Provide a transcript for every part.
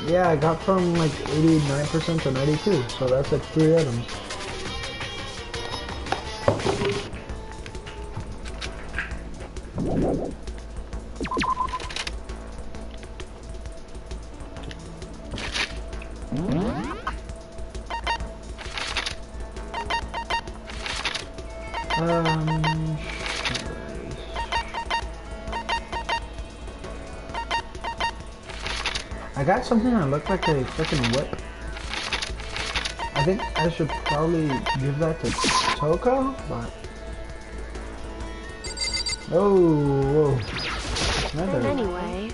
Yeah, I got from like 89% to 92, so that's like 3 items. I got something that looked like a freaking whip. I think I should probably give that to Toko, but... Oh, whoa. Anyway.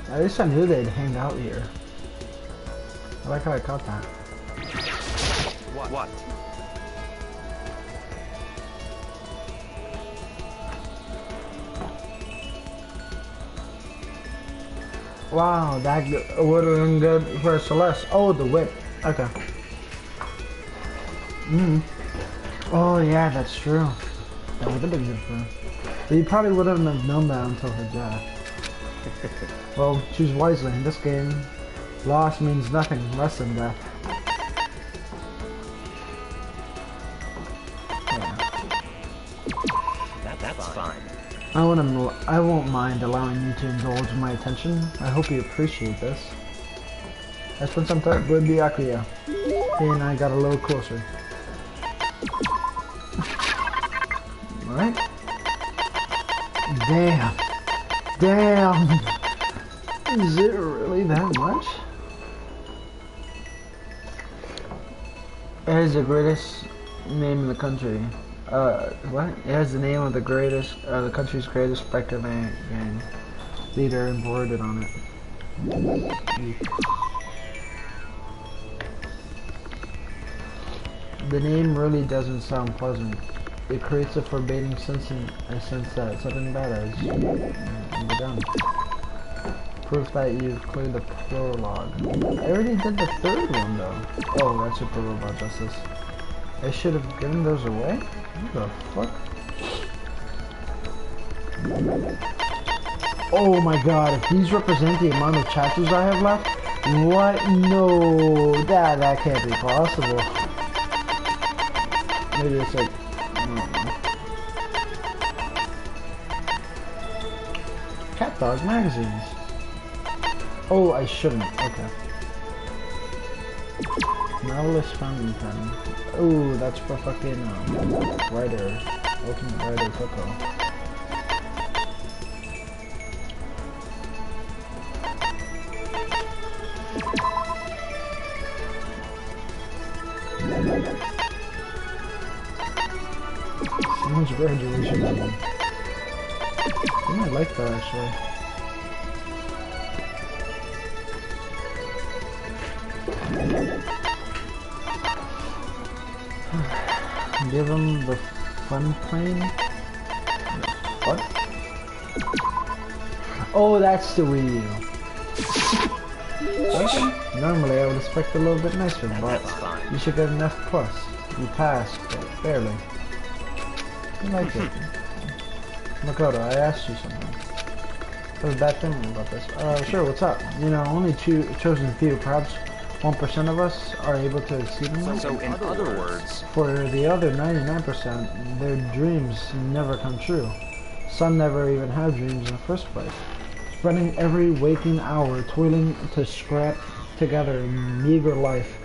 At least I knew they'd hang out here. I like how I caught that. What? Wow, that would have been good for Celeste. Oh, the whip. Okay. Oh, yeah, that's true. That would have been good for her. But you probably wouldn't have known that until her death. Well, choose wisely. In this game, loss means nothing less than death. Yeah. That's fine. I won't mind allowing you to indulge my attention. I hope you appreciate this. I spent some time with Byakuya. He and I got a little closer. Alright? Damn. Damn. Is it really that much? It has the greatest name in the country. What? It has the name of the greatest, the country's greatest biker gang leader embroidered on it. The name really doesn't sound pleasant. It creates a forbidding sense in a sense that something bad has begun. Proof that you've cleared the prologue. I already did the 3rd one though. Oh, that's Super Robot Justice. I should have given those away? What the fuck? Oh my god, if these represent the amount of chapters I have left, what? No, that can't be possible. Maybe it's like, Cat Dog magazines. Oh, I shouldn't. Okay. Marvelous fountain pen. Oh, that's for fucking Rider. Ultimate Rider Coco. Someone's graduation album. I might like that actually. Give him the fun plane. What? Oh, that's the Wii U. Okay. Normally I would expect a little bit nicer, but you should get an F+. You passed, but barely. I like it. Makoto, I asked you something. What's a bad thing about this? Sure, what's up? You know, only chosen few, perhaps 1% of us are able to exceed them. So in other words, for the other 99%, their dreams never come true. Some never even have dreams in the first place. Spending every waking hour toiling to scrap together a meager life,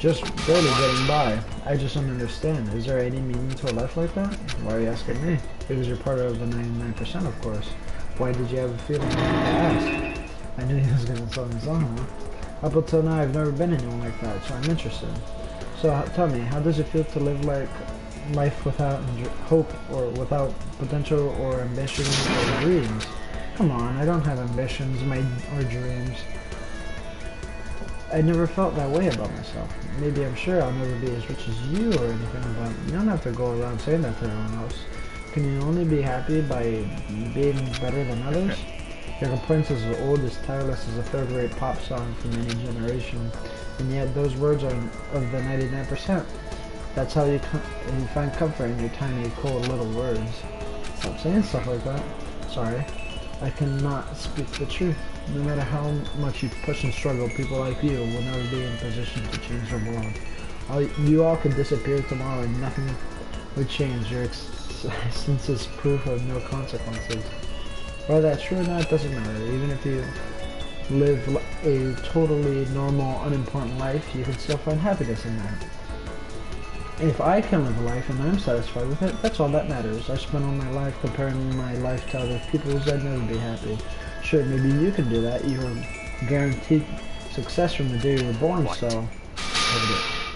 just barely getting by. I just don't understand. Is there any meaning to a life like that? Why are you asking me? Because you're part of the 99%, of course. Why did you have a feeling to ask? I knew he was going to tell me something. Up until now, I've never been anyone like that, so I'm interested. So tell me, how does it feel to live like life without hope, or without potential, or ambitions, or dreams? Come on, I don't have ambitions, or dreams. I never felt that way about myself. Maybe I'm sure I'll never be as rich as you or anything, but you don't have to go around saying that to everyone else. Can you only be happy by being better than others? Your complaints is as old as tireless as a third-rate pop song from any generation, and yet those words are of the 99%. That's how you find comfort in your tiny, cold little words. Stop saying stuff like that. Sorry. I cannot speak the truth. No matter how much you push and struggle, people like you will never be in a position to change the world. You all could disappear tomorrow and nothing would change. Your existence is proof of no consequences. Whether that's true or not, doesn't matter. Even if you live a totally normal, unimportant life, you can still find happiness in that. If I can live a life and I'm satisfied with it, that's all that matters. I spent all my life comparing my life to other people's. I'd never be happy. Sure, maybe you can do that. You were guaranteed success from the day you were born, so...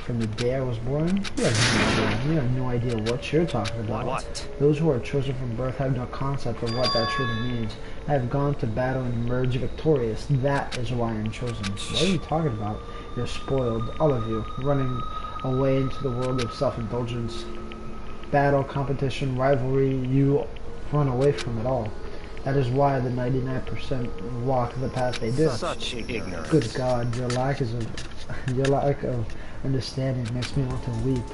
From the day I was born? You have no idea what you're talking about. What? Those who are chosen from birth have no concept of what that truly means. I have gone to battle and emerged victorious. That is why I'm chosen. What are you talking about? You're spoiled, all of you, running away into the world of self-indulgence. Battle, competition, rivalry, you run away from it all. That is why the 99% walk the path they do. Such ignorance. Good God, your lack of understanding makes me want to weep.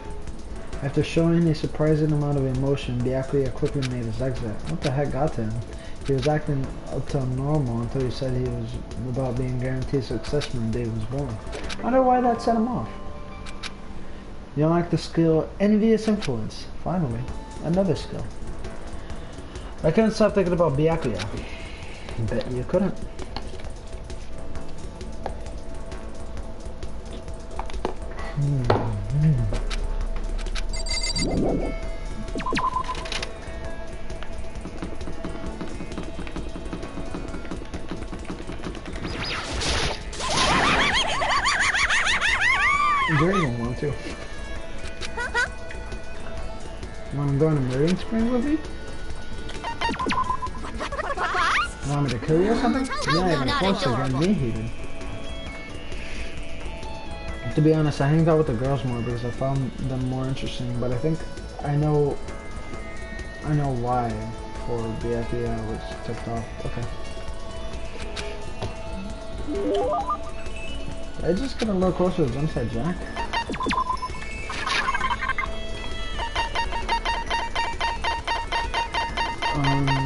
After showing a surprising amount of emotion, Byakuya quickly made his exit. What the heck got to him? He was acting up to normal until he said he was about being guaranteed success from the day he was born. I wonder why that set him off. You don't like the skill envious influence. Finally, another skill. I couldn't stop thinking about Byakuya. Bet you couldn't. Jerry won't want to. Want to go on a marine spring with me? Want me to kill you or something? You're not even close to getting me heated. To be honest, I hanged out with the girls more because I found them more interesting, but I think I know why for Byakuya was tipped off. Okay. I just get a little closer to Jumpside Jack.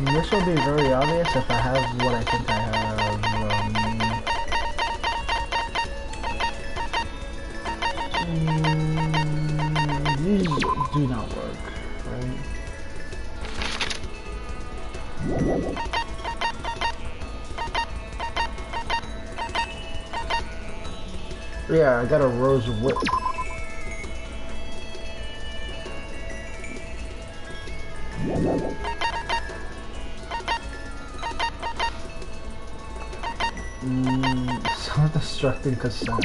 This will be very obvious if I have what I think I have. These do not work, right? Yeah, I got a rose whip. Self-destructing cassette.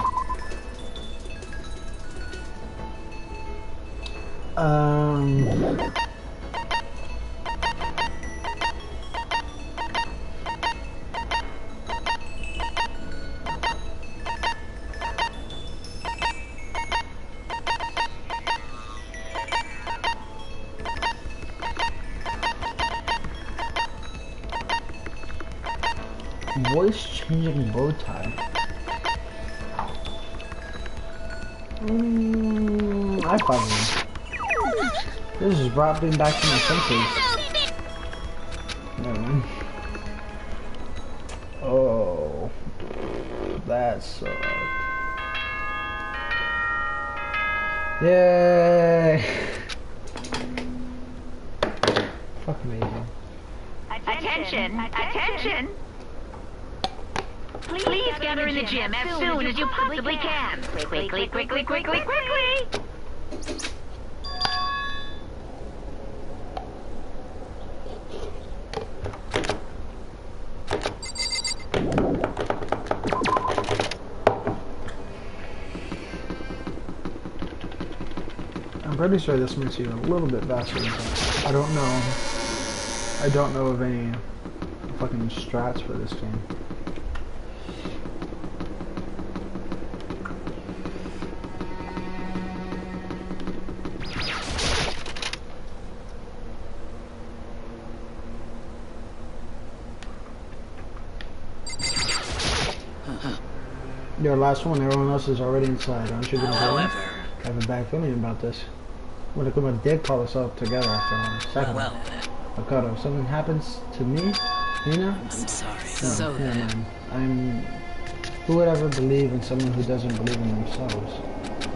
Voice changing bow tie. I probably. This is brought me back to my senses. Never mind. Oh, that sucked. Yay! Fuck me. Attention! Attention! Please gather in the gym as soon as you possibly can. Quickly, quickly, quickly, quickly! I'm pretty sure this makes you a little bit faster, but I don't know. I don't know of any fucking strats for this game. Your last one, everyone else is already inside. Aren't you gonna go in? However, I have a bad feeling about this. When Akuma did call us all together after second. well then. Makoto, if something happens to me, Nina, I'm sorry. no, So never then. mind. Who would ever believe in someone who doesn't believe in themselves?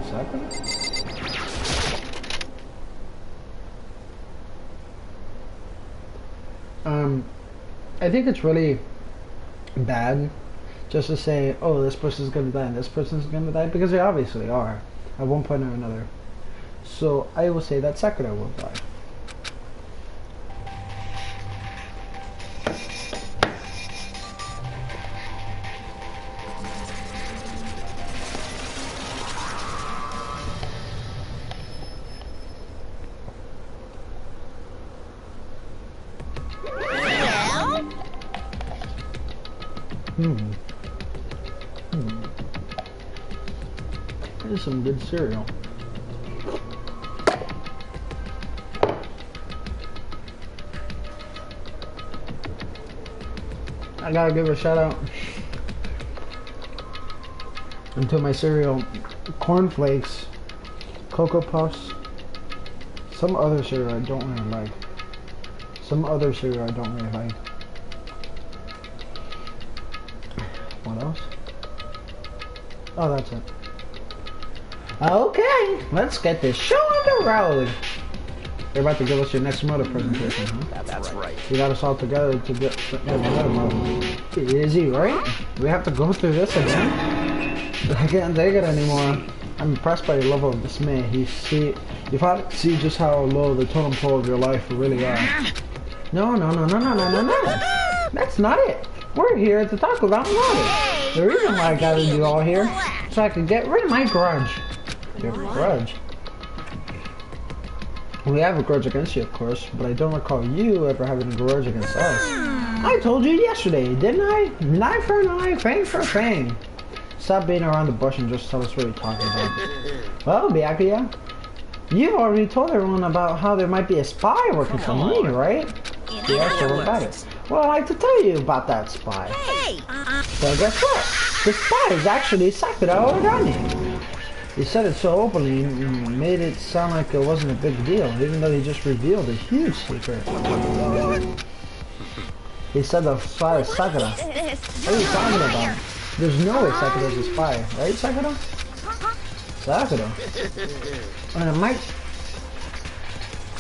Sakura? I think it's really bad just to say, oh, this person's gonna die and this person's gonna die, because they obviously are at one point or another. So I will say that Sakura will die. This is some good cereal. I gotta give a shout out to my cereal, cornflakes, Cocoa Puffs, some other cereal I don't really like. Some other cereal I don't really like. What else? Oh, that's it. Okay, let's get this show on the road. You're about to give us your next motor presentation, huh? That's right. You got us all together to get the motor mode. Easy, right? We have to go through this again? I can't take it anymore. I'm impressed by your level of dismay. You've had to see just how low the totem pole of your life really are. No. That's not it. We're here to talk about motors. The reason why I gathered you all here, so I could get rid of my grudge. Your grudge? We have a grudge against you, of course, but I don't recall you ever having a grudge against us. I told you yesterday, didn't I? An eye for an eye, fang for a fang. Stop beating around the bush and just tell us what you're talking about. Well, Byakuya, you already told everyone about how there might be a spy working for me, right? Yeah, so what about it? Well, I'd like to tell you about that spy. So guess what? The spy is actually Sakura Origami. He said it so openly and made it sound like it wasn't a big deal, even though he just revealed a huge secret. He said the spy is Sakura. What are you talking about? There's no way Sakura's a spy, right, Sakura? Sakura.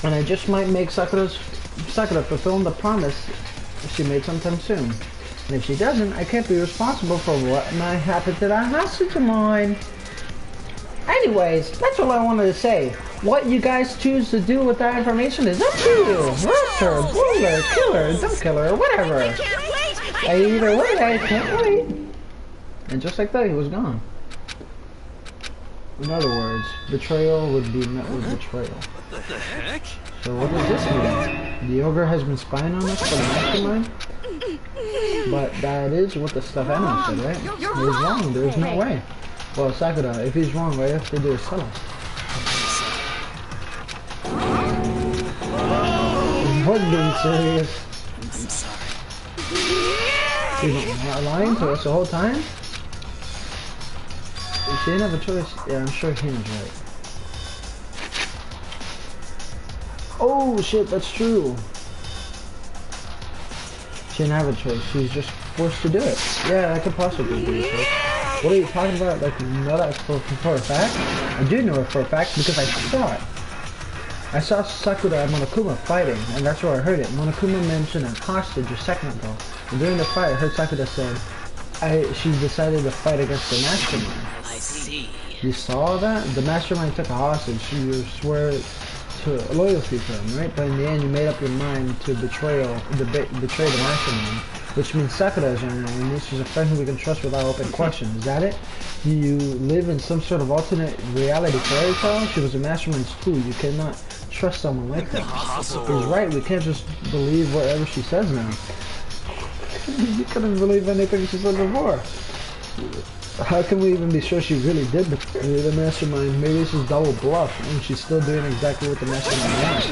And it just might make Sakura fulfill the promise she made sometime soon. And if she doesn't, I can't be responsible for what might happen to that hostage of mine. Anyways, that's all I wanted to say. What you guys choose to do with that information is up to you. Roast her, boil her, kill her, don't kill her, whatever. Either way, I can't wait. And just like that, he was gone. In other words, betrayal would be met with betrayal. What the heck? So what does this mean? The ogre has been spying on us for the mastermind? But that is what the stuff animal said, right? He was wrong, there's no way. Well, Sakura, if he's wrong, all you have to do is tell us. What, being serious? I'm sorry. You're not lying to us the whole time? She didn't have a choice. Yeah, I'm sure Hina's right. Oh shit, that's true. She didn't have a choice. She was just forced to do it. Yeah, that could possibly be a choice. What are you talking about? Like, you know that for a fact? I do know it for a fact because I saw it. I saw Sakura and Monokuma fighting, and that's where I heard it. Monokuma mentioned a hostage a second ago. And during the fight, I heard Sakura said, she decided to fight against the mastermind. I see. You saw that? The mastermind took a hostage. You swear to loyalty to him, right? But in the end, you made up your mind to betray the mastermind. Which means Sakura is your enemy. She's a friend who we can trust without open question. Is that it? Do you live in some sort of alternate reality fairy tale? She was a mastermind's tool. You cannot trust someone like that. He's right. We can't just believe whatever she says now. You couldn't believe anything she said before. How can we even be sure she really did betray the mastermind? Maybe this is double bluff, and she's still doing exactly what the mastermind wants.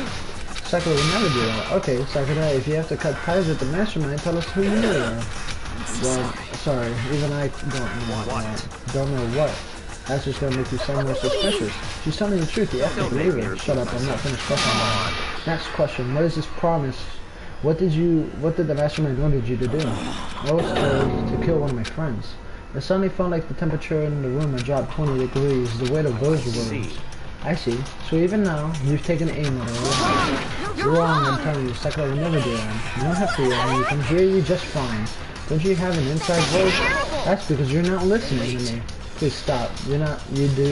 Sakura would never do that. Okay, Sakura, if you have to cut ties with the mastermind, tell us who you really are. Well, sorry, even I don't know what. Don't know what. That's just gonna make you sound more suspicious. She's telling the truth, you have to believe it. Shut up, I'm not finished questioning that. Next question, what is this promise? What did the mastermind wanted you to do? I was told to kill one of my friends. It suddenly felt like the temperature in the room had dropped 20 degrees, the weight of those words. I see. So even now, you've taken aim at her. You're wrong, I'm telling you, Sakura will never do that. You don't have to yell, we can hear you just fine. Don't you have an inside voice? That's because you're not listening to me. Please stop. You don't need to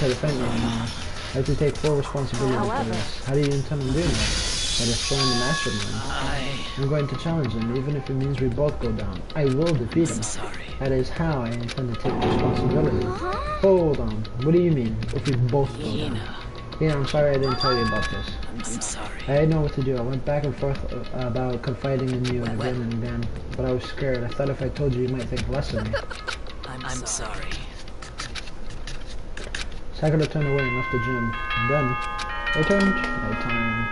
defend me anymore. I have to take full responsibility for this. How do you intend on doing that? By destroying the mastermind. I'm going to challenge him, even if it means we both go down. I will defeat him. That is how I intend to take responsibility. Hold on. What do you mean, if we both go down? Yeah, I'm sorry I didn't tell you about this. I'm sorry. I didn't know what to do. I went back and forth about confiding in you again and again, but I was scared. I thought if I told you, you might think less of me. I'm sorry. Sakura turned away and left the gym. Then, returned nighttime.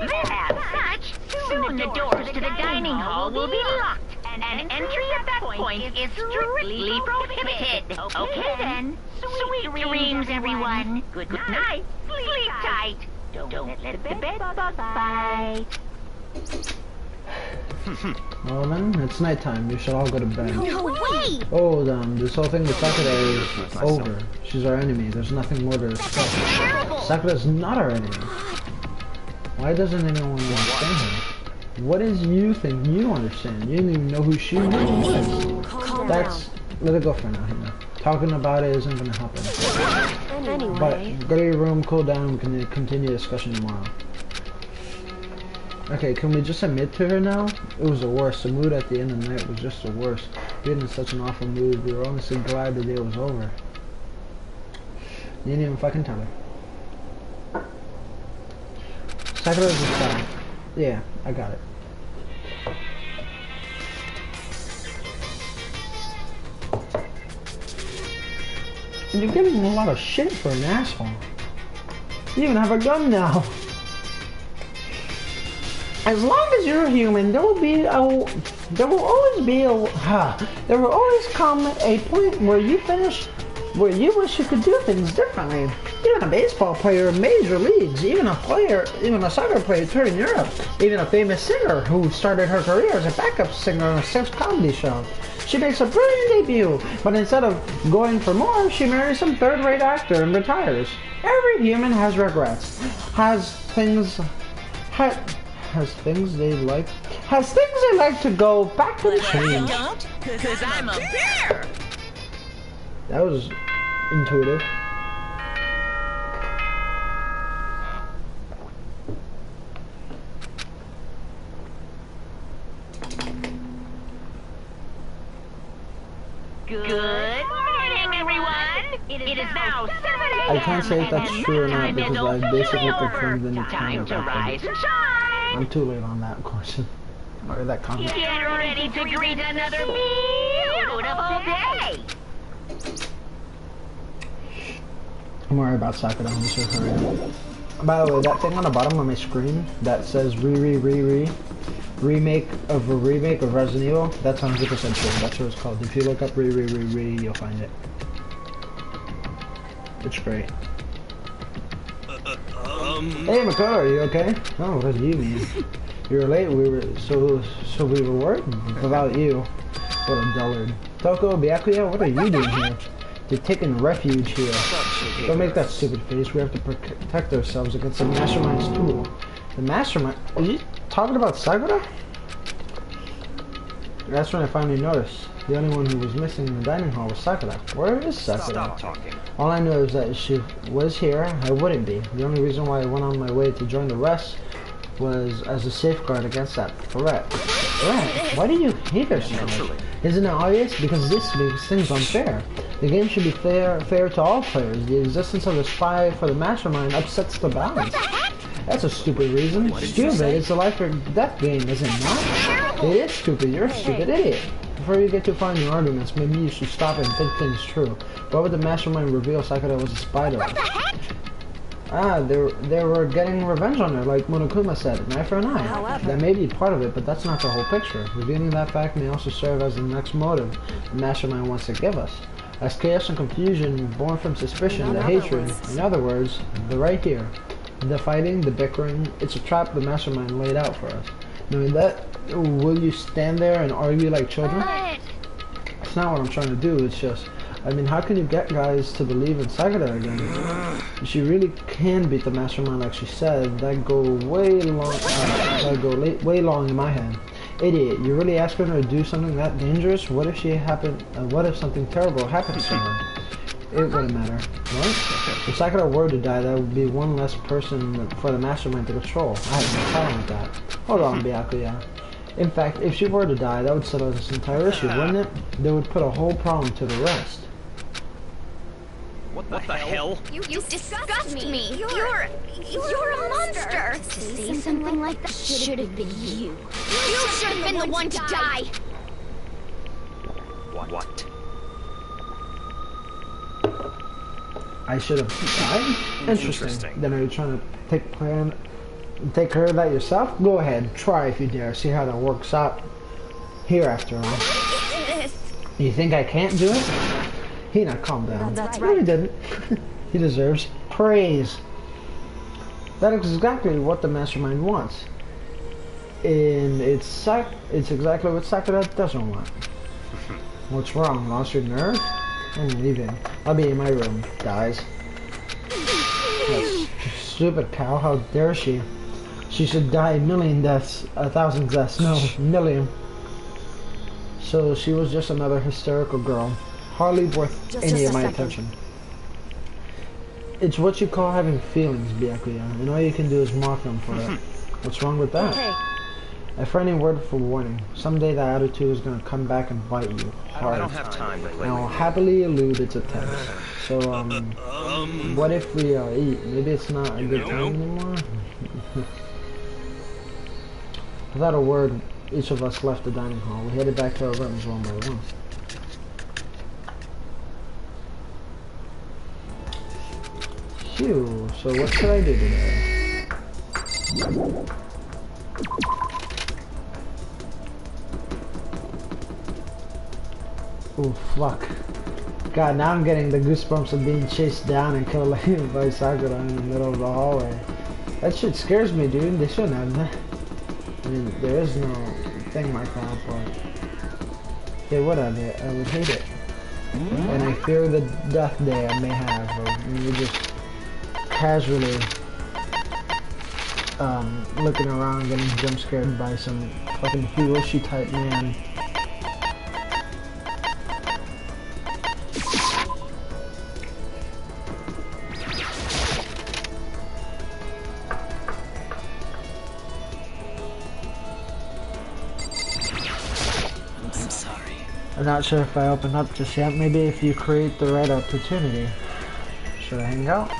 As such, soon the doors to the dining hall will be locked, and entry at that point is strictly prohibited. Okay then. Sweet dreams, everyone. Good night. Sleep tight. Don't let the bed bug bite. Well then, it's nighttime. You should all go to bed. No way! Oh, this whole thing with Sakura is over. She's our enemy. There's nothing more to discuss. Sakura's not our enemy. Why doesn't anyone understand her? What is you think you understand? You didn't even know who she was. That's... Let it go for now, Hina. Talking about it isn't gonna help anything. Anyway. But go to your room, cool down, we can continue discussion tomorrow. Okay, can we just admit to her now? It was the worst. The mood at the end of the night was just the worst. Being in such an awful mood, we were honestly glad the day was over. You didn't even fucking tell her. Sakura's just sad. Yeah, I got it. And you're giving him a lot of shit for an asshole. You even have a gun now. As long as you're human, there will always come a point where you wish you could do things differently. Even a baseball player in major leagues, even a soccer player touring Europe, even a famous singer who started her career as a backup singer on a sex comedy show. She makes a brilliant debut, but instead of going for more, she marries some third-rate actor and retires. Every human has regrets, has things they like to go back to the change. I don't, because I'm a bear! That was intuitive. Good morning, everyone! It is now 7 a.m. I can't say if that's true or not because I basically confirmed the Time to rise and shine! I'm too late on that question. Or that comment. Get ready to greet another beautiful day! I'm worried about Sakura. I'm just hurry. By the way, that thing on the bottom of my screen that says remake of Resident Evil, that's 100% true. That's what it's called. If you look up you'll find it. It's great. Hey Makoto, are you okay? Oh, what do you mean? You were late. We were working without you. What a dullard. Toko, Byakuya, what are you doing here? You're taking refuge here. Don't make that stupid face. We have to protect ourselves against the Mastermind's tool. The Mastermind? Are you talking about Sakura? That's when I finally noticed. The only one who was missing in the dining hall was Sakura. Where is Sakura? Stop talking. All I know is that if she was here, I wouldn't be. The only reason why I went on my way to join the rest was as a safeguard against that threat. Why do you hate her so much? Isn't it obvious? Because this makes things unfair. The game should be fair to all players. The existence of a spy for the Mastermind upsets the balance. That's a stupid reason. Stupid. It's a life or death game, is it not? It is stupid. You're a stupid idiot. Before you get too far in your arguments, maybe you should stop and think things through. Why would the Mastermind reveal Sakura was a spy to us? Ah, they were getting revenge on her, like Monokuma said, an eye for an eye. However, That may be part of it, but that's not the whole picture. Revealing that fact may also serve as the next motive the mastermind wants to give us. As chaos and confusion born from suspicion, the hatred, in other words, the right here. The fighting, the bickering, it's a trap the mastermind laid out for us. Knowing that, will you stand there and argue like children? That's not what I'm trying to do, it's just... I mean, how can you get guys to believe in Sakura again? If she really can beat the mastermind like she said, that'd go way long. Way long in my head. Idiot! You're really asking her to do something that dangerous? What if what if something terrible happens to her? It wouldn't matter. What? If Sakura were to die, that would be one less person for the mastermind to control. I have no problem with that. Hold on, Byakuya. In fact, if she were to die, that would settle this entire issue, wouldn't it? They would put a whole problem to the rest. What the hell? You disgust me. You're a monster. To say something like that should have been you. You should have been the one to die. What? I should have died? Interesting. Then are you trying to take care of that yourself? Go ahead, try if you dare. See how that works out here after all. You think I can't do it? Hina, calm down. That's No, he right. didn't. He deserves praise. That is exactly what the mastermind wants. And it's exactly what Sakura doesn't want. What's wrong? Lost your nerve? I'm leaving. I'll be in my room, guys. That stupid cow, how dare she? She should die a million deaths, 1,000 deaths, no, million. So she was just another hysterical girl. Hardly worth any of my attention. It's what you call having feelings, Byakuya, and all you can do is mock them for it. What's wrong with that? Okay. A friendly word for warning. Someday that attitude is going to come back and bite you hard. I don't have time to play And I'll with happily elude its attempts. So, what if we eat? Maybe it's not a good time anymore? Without a word, each of us left the dining hall. We headed back to our rooms one by one. Phew, so what should I do today? Oh fuck. God, now I'm getting the goosebumps of being chased down and killed like by Sakura in the middle of the hallway. That shit scares me, dude. They shouldn't have that. I mean, there is no thing like that, but they would have it. I would hate it. And I fear the death day I may have, or maybe just casually looking around getting jump scared by some fucking Hiroshi type man. I'm sorry. I'm not sure if I open up just yet. Maybe if you create the right opportunity. Should I hang out?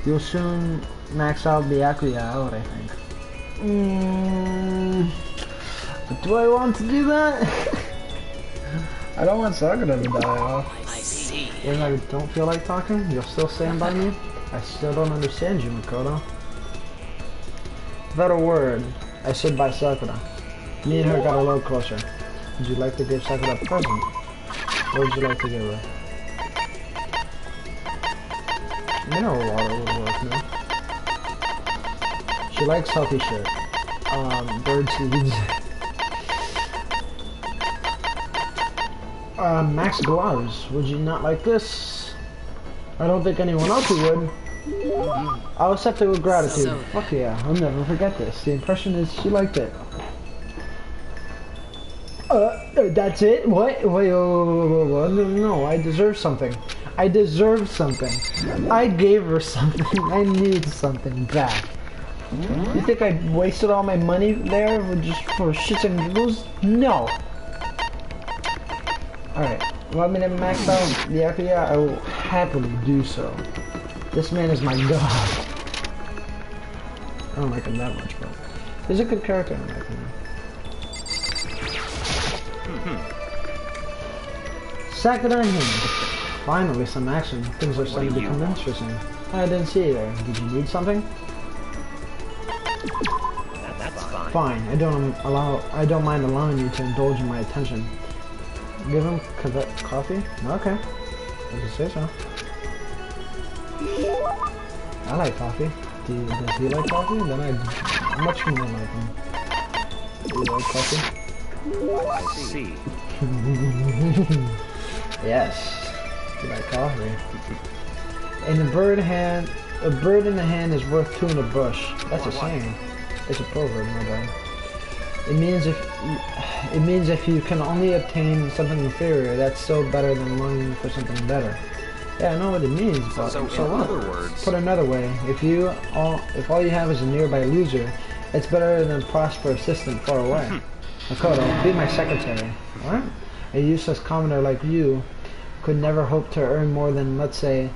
You'll soon max out Byakuya out, I think. But do I want to do that? I don't want Sakura to die off. I see. When I don't feel like talking, you'll still stand by me? I still don't understand you, Makoto. Without a word, I stood by Sakura. Me and her got a little closer. Would you like to give Sakura a present? What would you like to give her? Mineral water would work, no? She likes healthy shit. Bird seeds. Max gloves. Would you not like this? I don't think anyone else would. I'll accept it with gratitude. So- Fuck yeah, I'll never forget this. The impression is she liked it. That's it? What? Wait, no, I deserve something. I deserve something. I gave her something. I need something back. You think I wasted all my money there just for shits and giggles? No. Alright, want me to max out Byakuya? I will happily do so. This man is my god. I don't like him that much, but he's a good character in my opinion. Sakura and him. Finally, some action. Things are starting to become interesting. I didn't see you there. Did you need something? That's fine. Fine. I don't mind allowing you to indulge in my attention. Give him coffee? Okay. If you say so. I like coffee. Does he like coffee? Then I much more like him. Do you like coffee? I see. Yes. You like coffee. And a bird in the hand is worth two in the bush. That's a saying. It's a proverb, my bad. It means if you can only obtain something inferior, that's still better than longing for something better. Yeah, I know what it means, but So so in what? other words, Put another way, if all you have is a nearby loser, it's better than a prosperous assistant far away. Makoto, be my secretary. What? A useless commoner like you could never hope to earn more than, let's say,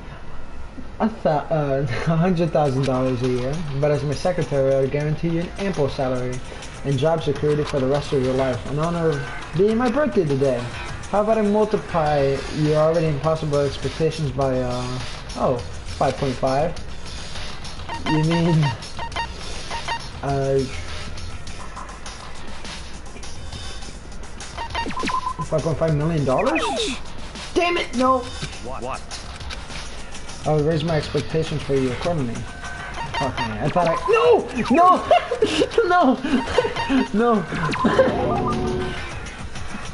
$100,000 a year. But as my secretary, I'll guarantee you an ample salary and job security for the rest of your life, in honor of being my birthday today. How about I multiply your already impossible expectations by, 5.5? You mean, $5.5 million? Damn it, no! what? I'll raise my expectations for you accordingly. Fuck me, I thought no!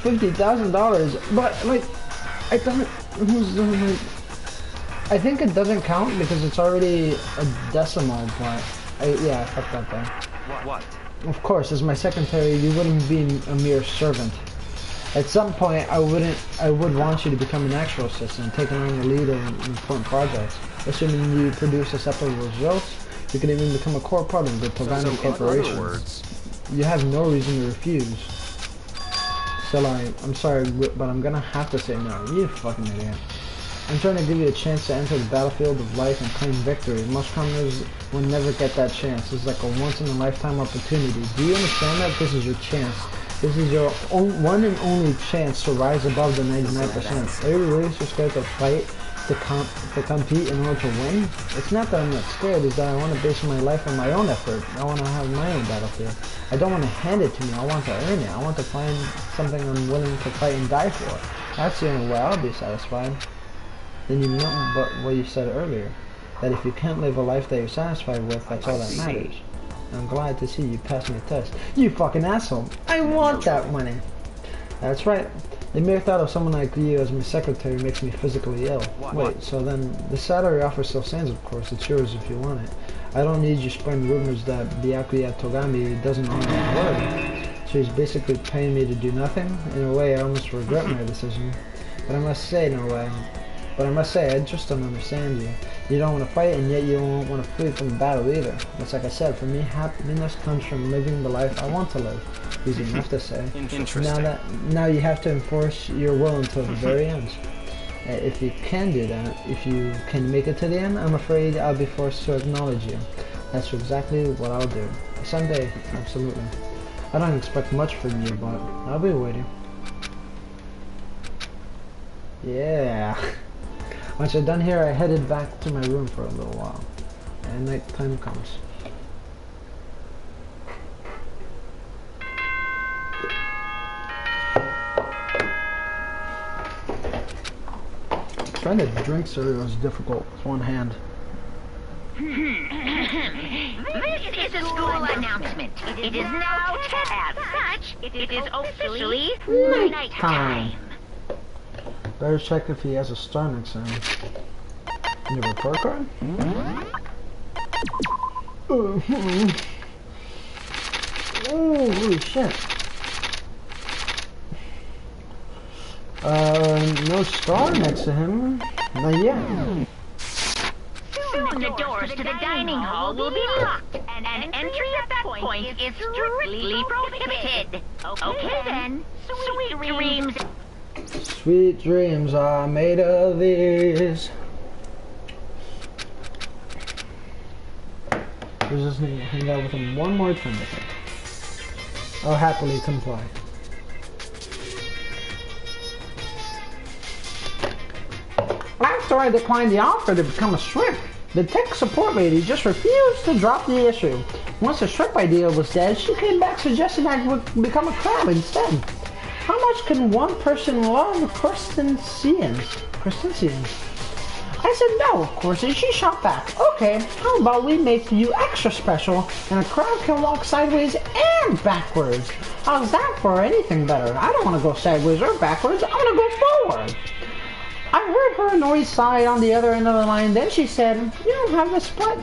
$50,000, but like, I thought I think it doesn't count because it's already a decimal, but yeah, I fucked up there. What? Of course, as my secretary, you wouldn't be a mere servant. At some point, I would want you to become an actual assistant, taking on the lead in important projects. Assuming you produce acceptable results, you could even become a core part of the Togami Corporation. In other words, You have no reason to refuse. So I'm sorry, but I'm gonna have to say no. You fucking idiot. I'm trying to give you a chance to enter the battlefield of life and claim victory. Most commoners will never get that chance. This is like a once-in-a-lifetime opportunity. Do you understand that? This is your chance. This is your one and only chance to rise above the 99%. Are you really so scared to fight, to compete in order to win? It's not that I'm not scared, it's that I want to base my life on my own effort. I want to have my own battlefield. I don't want to hand it to me, I want to earn it. I want to find something I'm willing to fight and die for. That's the only way I'll be satisfied. Then you know but what you said earlier, that if you can't live a life that you're satisfied with, that's all that matters. I'm glad to see you pass my test. You fucking asshole. I want that money. That's right. The mere thought of someone like you as my secretary makes me physically ill. Wait, so then the salary offer still stands, of course. It's yours if you want it. I don't need you spreading rumors that Byakuya Togami doesn't honor his word. So he's basically paying me to do nothing? In a way, I almost regret my decision. But I must say, I just don't understand you. You don't want to fight, and yet you don't want to flee from the battle either. It's like I said, for me, happiness comes from living the life I want to live. Easy enough to say. Interesting. Now you have to enforce your will until the very end. If you can do that, if you can make it to the end, I'm afraid I'll be forced to acknowledge you. That's exactly what I'll do. Someday, absolutely. I don't expect much from you, but I'll be waiting. Yeah. Once I'm done here, I headed back to my room for a little while. And night time comes. Trying to drink cereal is difficult with one hand. This is a school announcement. It is now 10. As such, it is officially nighttime. Better check if he has a star next to him. Your report card? Oh, holy shit. No star next to him. Not yet. Soon the doors to the dining hall will be locked, and entry at that point is strictly prohibited. Okay then, sweet dreams. Sweet dreams are made of these. We're just gonna hang out with him one more time, I think. I'll happily comply. After I declined the offer to become a shrimp, The tech support lady just refused to drop the issue. Once the shrimp idea was dead, she came back suggesting I would become a crab instead. How much can one person love crustaceans? I said no, of course, and she shot back. Okay, how about we make you extra special, and a crab can walk sideways and backwards. How's that for anything better? I don't want to go sideways or backwards, I want to go forward. I heard her annoyed sigh on the other end of the line, then she said, you don't have the split.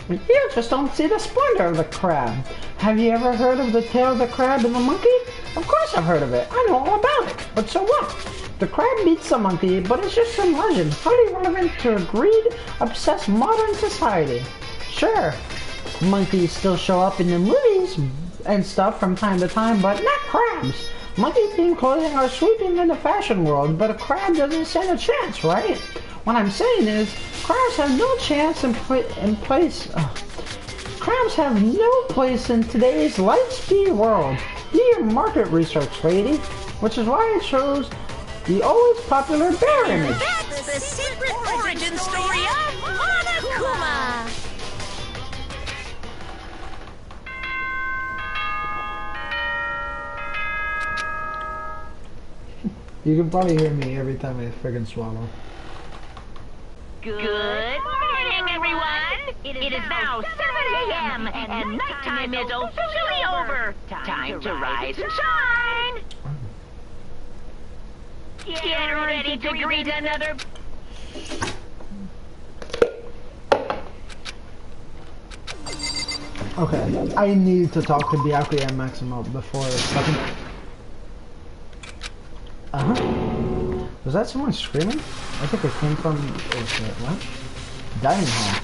You just don't see the splendor of the crab. Have you ever heard of the tale of the crab and the monkey? Of course I've heard of it. I know all about it. But so what? The crab beats the monkey, but it's just some legend, highly relevant to a greed-obsessed modern society. Sure, monkeys still show up in the movies and stuff from time to time, but not crabs. Monkey-themed clothing are sweeping in the fashion world, but a crab doesn't stand a chance, right? What I'm saying is, crabs have no chance crabs have no place in today's light-speed world. Do your market research, lady. Which is why I chose the always popular bear image. That's the secret origin story of Monokuma! You can probably hear me every time I friggin' swallow. Good morning, everyone! It is now 7 a.m. and nighttime is officially over. Time to rise and shine! Get ready to greet another... Okay, I need to talk to Byakuya and Maximo before fucking... Was that someone screaming? I think it came from... Oh shit, what? Dining hall.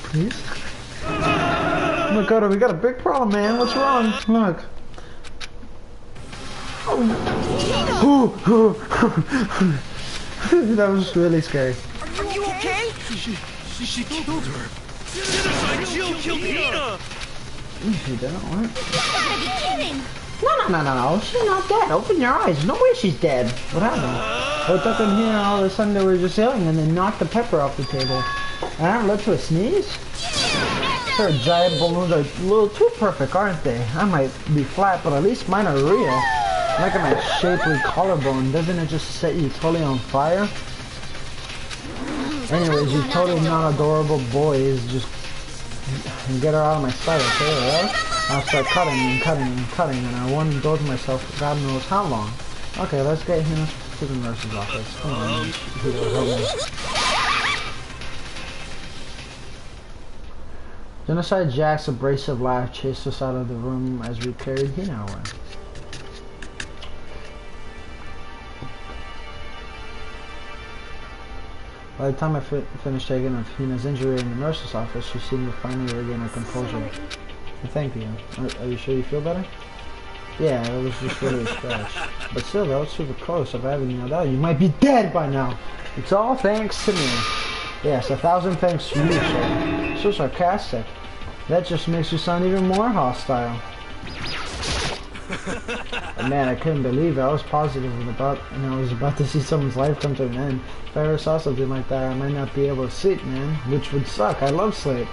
Please? Oh my god, we got a big problem, man. What's wrong? Look. That was really scary. Are you okay? She killed her. Genocide Jill killed Hina! She didn't, what? You gotta be kidding! No. She's not dead. Open your eyes. No way she's dead. What happened? I took in here and all of a sudden they were just yelling and they knocked the pepper off the table. And that led to a sneeze? Her giant balloons are a little too perfect, aren't they? I might be flat, but at least mine are real. Look at my shapely collarbone. Doesn't it just set you totally on fire? Anyways, you totally not adorable boys. Just get her out of my sight, okay? Right? I'll start cutting and I won't indulge myself for God knows how long. Okay, let's get him to the nurse's office. Come on, help me. Genocide Jack's abrasive laugh chased us out of the room as we carried Hina away. By the time I finished taking of Hina's injury in the nurse's office, she seemed to finally regain her composure. Thank you. Are you sure you feel better? Yeah, it was just really a scratch. But still, that was super close. If I haven't yelled out, you might be dead by now. It's all thanks to me. Yes, 1,000 thanks to you, sir. So sarcastic. That just makes you sound even more hostile. Man, I couldn't believe it. I was positive about, and I was about to see someone's life come to an end. If I ever saw something like that, I might not be able to sleep, man. Which would suck. I love sleep.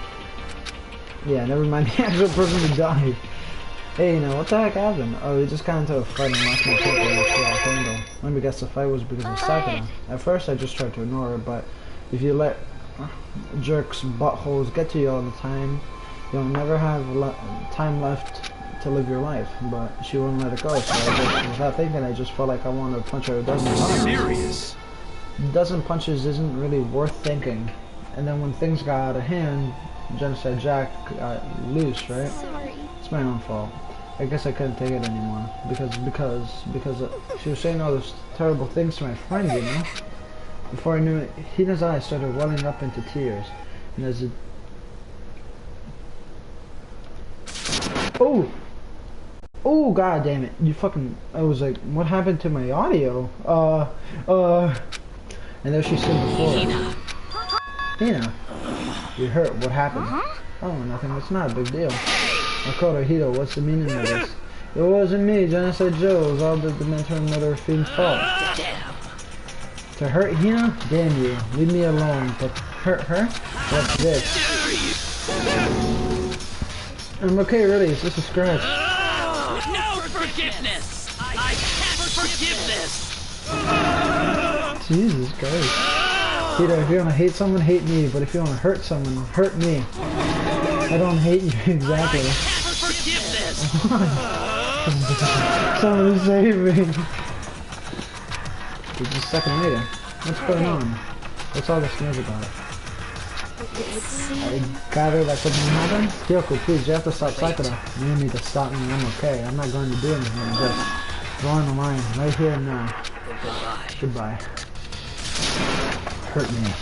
Yeah, never mind the actual person who died. Hey, you know, what the heck happened? Oh, we just got into a fight and lost my temper after our handle. Let me guess, the fight was because of Sakura. At first, I just tried to ignore her, but if you let jerks' buttholes get to you all the time, you'll never have time left to live your life. But she wouldn't let it go, so I just, without thinking, I just felt like I wanted to punch her a dozen times. Serious? A dozen punches isn't really worth thinking. And then when things got out of hand, Genocide Jack got loose, right? Sorry. It's my own fault. I guess I couldn't take it anymore because she was saying all those terrible things to my friend, you know. Before I knew it, Hina's eyes started welling up into tears, and as it... Oh, god damn it! You fucking... I was like, what happened to my audio? And there she stood before. Hina, you hurt. What happened? Oh, nothing. It's not a big deal. Makoto, Hito, what's the meaning of this? It wasn't me, Genocide Joe. It was all the Dementor and Mother Fiend's fault. Damn. To hurt Hina? Damn you. Leave me alone. But hurt her? What's this? I'm okay, really. It's just a scratch. No forgiveness. I can't forgive this. Jesus Christ. Hito, if you want to hate someone, hate me. But if you want to hurt someone, hurt me. I don't hate you exactly. I can't forgive this. Someone save me. Just a second later. What's going on? What's all this news about? I gather that something happened? Kyoko, please, you have to stop Sakura. You need to stop me. I'm okay. I'm not going to do anything. I'm just drawing a line right here and now. Goodbye. Hurt me.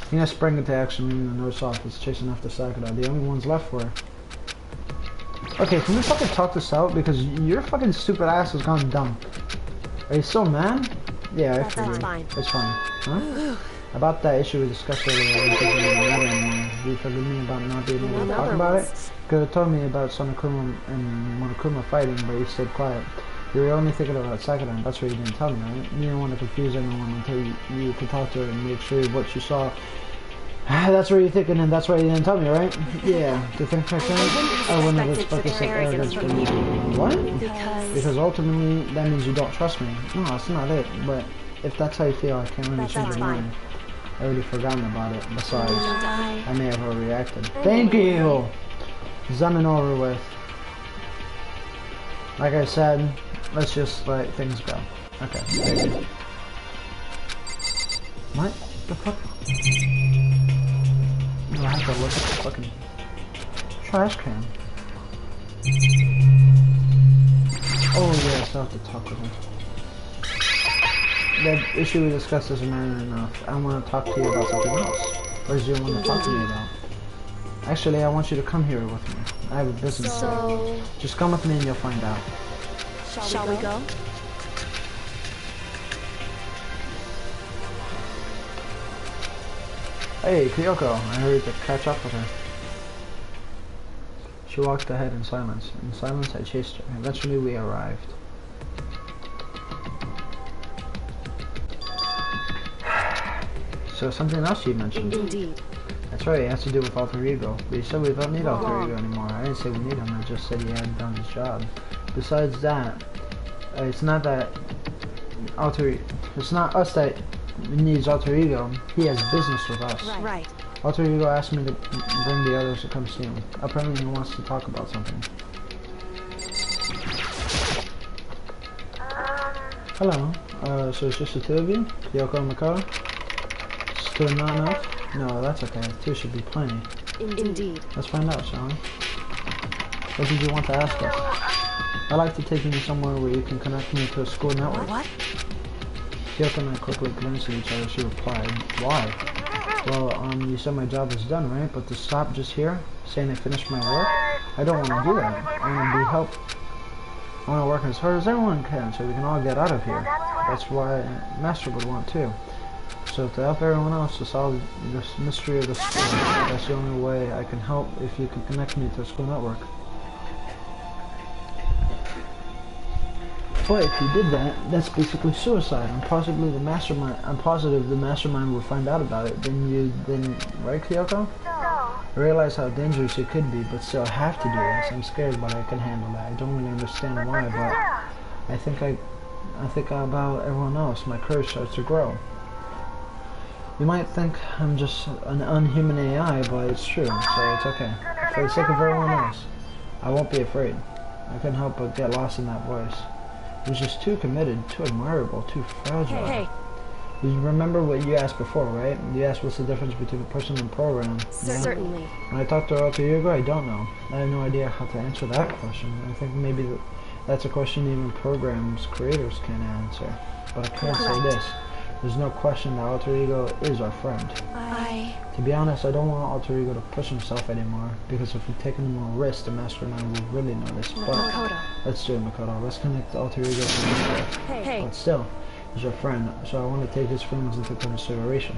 Hina sprang into action, leaving the nurse office, chasing after Sakura. The only ones left were... Okay, can we fucking talk this out? Because your fucking stupid ass has gone dumb. Are you so mad? Yeah, I figured. That's fine. It's fine. Huh? About that issue we discussed earlier, it doesn't really matter anymore. Do you forgive me about not being able to talk about it? You could have told me about Sonokuma and Monokuma fighting, but you stayed quiet. You were only thinking about Sakura, and that's why you didn't tell me, right? You didn't want to confuse anyone until you could talk to her and make sure what you saw. That's what you're thinking, and that's why you didn't tell me, right? Yeah. Do you think I can? I wouldn't have expected such arrogance from you. What? Because ultimately, that means you don't trust me. No, that's not it. But if that's how you feel, I can't really change your mind. I already forgotten about it. Besides, I may have overreacted. Thank you! Done and over with. Like I said, let's just let things go. Okay, baby. What the fuck? I have to look at the fucking trash can. Oh yeah, I still have to talk with him. The issue we discussed isn't matter enough. I want to talk to you about something else. What do you want to talk to me about? Actually, I want you to come here with me. I have a business here. Just come with me and you'll find out. Shall we go? Hey, Kyoko, I hurried to catch up with her. She walked ahead in silence. In silence, I chased her. Eventually, we arrived. So, something else you mentioned. Indeed. That's right, it has to do with Alter Ego. But you said we don't need Alter Ego anymore. I didn't say we need him, I just said he hadn't done his job. Besides that, it's not that it's not us that needs Alter Ego. He has business with us. Right. Alter Ego asked me to bring the others to come see him. Apparently he wants to talk about something. Hello. So it's just the two of you? Kyoko and Makoto? Still not enough? No, that's okay. Two should be plenty. Indeed. Let's find out, shall we? What did you want to ask us? I'd like to take you somewhere where you can connect me to a school network. What? Kyoko and I quickly glanced at each other. She replied, why? Well, you said my job is done, right? But to stop just here, saying I finished my work? I don't want to do that. I want to be helped. I want to work as hard as everyone can so we can all get out of here. That's why Master would want too. So to help everyone else to solve this mystery of the school, that's the only way I can help if you can connect me to a school network. But if you did that, that's basically suicide. I'm positive the mastermind will find out about it. Then right, Kyoko? I realize how dangerous it could be, but still I have to do this. I'm scared, but I can handle that. I don't really understand why, but I think about everyone else. My courage starts to grow. You might think I'm just an unhuman AI, but it's true, so it's okay. For the sake of everyone else, I won't be afraid. I couldn't help but get lost in that voice. It was just too committed, too admirable, too fragile. Hey. You remember what you asked before, right? You asked what's the difference between a person and a program. Certainly. When I talked to Alter Ego, I don't know. I have no idea how to answer that question. I think maybe that's a question even programs creators can't answer. But I can say this. There's no question that Alter Ego is our friend. To be honest, I don't want Alter Ego to push himself anymore, because if we take any more risks, the mastermind will really notice. But let's do it, Makoto. Let's connect Alter Ego to the network. Hey. But still, he's your friend, so I want to take his feelings into consideration.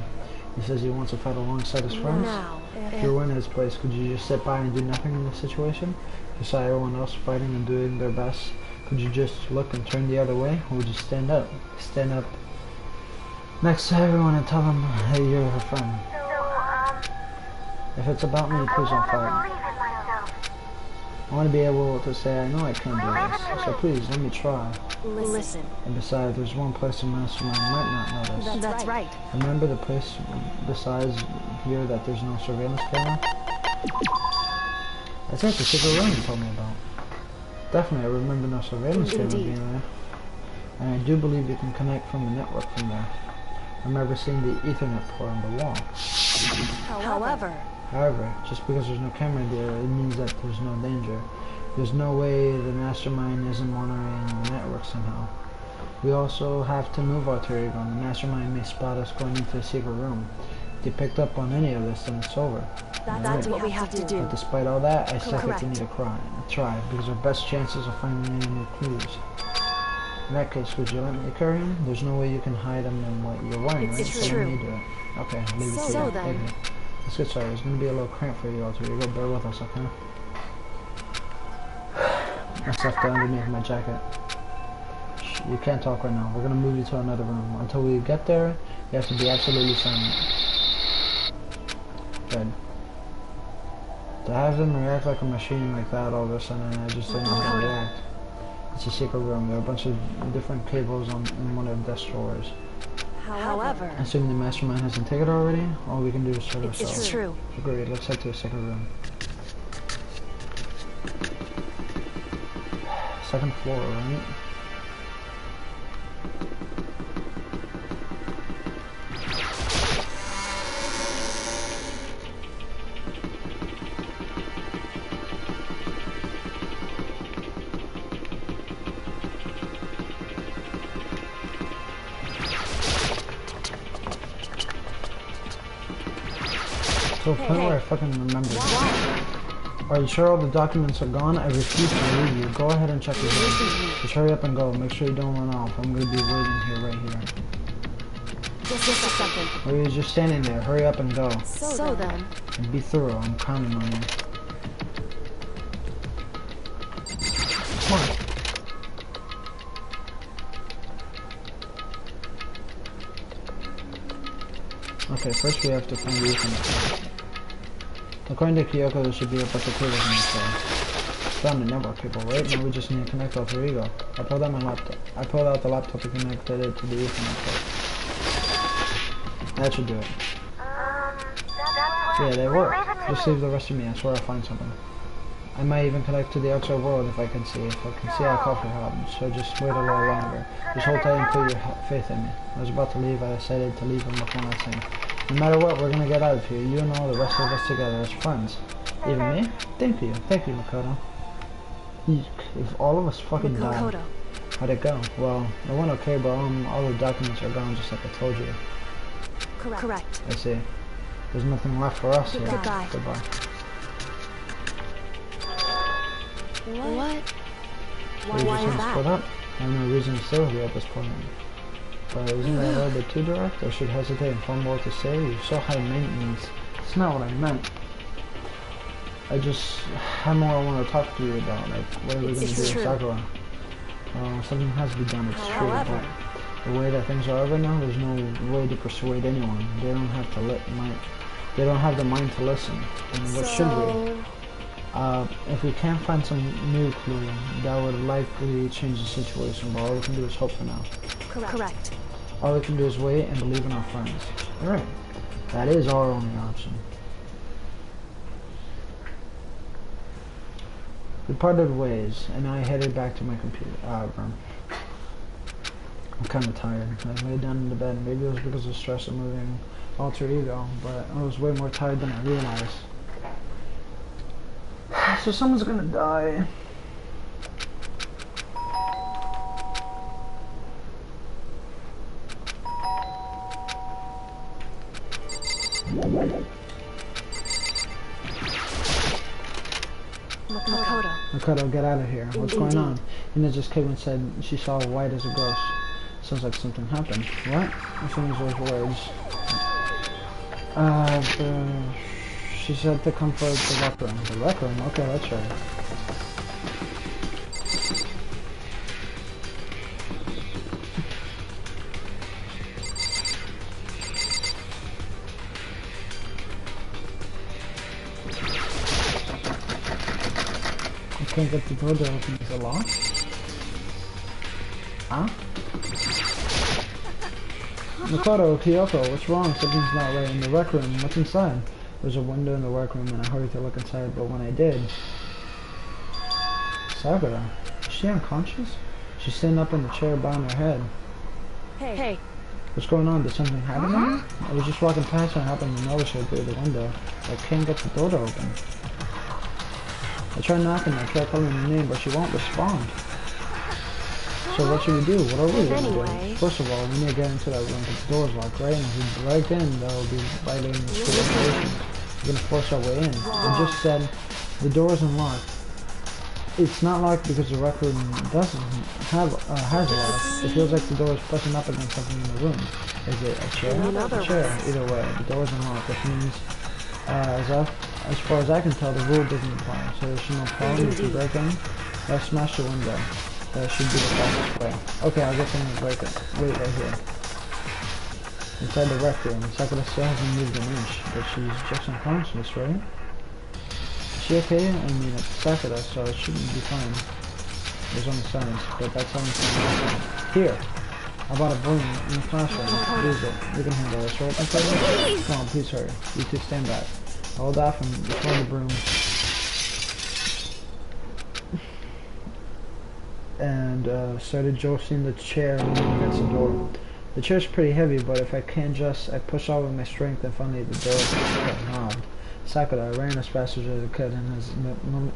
He says he wants to fight alongside his friends. Now, If you were in his place, could you just sit by and do nothing in this situation? You saw everyone else fighting and doing their best. Could you just look and turn the other way? Or would you stand up? Stand up next to everyone and tell them, hey, you're her friend. If it's about me, please don't fight. I want to be able to say, I know I can do this, so please, let me try. listen. And besides, there's one place a mastermind might not notice. That's right. Remember the place besides here that there's no surveillance camera? That's it, the secret room you told me about. Definitely, I remember no surveillance camera being there. And I do believe you can connect from the network from there. I remember seeing the Ethernet port on the wall. However, just because there's no camera there, it means that there's no danger. There's no way the mastermind isn't monitoring the network somehow. We also have to move our ego, and the mastermind may spot us going into a secret room. If they picked up on any of this, then it's over. That's what we have to do. But despite all that, I still think we need to try, because our best chances of finding any new clues. In that case, would you let me carry him? There's no way you can hide him in what you're wearing, right? It's So true. let me do it. Okay, I'll leave it to you. So then. Take it. Let's get started. It's going to be a little cramped for you all three. Bear with us, okay? I stuffed it underneath my jacket. Shh, you can't talk right now. We're going to move you to another room. Until we get there, you have to be absolutely silent. Good. To have them react like a machine like that all of a sudden, I just didn't know how to react. It's a secret room. There are a bunch of different cables in one of the desk drawers. However, Assuming the mastermind hasn't taken it already, all we can do is sort ourselves. it's true. So great, let's head to the second room. Second floor, right? To a point where I fucking remember. Are you sure all the documents are gone? I refuse to believe you. Go ahead and check your room. Just hurry up and go. Make sure you don't run off. I'm gonna be waiting here, right here. Just a second. Or you're just standing there. Hurry up and go. So then, And be thorough. I'm counting on you. Come on. Okay, first we have to find the Ethernet. According to Kyoko, there should be a bunch of cables in this place. Found the network cable, right? Now we just need to connect alter ego. I pulled out my laptop. I pulled out the laptop and connected it to the Ethernet port. That should do it. Yeah, they work. Just leave the rest of me. I swear I'll find something. I might even connect to the outside world if I can see. If I can see, I'll call for help. So just wait a little longer. Just hold tight and put your faith in me. I was about to leave. I decided to leave on the phone last thing. No matter what, we're gonna get out of here. You and all the rest of us together as friends. Even me? Thank you, Makoto. If all of us fucking died, how'd it go? Well, it went okay, but all the documents are gone, just like I told you. correct. I see. There's nothing left for us here. Goodbye. Goodbye. What? We Why just is gonna that? split up. I have no reason to stay with you at this point. But isn't that a little bit too direct? I should hesitate and find more to say. You're so high maintenance. It's not what I meant. I just have more I want to talk to you about. Like, what are we going to do with Sakura? Something has to be done, it's true. But the way that things are right now, there's no way to persuade anyone. They don't have to they don't have the mind to listen. And what should we? If we can't find some new clue, that would likely change the situation, but all we can do is hope for now. Correct. All we can do is wait and believe in our friends. Alright. That is our only option. We parted ways, and I headed back to my computer room. I'm kind of tired. I laid down in the bed. Maybe it was because of stress of moving alter ego, but I was way more tired than I realized. So someone's gonna die. Makoto, get out of here. What's going on? Hina just came and said she saw white as a ghost. Sounds like something happened. What? I finished those words. She said to come for the rec room. The rec room? Okay, let's try it. I can't get the door to open. Is it locked? Huh? Makoto, Kyoko, what's wrong? Something's not right in the rec room. What's inside? There's a window in the rec room and I hurried to look inside, but when I did... Sakura, is she unconscious? She's sitting up in the chair bowing her head. Hey. What's going on? Did something happen to her? I was just walking past her and happened to notice her through the window. I can't get the door to open. I tried knocking her, I tried calling her name, but she won't respond. So what should we do? What are we going to do? First of all, we need to get into that room because the door's locked, right? And if we break in, that'll be violating the school regulations. We're going to force our way in. They just said the door isn't locked. It's not locked because the rec room doesn't have has a lock. It feels like the door is pressing up against something in the room. Is it a chair? A chair. Either way, the door isn't locked, which means, as far as I can tell, the rule doesn't apply. So there's no problem if you break in. Let's smash the window. That should be the fastest way. Okay, I'll get someone to break it. Wait right here. Inside the rec room, Sakura still hasn't moved an inch, but she's just unconscious, right? Is she okay? I mean, it's Sakura, so it shouldn't be fine. There's only signs, but that's only signs. Here! I bought a broom in the classroom. Use it. We can handle this, right? Come on, please hurry. You two stand back. Hold off and before the broom. And started josting the chair against the door. The chair's pretty heavy, but if I can't just, I push out with my strength and finally the door got knobbed. Sakura, I ran as fast as I could, and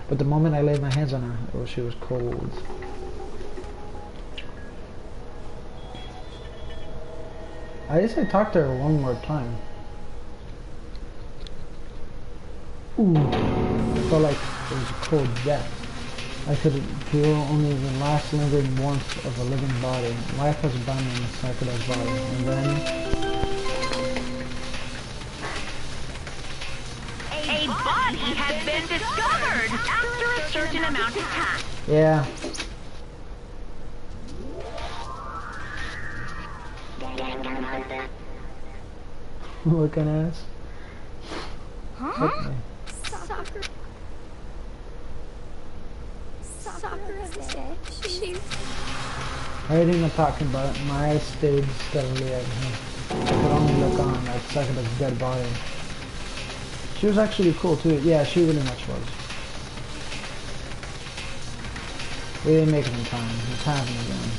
but the moment I laid my hands on her, she was cold. I guess I talked to her one more time. Ooh, I felt like it was a cold death. I could feel only the last lingering warmth of a living body. Life has abandoned Sakura's body, and then... A body has been discovered after a certain amount of time. Yeah. Looking ass. Huh? Sakura's dead. She's... I didn't even talking about it. My eyes stayed steadily at him. I could only look on at Sakura's dead body. She was actually cool too. Yeah, she really much was. We didn't make it in time. It's happening again.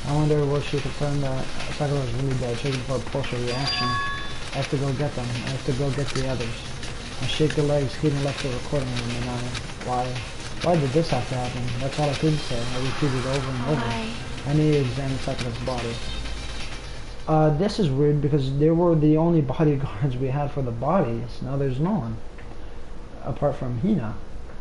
I wonder what she confirmed that Sakura was really dead, checking for a partial reaction. I have to go get them. I have to go get the others. I shake the legs, Keaton left the recording room, and why did this have to happen? That's all I could say. I repeated over and over. I need to examine Sakura's body. This is weird because they were the only bodyguards we had for the bodies. Now there's no one. Apart from Hina.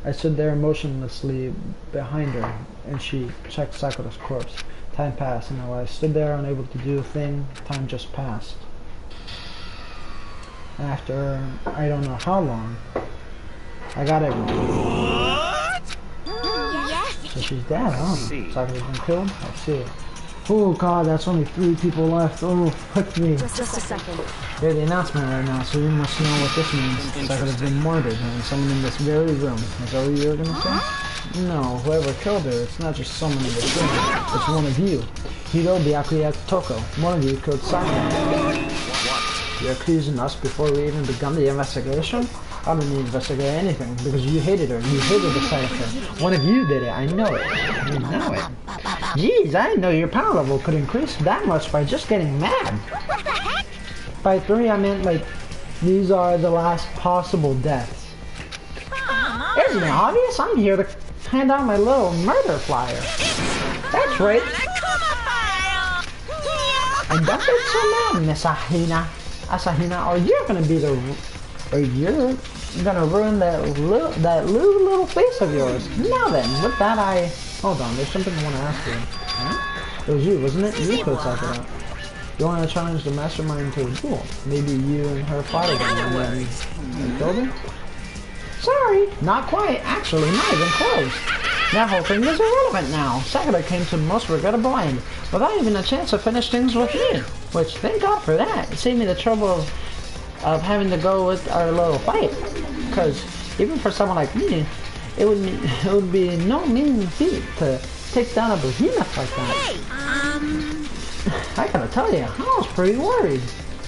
I stood there motionlessly behind her, and she checked Sakura's corpse. Time passed, and while I stood there unable to do a thing, time just passed. After, I don't know how long, I got it. So she's dead, huh? Sakura's been killed? I see it. Oh god, that's only 3 people left. Oh, fuck me. Just a second. They're the announcement right now, so you must know what this means. Sakura's been murdered, and someone in this very room. Is that what you were gonna say? No, whoever killed her, it's not just someone in this room. It's one of you. Hiro Byakuya Toko. One of you killed Sakura. You're accusing us before we even begun the investigation? I don't need to investigate anything, because you hated her. You hated the sight of her. One of you did it. I know it. I know it. Jeez, I didn't know your power level could increase that much by just getting mad. By 3, I meant, like, these are the last possible deaths. Isn't it obvious? I'm here to hand out my little murder flyer. That's right. And don't get so mad, Miss Asahina, or you're gonna be you're gonna ruin that little face of yours. Now then, with that hold on, there's something I want to ask you. Huh? It was you, wasn't it? You killed Sakura. You want to challenge the mastermind to a duel? Maybe you and her fight again and then kill them? Sorry, not quite. Actually, not even close. That whole thing is irrelevant now. Sakura came to the most regrettable end, without even a chance to finish things with me. Which, thank God for that. It saved me the trouble of having to go with our little fight. Because even for someone like me, it would be no mean feat to take down a behemoth like that. Hey, I gotta tell you, I was pretty worried.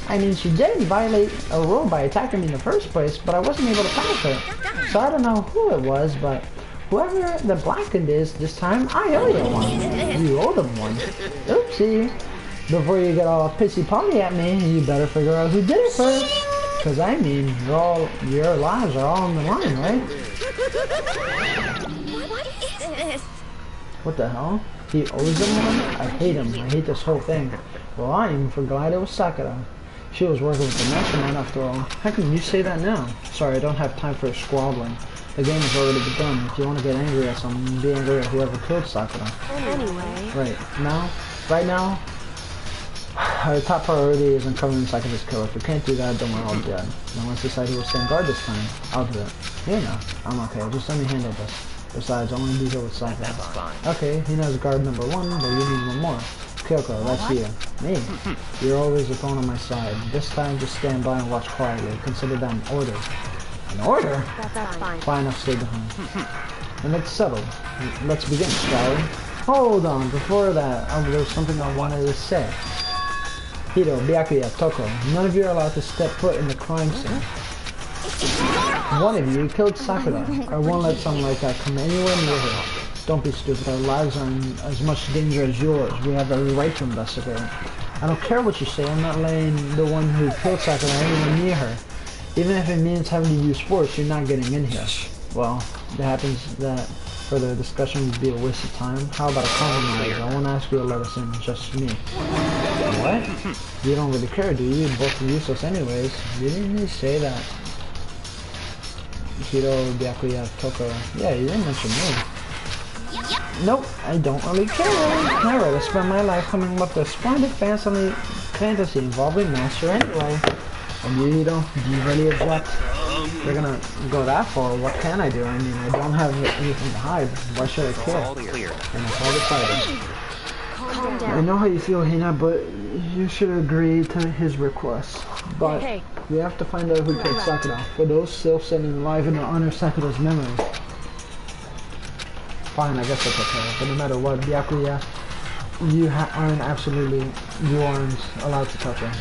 I mean, she did violate a rule by attacking me in the first place, but I wasn't able to punish her. So I don't know who it was, but whoever the blackened is this time, I owe you one. You owe them one. Oopsie. Before you get all pissy-potty at me, you better figure out who did it first. Because I mean, your lives are all on the line, right? what is this? What the hell? He owes them one? I hate him. I hate this whole thing. Well, I am glad it was Sakura. She was working with the mastermind after all. How can you say that now? Sorry, I don't have time for squabbling. The game has already begun. If you want to get angry at someone, be angry at whoever killed Sakura. Anyway. Right now, our top priority is uncovering Sakura's killer. If we can't do that, then we're all dead. Now let's decide who will stand guard this time. I'll do it. You know, I'm okay. Just let me handle this. Besides, I want to be here with Sakura. That's fine. Okay, he knows guard number 1, but you need one more. Kyoko, that's you. Me. You're always the phone on my side. This time, just stand by and watch quietly. Consider that an order. An order? That's fine. Fine, I'll stay behind. And it's settled. Let's begin, shall we? Hold on, before that, there's something I wanted to say. Hiro, Byakuya, Toko, none of you are allowed to step foot in the crime scene. One of you killed Sakura. I won't let someone like that come anywhere near her. Don't be stupid. Our lives are in as much danger as yours. We have every right to investigate. I don't care what you say. I'm not letting the one who killed Sakura anywhere near her. Even if it means having to use force, you're not getting in here. Well, it happens that further discussion would be a waste of time. How about a compromise? I won't ask you to let us in, just me. What? You don't really care, do you? Both are useless anyways. You didn't really say that. Hiro, Byakuya, Toko. Yeah, you didn't mention me. Nope, I don't really care. I'd rather spend my life coming up with a splendid fantasy involving Master anyway. And you don't, do you really object? You're gonna go that far, what can I do? I mean, I don't have anything to hide. Why should I care? All clear. And it's all decided. Calm down. I know how you feel, Hina, but you should agree to his request. But Hey. we have to find out who killed Sakura. For those still standing alive and to honor Sakura's memory. Fine, I guess that's okay. But no matter what, Byakuya, you aren't allowed to touch her.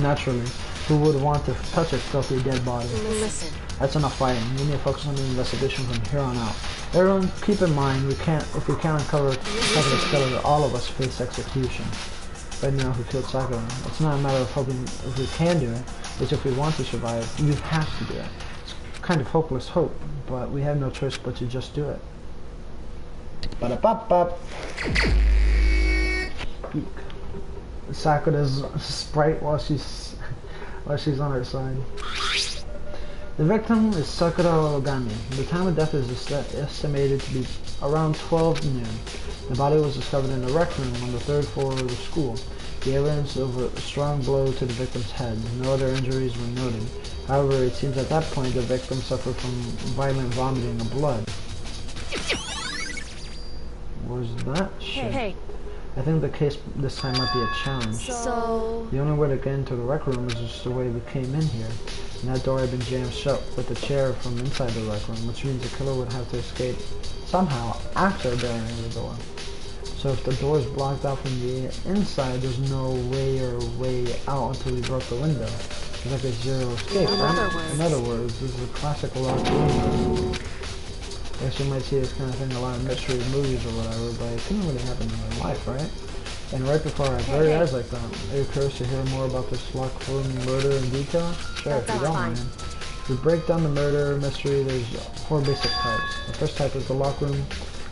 Naturally, who would want to touch a filthy dead body? Listen. That's enough fighting. We need to focus on the investigation from here on out. Everyone, keep in mind, if we can't uncover Sakura's killer, all of us face execution. Right now, who killed Sakura? It's not a matter of hoping if we can do it. It's if we want to survive. You have to do it. It's kind of hopeless hope, but we have no choice but to just do it. Ba-da-bop-bop. Sakura's sprite while she's on her side. The victim is Sakura Origami. The time of death is estimated to be around 12 noon. The body was discovered in a rec room on the 3rd floor of the school. The evidence of a strong blow to the victim's head. No other injuries were noted. However, it seems at that point the victim suffered from violent vomiting of blood. Was that shit? Hey. I think the case this time might be a challenge. So... The only way to get into the rec room is just the way we came in here. And that door had been jammed shut with the chair from inside the rec room, which means the killer would have to escape somehow after barring the door. So if the door is blocked out from the inside, there's no way out until we broke the window. It's like a zero escape, right? In other words, this is a classic locked room. I guess you might see this kind of thing in a lot of mystery movies or whatever, but it couldn't really happen in real life, right? And right before our very eyes like that, are you curious to hear more about this locked room murder in detail? Sure, if you don't mind. If we break down the murder mystery, there's 4 basic types. The first type is the locked room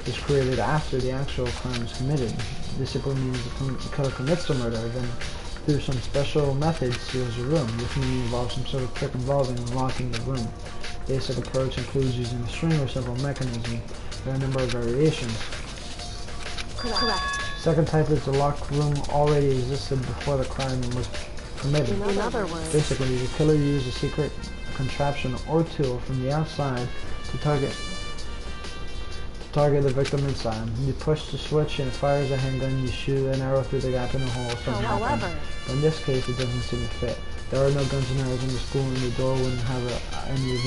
is created after the actual crime is committed. This simply means the killer commits the murder, then through some special methods seals the room. This may involve some sort of trick involving unlocking the room. Basic approach includes using a string or simple mechanism. There are a number of variations. Correct. Second type is the locked room already existed before the crime was committed. In other words, Basically, the killer used a secret contraption or tool from the outside to target the victim inside. You push the switch and it fires a handgun. You shoot an arrow through the gap in the hole. Something happens. however, But in this case, it doesn't seem to fit. There are no guns and arrows in the school, and the door wouldn't have any of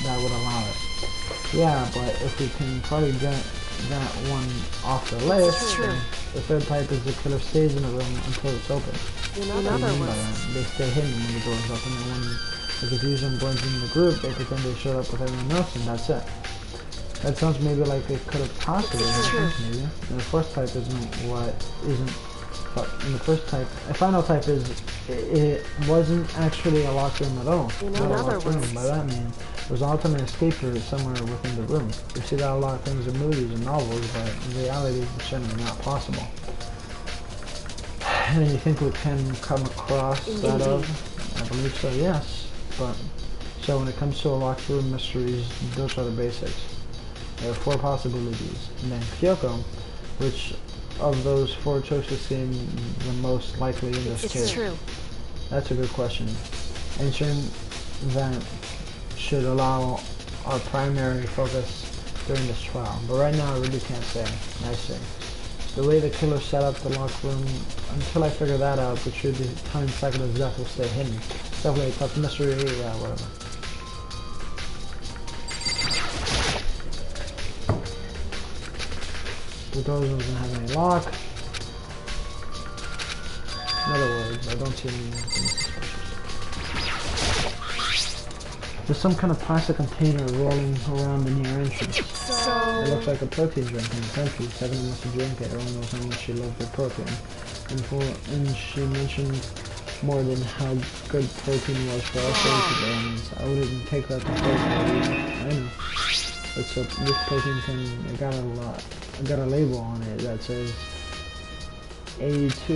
that would allow it. Yeah, but if we can probably get that one off the list, true. then the third type is the killer stays in the room until it's open. in What do other you mean by words, that? They stay hidden when the door is open, and when the confusion blends into the group, they pretend they showed up with everyone else, and that's it. That sounds maybe like it could have possibly happened, maybe. And the fourth type isn't. In the first type, a final type is it wasn't actually a locked room at all. In Not a other locked room. words. By that I mean, there's an alternate escape route somewhere within the room. You see that a lot of things in movies and novels, but in reality, it's generally not possible. And you think we can come across that of? I believe so, yes. But so when it comes to a locked room mysteries, those are the basics. There are 4 possibilities. And then Kyoko, which of those 4 choices seem the most likely in this case? it's true. That's a good question. Answering that should allow our primary focus during this trial. But right now I really can't say. I see. The way the killer set up the locked room, until I figure that out, the true time cycle of death will stay hidden. It's definitely a tough mystery, yeah, whatever. The door doesn't have any lock. In other words, I don't see anything suspicious. There's some kind of plastic container rolling around the near entrance. It So, looks like a protein drink in the country. Sakura must have drank it. Everyone knows how much she loved her protein. And she mentioned more than how good protein was for us vegetarians. I wouldn't take that to face value. I know. But so this protein it got a label on it that says A2.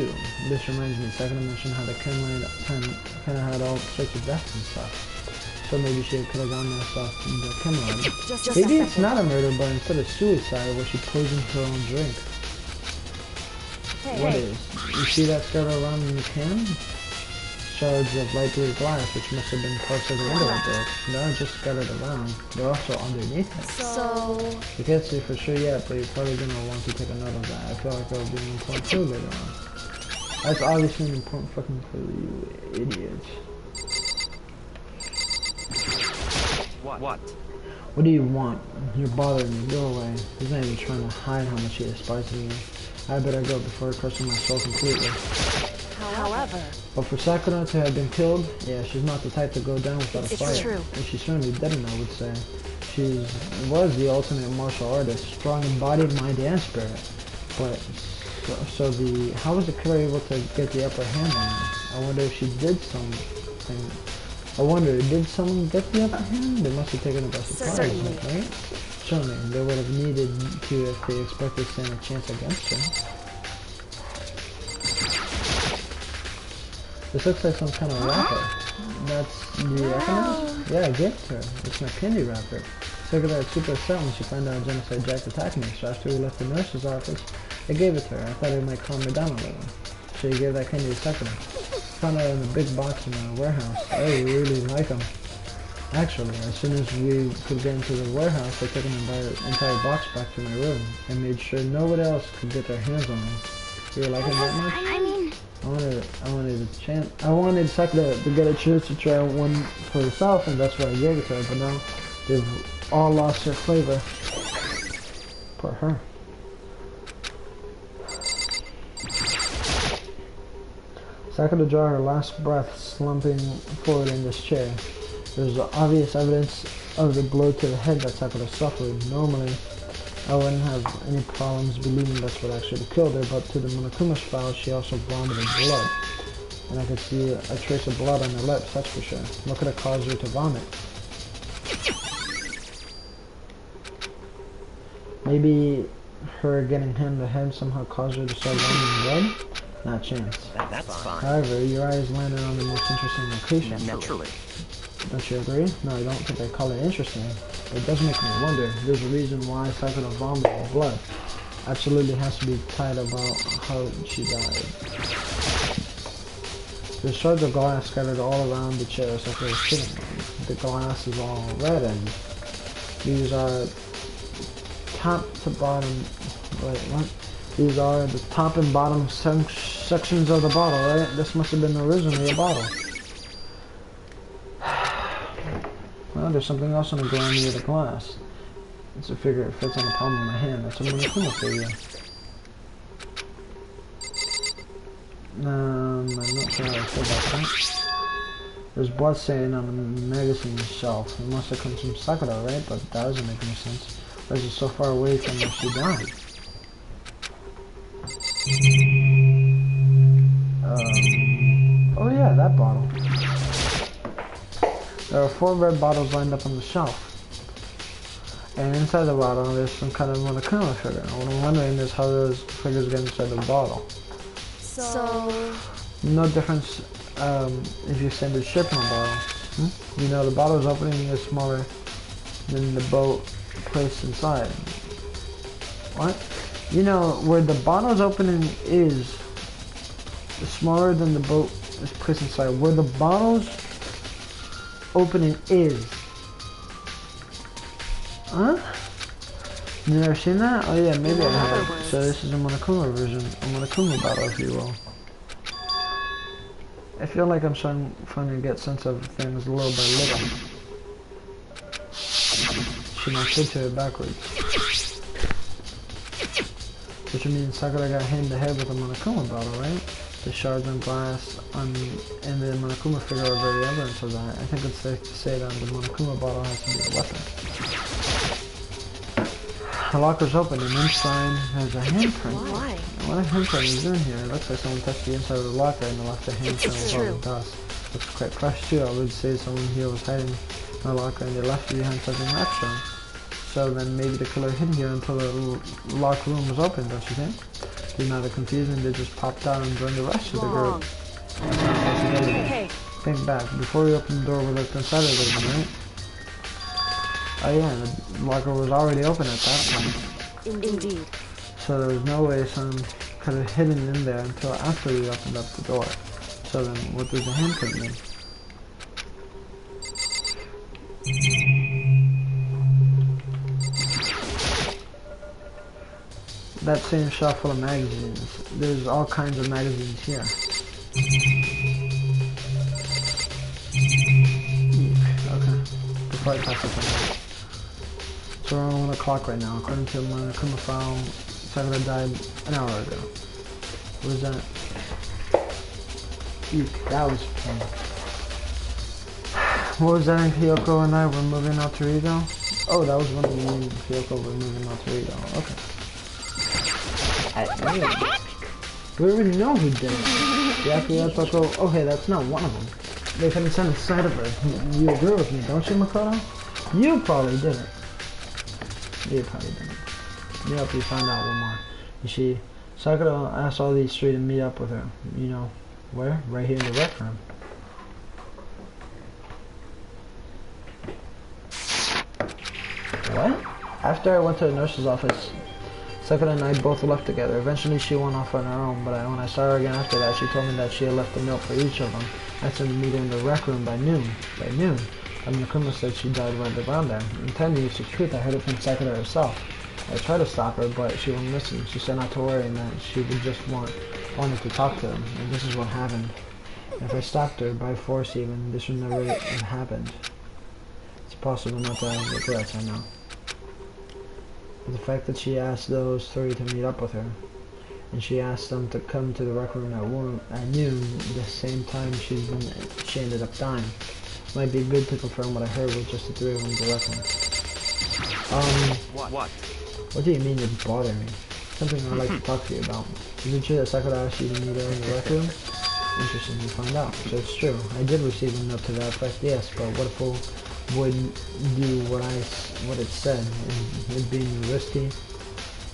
This reminds me, Sakura mentioned how the kind of had all sorts of deaths and stuff. So maybe she could have gone there stuff in the chem lab. just Maybe a it's second. not a murder, but instead of suicide, where she poisoned her own drink. What Hey, is? You see that scattered around in the can? Shards of light blue glass, which must have been parts of the window broke. They aren't just scattered around, they're also underneath it. so, You can't see for sure yet, but you're probably gonna want to take a note of that. I feel like that'll be an important clue later on. That's obviously an important fucking clue, you idiot. What? What do you want? You're bothering me. Go away. He's not even trying to hide how much he despises me. I better go before I crush my soul completely. however, But for Sakura to have been killed, yeah, she's not the type to go down without a It's fight. true. And she's certainly didn't, I would say. She was the ultimate martial artist, strong in body, mind, and spirit. But how was the killer able to get the upper hand on her? I wonder if she did something. I wonder, did someone get the upper hand? They must have taken it by surprise, Certainly. right? Certainly, they would have needed to if they expected to stand a chance against her. This looks like some kind of wrapper. That's the economist? Yeah, I gave it to her. It's my candy wrapper. Sakura got super upset when she found out Genocide Jack attacked me, so after we left the nurse's office, I gave it to her. I thought it might calm her down a little. So you gave that candy to Sakura. Found out in a big box in our warehouse. I really like them. Actually, as soon as we could get into the warehouse, I took an entire box back to my room and made sure nobody else could get their hands on them. You were liking that much? I mean, I wanted Sakura to get a chance to try one for herself, and that's why I gave it to her, but now they've all lost their flavor. Poor her. Sakura draw her last breath, slumping forward in this chair. There's obvious evidence of the blow to the head that Sakura suffered. Normally, I wouldn't have any problems believing that's what actually killed her, but to the Monokuma's file, she also vomited blood. And I could see a trace of blood on her lips, that's for sure. What could have caused her to vomit? Maybe her getting hit in the head somehow caused her to start vomiting blood? Not a chance. That's fine. However, your eyes landed on the most interesting location. Naturally. Don't you agree? No, I don't think I call it interesting. But it does make me wonder. There's a reason why Sakura vomited blood. absolutely has to be tight about how she died. There's shards of glass scattered all around the chair Sakura was sitting on. The glass is all red, and these are top to bottom. Wait, what? These are the top and bottom sections of the bottle, right? This must have been originally a bottle. Well, there's something else on the ground near the glass. It's a figure that fits on the palm of my hand. That's a Monokuma figure. I'm not sure how I feel about that. There's blood stain on the magazine shelf. It must have come from Sakura, right? But that doesn't make any sense. Why is it so far away from where she died? Oh yeah, that bottle. There are 4 red bottles lined up on the shelf. And inside the bottle, there's some kind of Monokuma figure. What I'm wondering is how those figures get inside the bottle. So... No difference if you send a ship in a bottle. You know, the bottle's opening is smaller than the boat placed inside. What? You know, where the bottle's opening is smaller than the boat is placed inside. Where the bottle's opening is. Huh? You never seen that? Oh yeah, maybe I have. So this is a Monokuma version. A Monokuma bottle, if you will. I feel like I'm trying to get sense of things little by little. She knocked into it backwards. Which means Sakura got hit in the head with a Monokuma bottle, right? The shards and glass and the Monokuma figure are very evidence of that. I think it's safe to say that the Monokuma bottle has to be a weapon. The locker's open and inside there's a handprint. Why? What a handprint is in here? It looks like someone touched the inside of the locker and left the handprint with all the dust. Looks quite fresh too. I would say someone here was hiding in the locker and they left it behind something extra. So then maybe the killer hid here until the locker room was open, don't you think? It's not a confusion, they just popped out and joined the rest of the group. Hey. Think back. Before we opened the door, we looked inside of the room, right? Oh yeah, the locker was already open at that point. Indeed. So there was no way someone could have hidden in there until after we opened up the door. So then, what does the handprint mean? That same shelf full of magazines. There's all kinds of magazines here. Okay. Before I pass it on. So we're on 1 o'clock right now. According to my Monokuma file, Sakura died an hour ago. What was that? Eek, that was fun. What was that in Kyoko and I were moving alter ego? Oh, that was when we in Kyoko were moving alter ego. Okay. We already know who did it. The Akira Toko. Okay, that's not one of them. They couldn't send a side of her. You agree with me, don't you, Makoto? You probably did it. You probably didn't. Yep, we found out one more. You see, Sakura asked all these 3 to meet up with her. You know, where? Right here in the rec room. What? After I went to the nurse's office, Sakura and I both left together. Eventually she went off on her own, but when I saw her again after that, she told me that she had left a note for each of them. I asked them to meet her in the rec room by noon. And Nakuma said she died right around there. And telling you the truth, I heard it from Sakura herself. I tried to stop her, but she wouldn't listen. She said not to worry and that she would just wanted to talk to them. And this is what happened. If I stopped her, by force even, this would never have happened. It's possible not to have regrets, I know. But the fact that she asked those 3 to meet up with her, and she asked them to come to the rec room at noon, the same time she ended up dying. Might be good to confirm what I heard with just the 3 of them directly. What do you mean it's bothering me? Something I'd like to talk to you about. Is it true that Sakura asked you to meet her in the rec room? Interesting to find out. So it's true. I did receive a note to that effect, yes, but what if it would do what it said, and it being risky,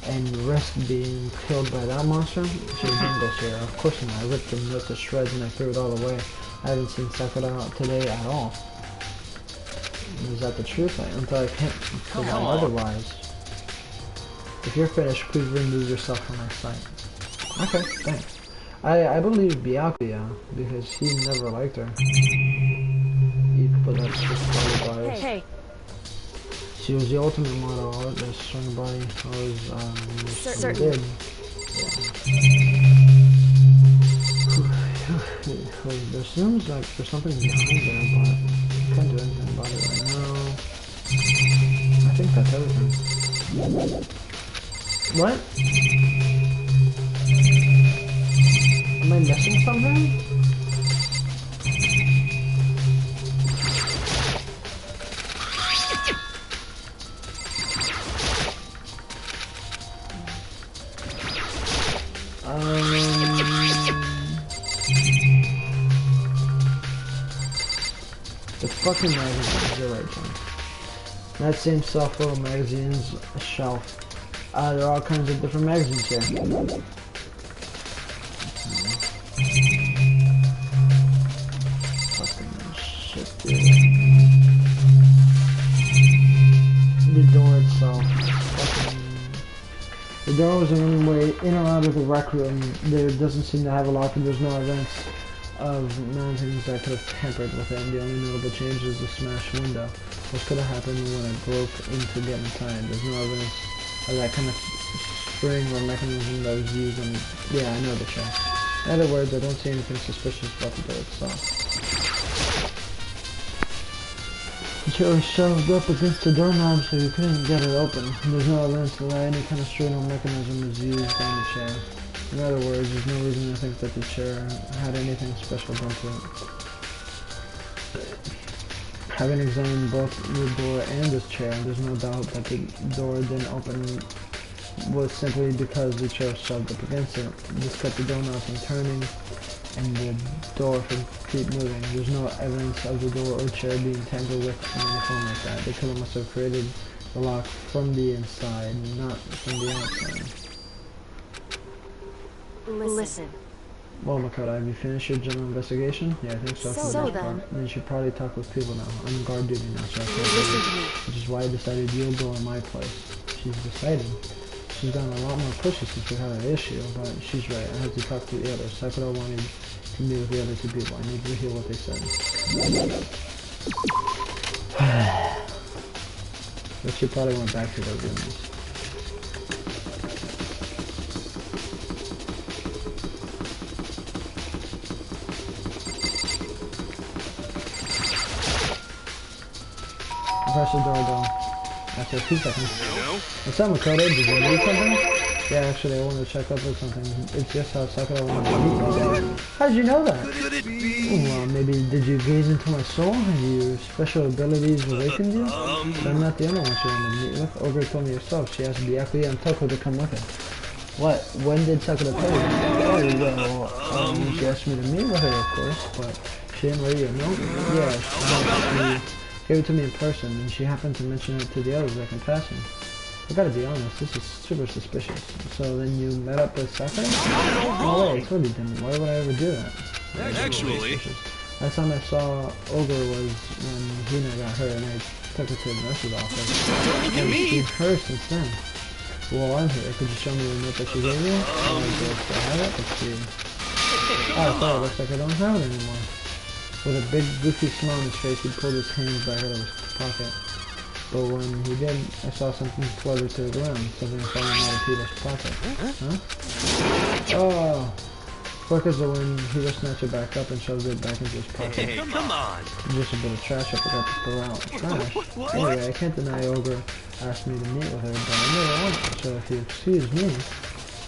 and risk being killed by that monster? She didn't go here. Of course not. I ripped the note to shreds and I threw it all away. I haven't seen Sakura today at all. Is that the truth? Until I can't prove otherwise. If you're finished, please remove yourself from my sight. Okay, thanks. I believe Byakuya, because he never liked her. But that's just probably bias. Hey. She was the ultimate model artist, strong body, always Certainly. did. Yeah. There seems like there's something behind there, but I can't do anything about it right now. I think that's everything. What? Am I missing something? The fucking magazines, you're right, John. That same self-full magazines shelf. There are all kinds of different magazines here. Fucking shit, dude. The door itself. The door was the only way in or out of the rec room. There doesn't seem to have a lock, and there's no evidence of mountings that could have tampered with it. And the only notable change is the smashed window. What could have happened when it broke in to get inside? There's no evidence of that kind of spring or mechanism that was used on... Yeah, I know the chair. In other words, I don't see anything suspicious about the door itself. The chair was shoved up against the doorknob so you couldn't get it open. There's no evidence that any kind of strain or mechanism was used on the chair. In other words, there's no reason to think that the chair had anything special done to it. Having examined both the door and this chair, there's no doubt that the door didn't open was simply because the chair was shoved up against it. This kept the doorknob from turning and the door from keep moving. There's no evidence of the door or chair being tangled with in any form like that. The killer must have created the lock from the inside, not from the outside. Listen. Well, Makoto, have you finished your general investigation? Yeah, I think so. So then. Then you should probably talk with people now. I'm on guard duty now, so I can't Listen leave. to me. Which is why I decided you'll go in my place. She's decided. She's gotten a lot more pushy since we had an issue, but she's right. I had to talk to the others. Sakura wanted to meet with the other two people. I need to hear what they said. But she probably went back to their rooms. Press the doorbell. After 2 seconds. What's up, Makoto? Did you need something? Yeah, actually, I wanted to check up with something. It's just how Sakura wanted to meet me. How did you know that? Could it be? Well, maybe did you gaze into my soul? Have your special abilities awakened you? But I'm not the only one she wanted to meet with. Ogre told me herself. She asked Byakuya and Toko to come with her. What? When did Sakura tell you? Oh, well, she asked me to meet with her, of course, but she didn't write you a note? Yeah, she gave it to me in person, and she happened to mention it to the others like in passing. I gotta be honest, this is super suspicious. So then you met up with Sakura? No way, I totally didn't. Why would I ever do that? Actually. Last time I saw Ogre was when Hina got hurt and I took her to the nurse's office. Look at me! I've seen her since then. Well, I'm here. Could you show me the note that she gave you? Do I still have it? Let's see. Oh, sorry, looks like I don't have it anymore. With a big goofy smile on his face, he pulled his hands back out of his pocket. But when he did, I saw something flutter to the ground, something falling out of Peter's pocket. Huh? Oh! Quick as the wind, he just snatched it back up and shoved it back into his pocket. Hey, come on! Just a bit of trash I forgot to throw out. Trash? Anyway, I can't deny Ogre asked me to meet with her, but I never wanted, so if you excuse me.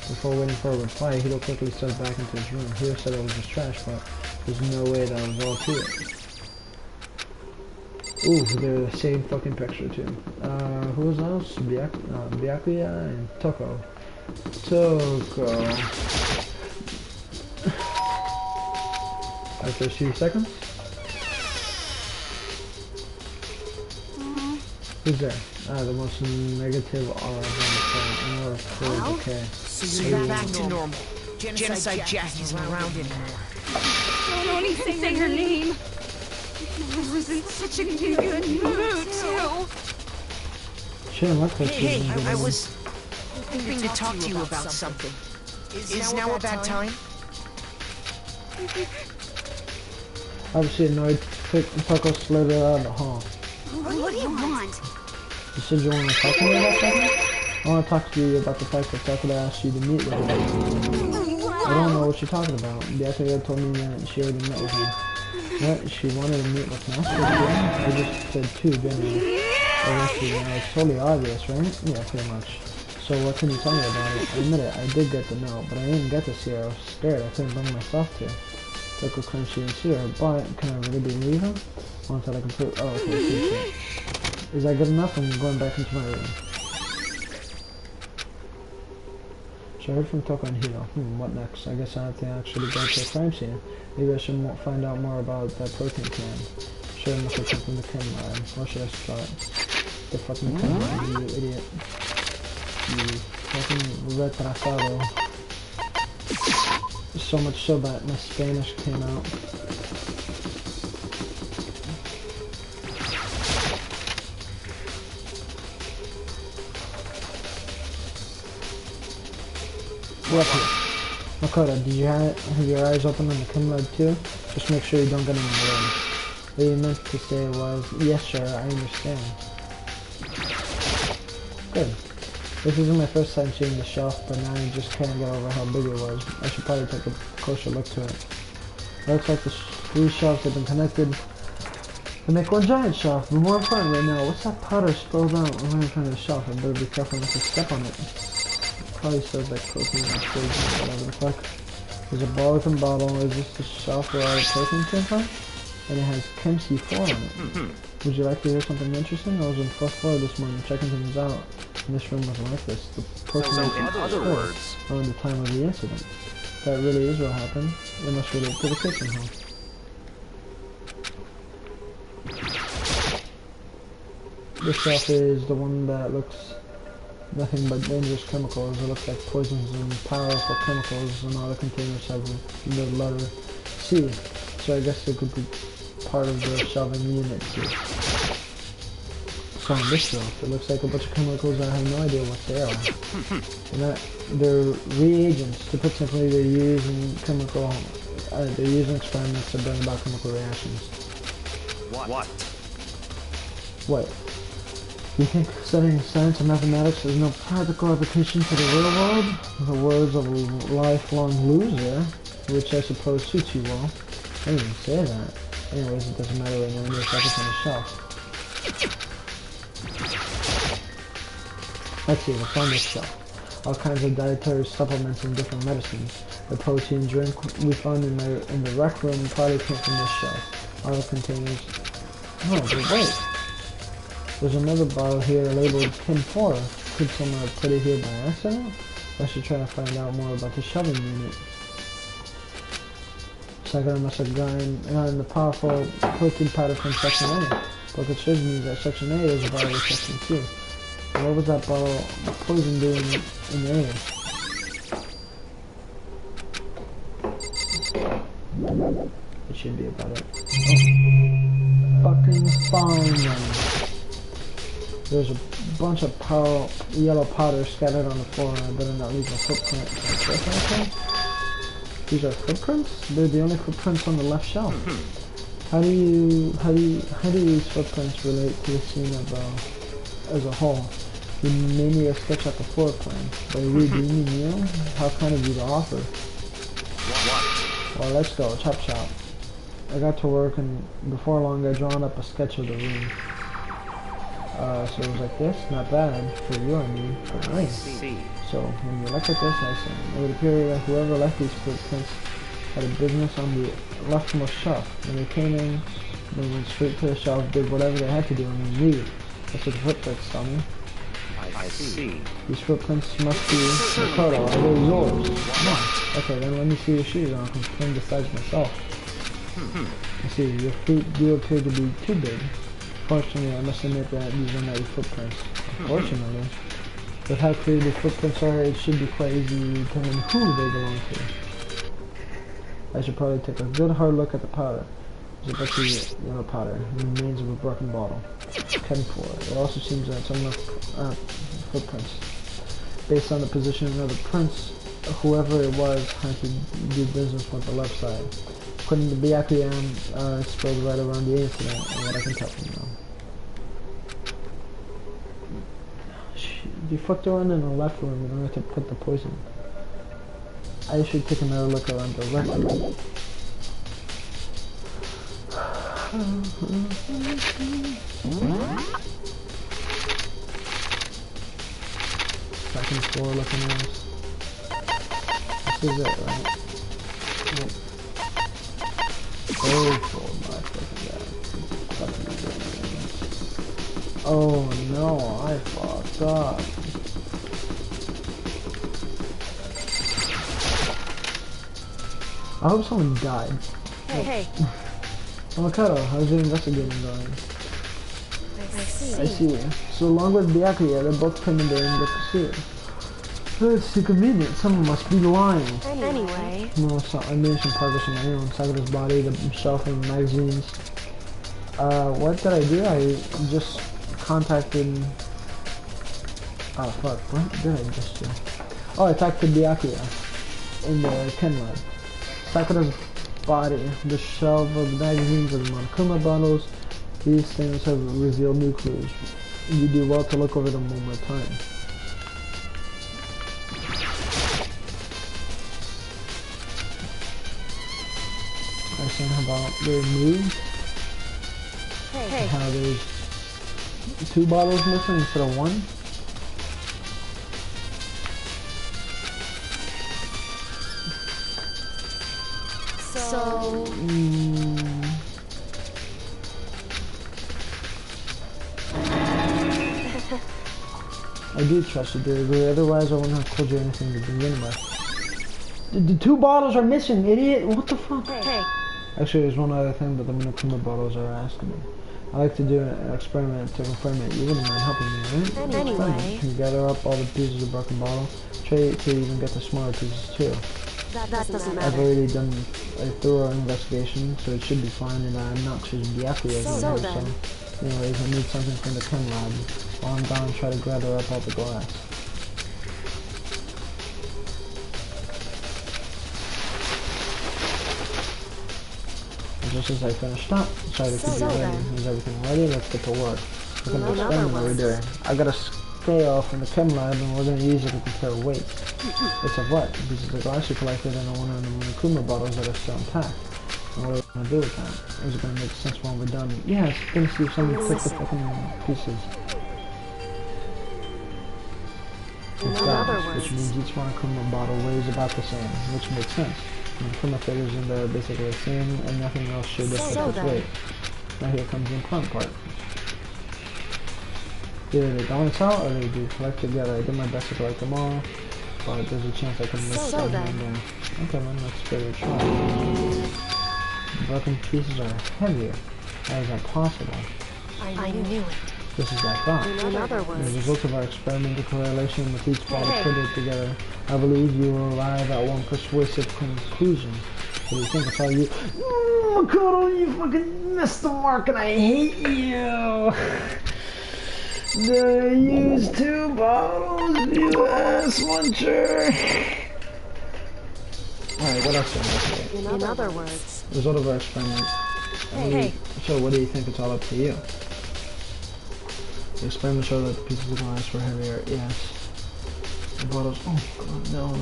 Before waiting for a reply, Hiro quickly stepped back into his room. Hiro said it was just trash, but there's no way that was all to it. Ooh, they're the same fucking picture too. Who's else? Byakuya and Toko. Toko. After a few seconds? Who's there? The most negative aura on the planet. Okay. So you're back to normal. Genocide Jack isn't around anymore. Don't even say her name. I was in such a good mood, too. Shouldn't look like Hey, I was... hoping to talk to you about something. Is now a bad time? Obviously annoyed, Tucker slid her out of the hall. What do you want? You said you want to talk to me about something? I want to talk to you about the fact that Tucker asked you to meet with her. I don't know what you're talking about. The actor told me that she already met with him. What? She wanted to meet with Master? I just said two, didn't I? It's totally obvious, right? Yeah, pretty much. So what can you tell me about it? I admit it, I did get the note, but I didn't get to see her. I was scared. I couldn't bring myself to. Tucker claims she didn't see her, but can I really believe him? Until I can prove. Oh, okay. Is that good enough? I'm going back into my room. So I heard from Tucker and Hiro. What next? I guess I have to actually go to a crime scene. Maybe I should find out more about that protein can. Sure, I must have come from the chem lab. What should I start? The fucking chem lab, you idiot. You fucking retrasado. So much so that my Spanish came out. What here? Makoto, did you have your eyes open on the chem lab too? Just make sure you don't get in the way. What you meant to say was, yes sir, I understand. Good. This isn't my first time seeing the shelf, but now I just can't get over how big it was. I should probably take a closer look to it. It looks like the three shelves have been connected to make one giant shelf. But more important right now, what's that powder spilled out right in front of the shelf? I better be careful not to step on it. Probably says like protein or poison, whatever the fuck. There's a Barbican bottle. Is this the shelf where all the protein came from? And it has Chem C4 on it. Would you like to hear something interesting? I was on the fourth floor this morning checking things out. And this room wasn't like this. The protein So in other words, around the time of the incident. That really is what happened. It must relate to the kitchen hole. This shelf is the one that looks nothing but dangerous chemicals. It looks like poisons and powerful chemicals, and all the containers have the letter C. So I guess it could be part of the shelving unit too. So on this shelf, it looks like a bunch of chemicals. I have no idea what they are. And they're reagents. To put simply, they're using chemical. They're using experiments to bring about chemical reactions. what? What? You think studying science and mathematics has no practical application to the real world? The words of a lifelong loser, which I suppose suits you well. I didn't even say that. Anyways, it doesn't matter right now. There's nothing on the shelf. Let's see what's on this shelf. All kinds of dietary supplements and different medicines. The protein drink we found in the rec room probably came from this shelf. All the containers. Oh, but wait. There's another bottle here labeled Chem 4. Could someone have put it here by accident? I should try to find out more about the shelving unit. Sakura must have gotten the powerful protein powder from Section A. But it shows me that Section A is a bottle of Section 2. What was that bottle of poison doing in the area? It should be about it. Oh. Fucking fine then. There's a bunch of yellow powder scattered on the floor, and I better not leave a footprint. These are footprints? They're the only footprints on the left shelf. How do these footprints relate to the scene as a whole? You made me a sketch out the floor plan. By redeeming you? How kind of you to offer. Well, let's go. Chop chop. I got to work, and before long I drawn up a sketch of the room. So it was like this, not bad for you and me, but nice. So when you look at this, I say, it would appear that whoever left these footprints had a business on the leftmost shelf. When they came in, they went straight to the shelf, did whatever they had to do, and then leave. That's what the footprints tell me. I see. These footprints must be Makoto. Are they yours? No. Okay, then let me see your shoes, and I'll confirm the size myself. I see, your feet do appear to be too big. Fortunately, I must admit that these are not your footprints. Unfortunately, with how clear the footprints are, it should be quite easy to determine who they belong to. I should probably take a good hard look at the powder. There's a bunch of yellow powder, the remains of a broken bottle. Chem 4. It also seems that some of footprints. based on the positioning of the prince. Whoever it was had to do business with the left side. According to Byakuya, spilled right around the incident, and what I can tell from now. You fucked around in the left room in order to put the poison. I should take another look around the left room. Second floor looking nice. This is it, right? Yep. Oh my fucking god. Oh no, I fucked up. I hope someone died. Hey. Avocado, how's your investigating going? I see. I see. So along with Byakuya, they both come in there and get to see it. Oh, it's too convenient. Someone must be lying. Anyway. No, so I made some progress on my own. Sakura's body, the shelf and magazines. What did I do? I just contacted... Oh, fuck. What did I just do? Oh, I talked to Byakuya in the chem lab. Sakura's body, the shelf of magazines and Monokuma bottles. These things have revealed new clues. You do well to look over them one more time. I was saying about their moves. Hey. How there's 2 bottles missing instead of 1. So... I do trust you, dear. Otherwise I wouldn't have told you anything to begin with. The 2 bottles are missing, idiot! What the fuck? Hey. Actually, there's one other thing, but the Monokuma bottles are asking me. I like to do an experiment to confirm it. You wouldn't mind helping me, right? Anyway. Can you gather up all the pieces of broken bottle? Try to even get the smaller pieces too. That doesn't matter. I've already done a thorough investigation, so it should be fine, and I'm not sure Byakuya is So here, then. so... Anyways, I need something from the chem lab. While I'm gone, try to gather up all the glass. Just as I finished up, try to keep you ready. Is everything ready? Let's get to work. What kind of experiment are we doing? I got a scale from the chem lab and we're going to use it to compare weights. It's of what? Pieces of glass you collected and one of the Monokuma bottles that are still intact. And what are we going to do with that? Is it going to make sense when we're done? Yeah, it's going to see if someone took the fucking pieces. It does, which means each Monokuma bottle weighs about the same, which makes sense. Monokuma figures in there basically the same, and nothing else should affect its weight. Now here comes the important part. Either they balance out, or they do collect together. I did my best to collect them all, but there's a chance I can miss them here and there. Okay, then let's give it a try. The broken pieces are heavier. How is that possible? I knew it. This is like that. In other words. The results of our experimental correlation with each bottle put together, I believe you will arrive at one persuasive conclusion. What do you think? It's all you. Makoto, you fucking missed the mark and I hate you! Did I use 2 bottles, you ass muncher? Alright, what else do I have? In other words. Result of our experiment. Hey. So what do you think? It's all up to you. The experiment showed that the pieces of glass were heavier, yes. The bottles, oh god, no.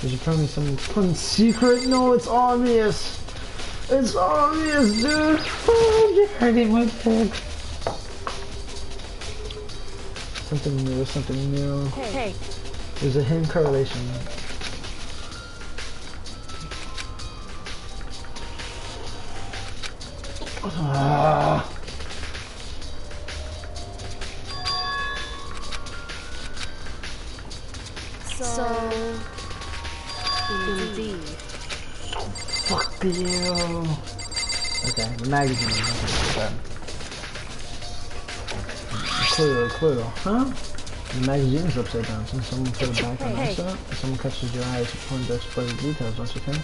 There's apparently some important secret. No, it's obvious. It's obvious, dude. Oh, you're hurting my pig. Something new. Hey. There's a hidden correlation. Ah. So... Indeed. Fuck you. Okay, the magazine is not bad. Clue. Huh? The magazine is upside down. Since someone put it back on this up, if someone catches your eye, it's important to explore the details, don't you think?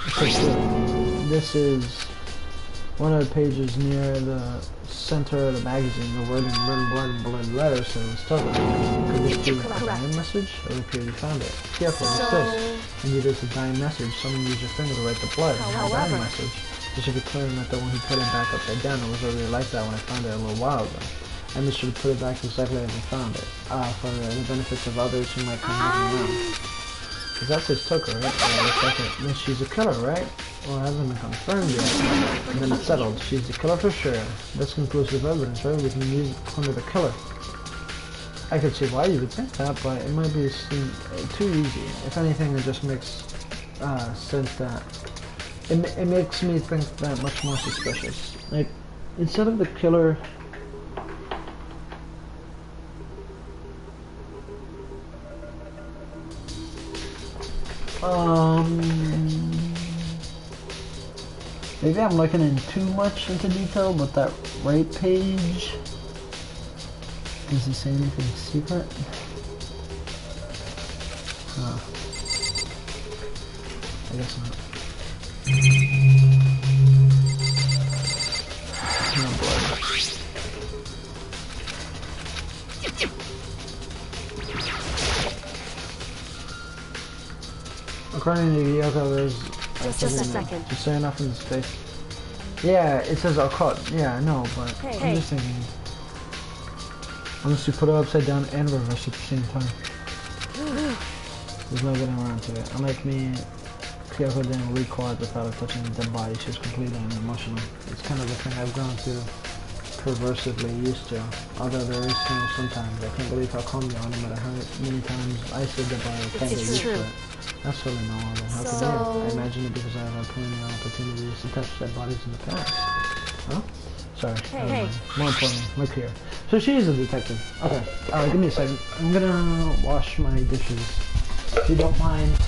Okay, this is One of the pages near the center of the magazine, the word in red blood letters said it was Tucker. Could this be a dying message? Or repeat you found it? Careful, what's this? Indeed, it's a dying message. Someone used your finger to write the blood. A dying message. This should be clear that the one who put it back upside down. It was already like that when I found it a little while ago. I made sure to put it back exactly as I found it. For the benefits of others who might come around. Because that's his Tucker, right? Then she's a killer, right? Well, it hasn't been confirmed yet. And then it's settled. She's the killer for sure. That's conclusive evidence, right? We can use it under the killer. I could see why you would think that, but it might be too easy. If anything, it just makes sense that... It makes me think that much more suspicious. Like, instead of the killer... Maybe I'm looking in too much into detail, but that right page, does it say anything secret? Oh. I guess not. No blood. According to Yoko, there's... Just a second. Just say enough in the space. Yeah, it says occult. Yeah, I know, but I'm just thinking... Unless you put it upside down and reverse at the same time. There's no getting around to it. Unlike me, Kyoko didn't recoil at the thought of touching a dead body. She was completely unemotional. It's kind of the thing I've grown to perversively used to. Although there is things sometimes. I can't believe how calm you are, no matter how many times I said dead body. I can't get used to it. That's totally normal. How can you? I imagine it because I've had plenty of opportunities to touch dead bodies in the past. Huh? Sorry. Hey. More importantly, look here. So she is a detective. Okay. Give me a second. I'm gonna wash my dishes. If you don't mind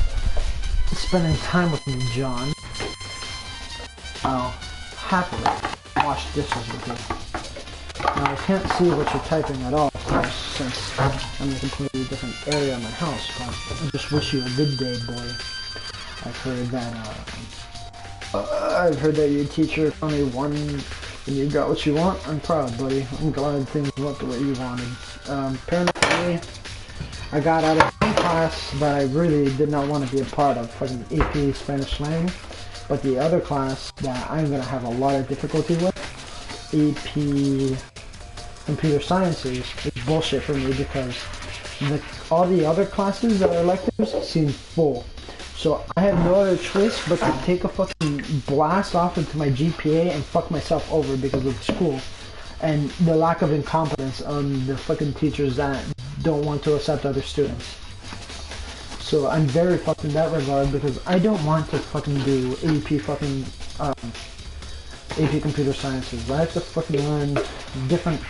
spending time with me, John, I'll happily wash dishes with you. Now I can't see what you're typing at all, of course, since I'm in a completely different area of my house, but I just wish you a good day, boy. I've heard that your teacher only won and you got what you want. I'm proud, buddy. I'm glad things went the way you wanted. Apparently, I got out of one class that I really did not want to be a part of, fucking AP Spanish language, but the other class that I'm gonna have a lot of difficulty with, AP Computer Sciences, is bullshit for me because all the other classes that are electives seem full. So I have no other choice but to take a fucking blast off into my GPA and fuck myself over because of school and the lack of incompetence on the fucking teachers that don't want to accept other students. So I'm very fucked in that regard because I don't want to fucking do AP fucking AP Computer Sciences. I have to fucking learn different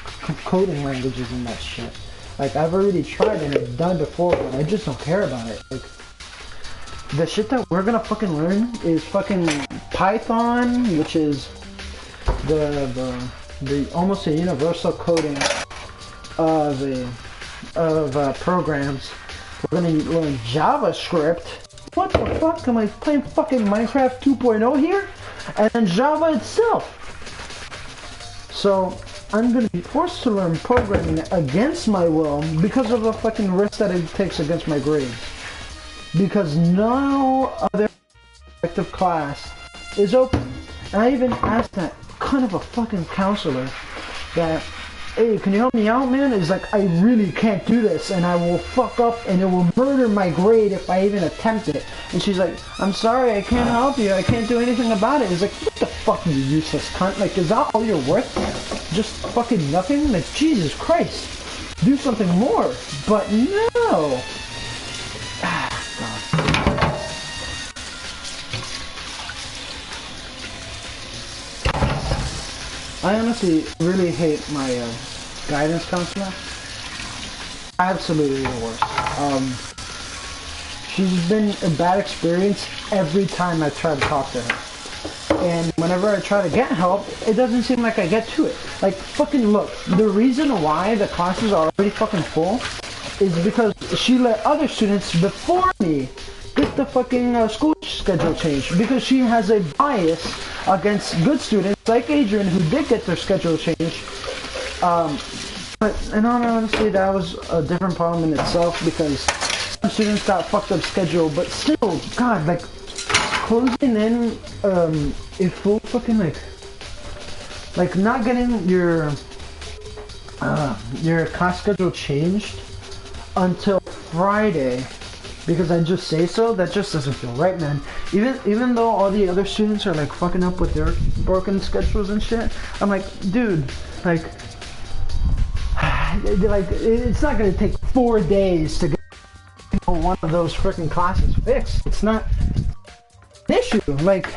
coding languages and that shit. Like, I've already tried and I've done before, but I just don't care about it. Like, the shit that we're gonna fucking learn is fucking Python, which is the almost a universal coding of programs. We're gonna learn JavaScript. What the fuck? Am I playing fucking Minecraft 2.0 here? And then Java itself. So I'm gonna be forced to learn programming against my will because of the fucking risk that it takes against my grades. Because no other elective class is open. And I even asked that kind of a fucking counselor that, hey, can you help me out, man? It's like, I really can't do this and I will fuck up and it will murder my grade if I even attempt it. And she's like, I'm sorry, I can't help you. I can't do anything about it. It's like, what the fuck, you useless cunt? Like, is that all you're worth? Just fucking nothing? Like, Jesus Christ. Do something more. But no. Ah, God. I honestly really hate my guidance counselor. Absolutely the worst. She's been a bad experience every time I try to talk to her. And whenever I try to get help, it doesn't seem like I get to it. Like, fucking look, the reason why the classes are already fucking full is because she let other students before me get the fucking school schedule changed. Because she has a bias against good students like Adrian, who did get their schedule changed. But in all honesty, that was a different problem in itself because some students got fucked up schedule. But still, God, like closing in a full fucking like not getting your class schedule changed until Friday because I just say so, that just doesn't feel right, man. Even though all the other students are like fucking up with their broken schedules and shit, I'm like, dude, like it's not gonna take 4 days to get one of those freaking classes fixed. It's not an issue, like.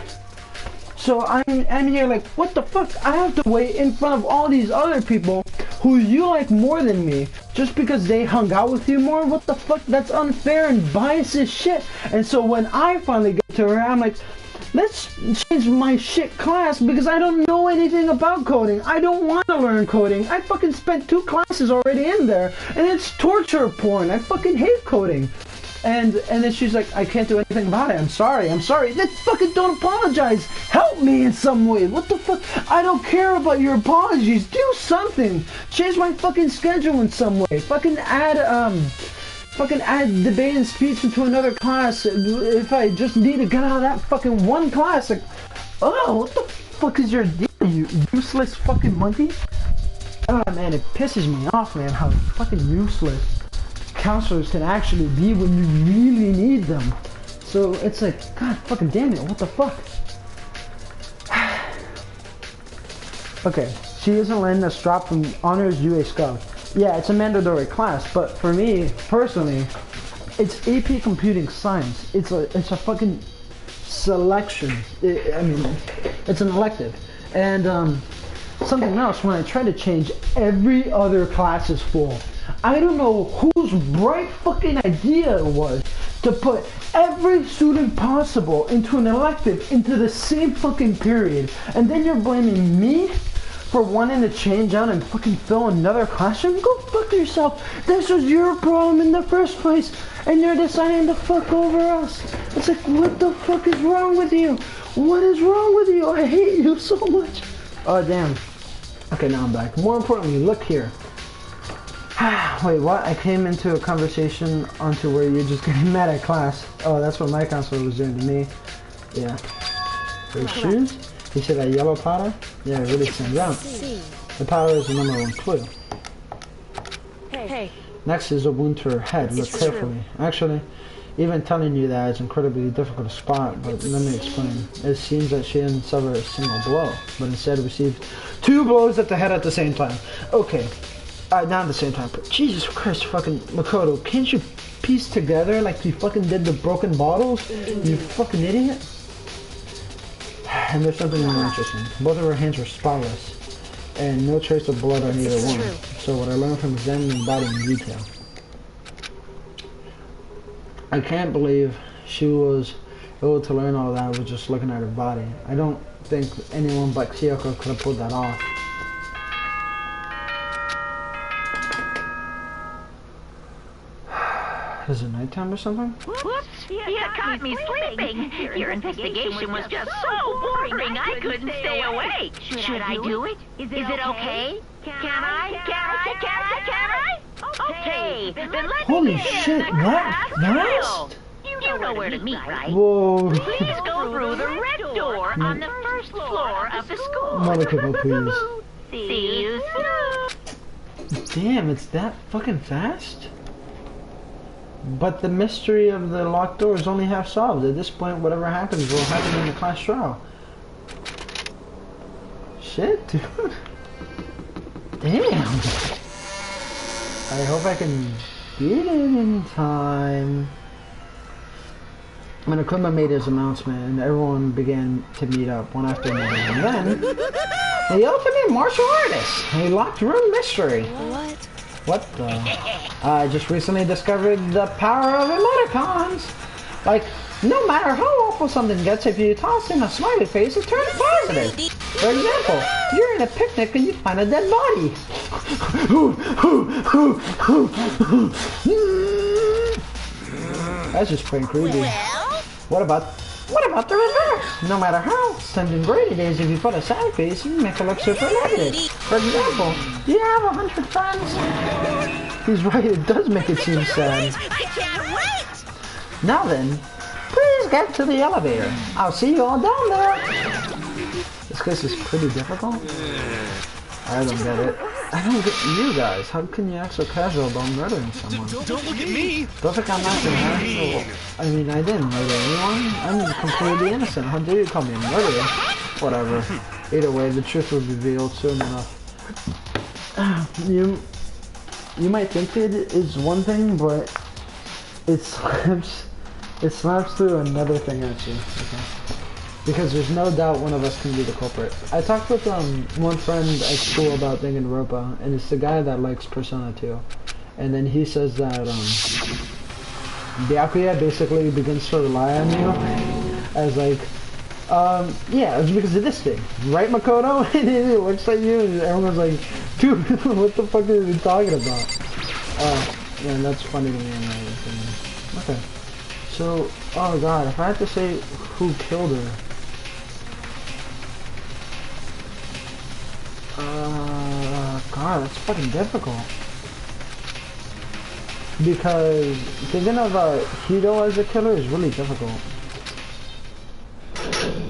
So I'm here like, what the fuck? I have to wait in front of all these other people who you like more than me just because they hung out with you more? What the fuck? That's unfair and biased as shit. And so when I finally get to her, I'm like, let's change my shit class because I don't know anything about coding. I don't want to learn coding. I fucking spent 2 classes already in there and it's torture porn. I fucking hate coding. And then she's like, I can't do anything about it. I'm sorry. Then fucking don't apologize. Help me in some way. What the fuck? I don't care about your apologies. Do something. Change my fucking schedule in some way. Fucking add debate and speech into another class if I just need to get out of that fucking one class. Like, oh, what the fuck is your deal, you useless fucking monkey? Oh man, it pisses me off, man, how fucking useless counselors can actually be when you really need them. So it's like, God fucking damn it, what the fuck? Okay, she is a Lynn that's dropped from Honors UA Scout. Yeah, it's a mandatory class, but for me, personally, it's AP Computing Science. It's a fucking selection. I mean, it's an elective. And something else, when I try to change, every other class is full. I don't know whose bright fucking idea it was to put every student possible into an elective into the same fucking period. And then you're blaming me for wanting to change out and fucking fill another classroom? Go fuck yourself. This was your problem in the first place. And you're deciding to fuck over us. It's like, what the fuck is wrong with you? What is wrong with you? I hate you so much. Oh, damn. Okay, now I'm back. More importantly, look here. Wait, what? I came into a conversation onto where you're just getting mad at class. Oh, that's what my counselor was doing to me. Yeah. Those shoes? He said that yellow powder? Yeah, it really stands out. The powder is the #1 clue. Hey. Next is a wound to her head. Look carefully. Actually, even telling you that is incredibly difficult to spot, but let me explain. It seems that she didn't suffer a single blow, but instead received 2 blows at the head at the same time. Okay. Not at the same time, but Jesus Christ, fucking Makoto, can't you piece together like you fucking did the broken bottles? You fucking idiot. And there's something more interesting. Both of her hands were spotless, and no trace of blood on either one. So what I learned from examining the body in detail. I can't believe she was able to learn all that with just looking at her body. I don't think anyone but Kyoko could have pulled that off. Is it nighttime or something? Whoops! You caught me sleeping. Your investigation was just so boring I couldn't stay awake. Should I do it? Is it okay? Can I? Okay, then let's Holy begin shit, the that class fast? You know where to meet, right? Whoa. Please go through the red door on the first floor of the school. Mother people, please. See you soon. Damn, it's that fucking fast? But the mystery of the locked door is only half solved. At this point, whatever happens will happen in the class trial. Shit, dude. Damn. I hope I can beat it in time. When Akuma made his announcement, everyone began to meet up one after another. And then, the ultimate martial artist, a locked room mystery. What the? I just recently discovered the power of emoticons. Like, no matter how awful something gets, if you toss in a smiley face, it turns positive. For example, you're in a picnic and you find a dead body. That's just plain creepy. What about What about the reverse? No matter how sending great it is, if you put a sad face, you make it look super negative. For example, do you have 100 friends? He's right, it does make it seem sad. I can't wait! Now then, please get to the elevator. I'll see you all down there. This case is pretty difficult. I don't get it. I don't get you guys. How can you act so casual about murdering someone? Don't look at me! Don't think I'm acting casual. I mean, I didn't murder anyone. I'm completely innocent. How dare you call me a murderer? Whatever. Either way, the truth will be revealed soon enough. You might think it is one thing, but it slaps through another thing at you. Okay. Because there's no doubt one of us can be the culprit. I talked with one friend at school about Danganronpa, and it's the guy that likes Persona 2. And then he says that Byakuya basically begins to rely on you as like, yeah, it's because of this thing, right, Makoto? And then he looks at you, and everyone's like, dude, what the fuck are you talking about? Yeah, that's funny to me in my opinion. Okay, so, oh god, if I had to say who killed her. God, that's fucking difficult. Because thinking of Hito as a killer is really difficult.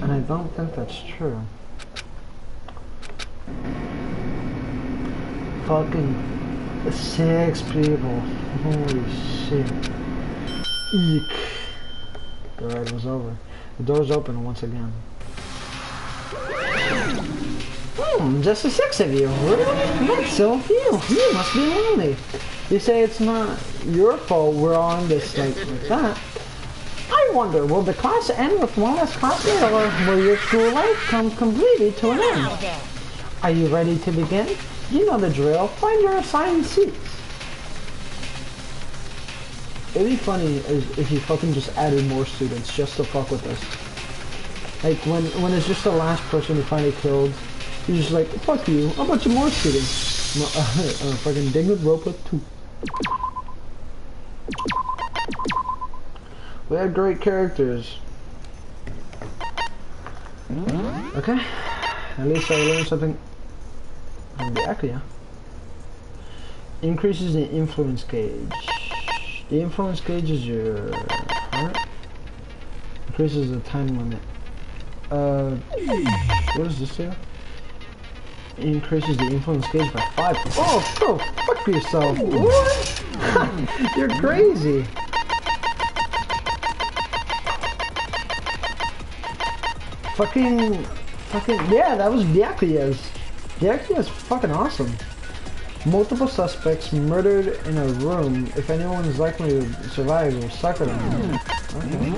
And I don't think that's true. Fucking 6 people. Holy shit. Eek. The ride was over. The door's open once again. Just the 6 of you. Really? That's so few. You must be lonely. You say it's not your fault we're on this like that. I wonder, will the class end with one last classmate, or will your school life come completely to an end? Are you ready to begin? You know the drill. Find your assigned seats. It'd be funny if you fucking just added more students just to fuck with us. Like when it's just the last person who finally killed. He's just like, fuck you, a bunch of more students. Fucking Danganronpa 2. We had great characters. Okay, at least I learned something from Byakuya. Increases the influence gauge. The influence gauge is your heart. Increases the time limit. What does this do? Increases the influence gauge by 5. Oh, go fuck yourself. What? You're crazy. Fucking, yeah, that was Byakuya's. Byakuya's fucking awesome. Multiple suspects murdered in a room. If anyone is likely to survive, will suck at them. Okay.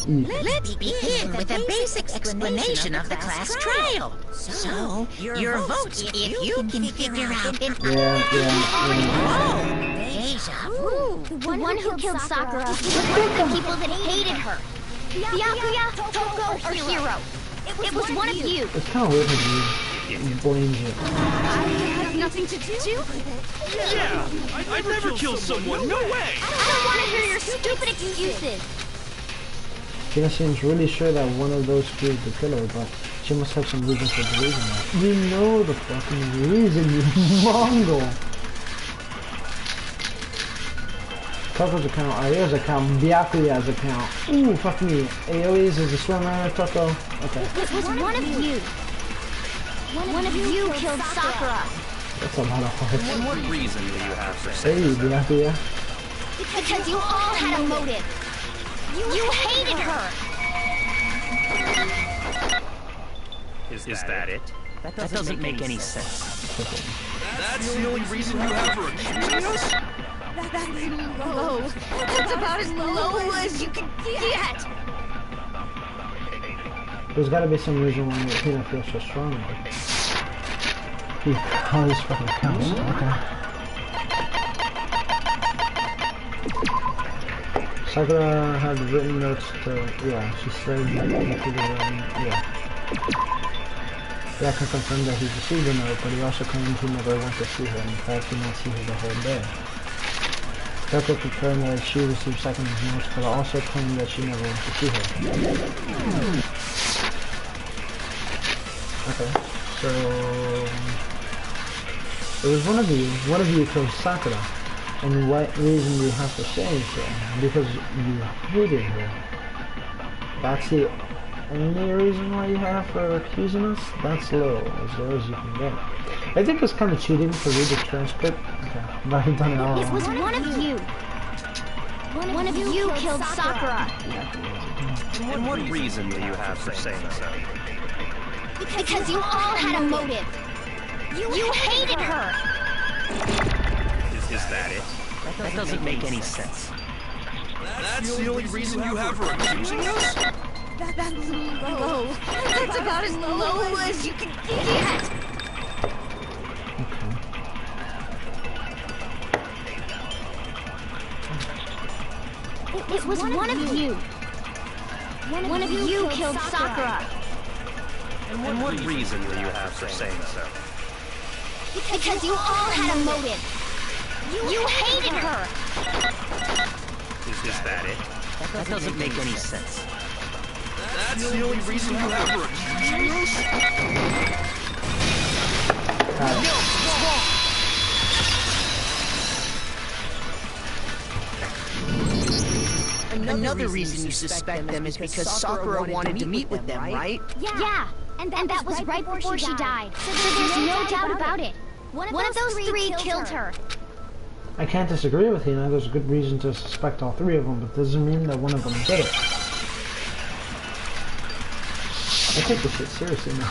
Let's begin with a basic explanation of the class trial. So, your votes, if you can figure out an Oh, deja vu. The one who killed Sakura was one of the people that hated her. Byakuya, Toko, or Hiro. It was one of you. It's kind of weird that you blamed it. I have nothing to do with it. Yeah! I'd never kill someone, no way! I don't want to hear your stupid excuses. Tina seems really sure that one of those two is the killer, but she must have some reason for believing that. You know the fucking reason, you Mongol! Toko's account, Aoya's account, Byakuya's account. Ooh, fuck me. Aoya's is a swimmer, Toko. Okay. It was one of you. One of you killed Sakura. That's a lot of hearts. What reason do you have for Hey, saying that? Byakuya. Because you all had a motive. You hated her. Is that it? That doesn't make any sense. That's the only reason you have for accusing us? That's low. That's about as low as you can get. There's gotta be some reason why Tina feels so strongly. All these fucking counts. Okay. Sakura had written notes to, yeah, she said into the room, yeah. That can confirm that he received the note, but he also claimed he never went to see her. In fact, he did not see her the whole day. Sakura confirmed that she received Sakuna's notes, but also claimed that she never went to see her. Okay, so it was one of you killed Sakura. And what reason do you have to say so? Because you hated her. That's the only reason why you have for accusing us? That's low as you can get. I think it's kind of cheating to read the transcript. Okay, but I've done it all. It was one of you. One of you killed Sakura. And what reason do you have for saying so? Because you all had a motive. You hated her. Is that it? That doesn't make any sense. That's the only reason you have for accusing us? That's low. That's about as low as you can get. It was one of you. One of you killed Sakura. And what reason do you have for saying so? Because you all had a motive. You hated her. Is that it? That doesn't make any sense. That's the only reason you have for accusing us? Another reason you suspect them is because Sakura wanted to meet with them, right? Yeah. And that was right before she died. So there's no doubt about it. One of those three killed her. I can't disagree with you. Now, there's a good reason to suspect all three of them, but doesn't mean that one of them did it. I take this shit seriously now.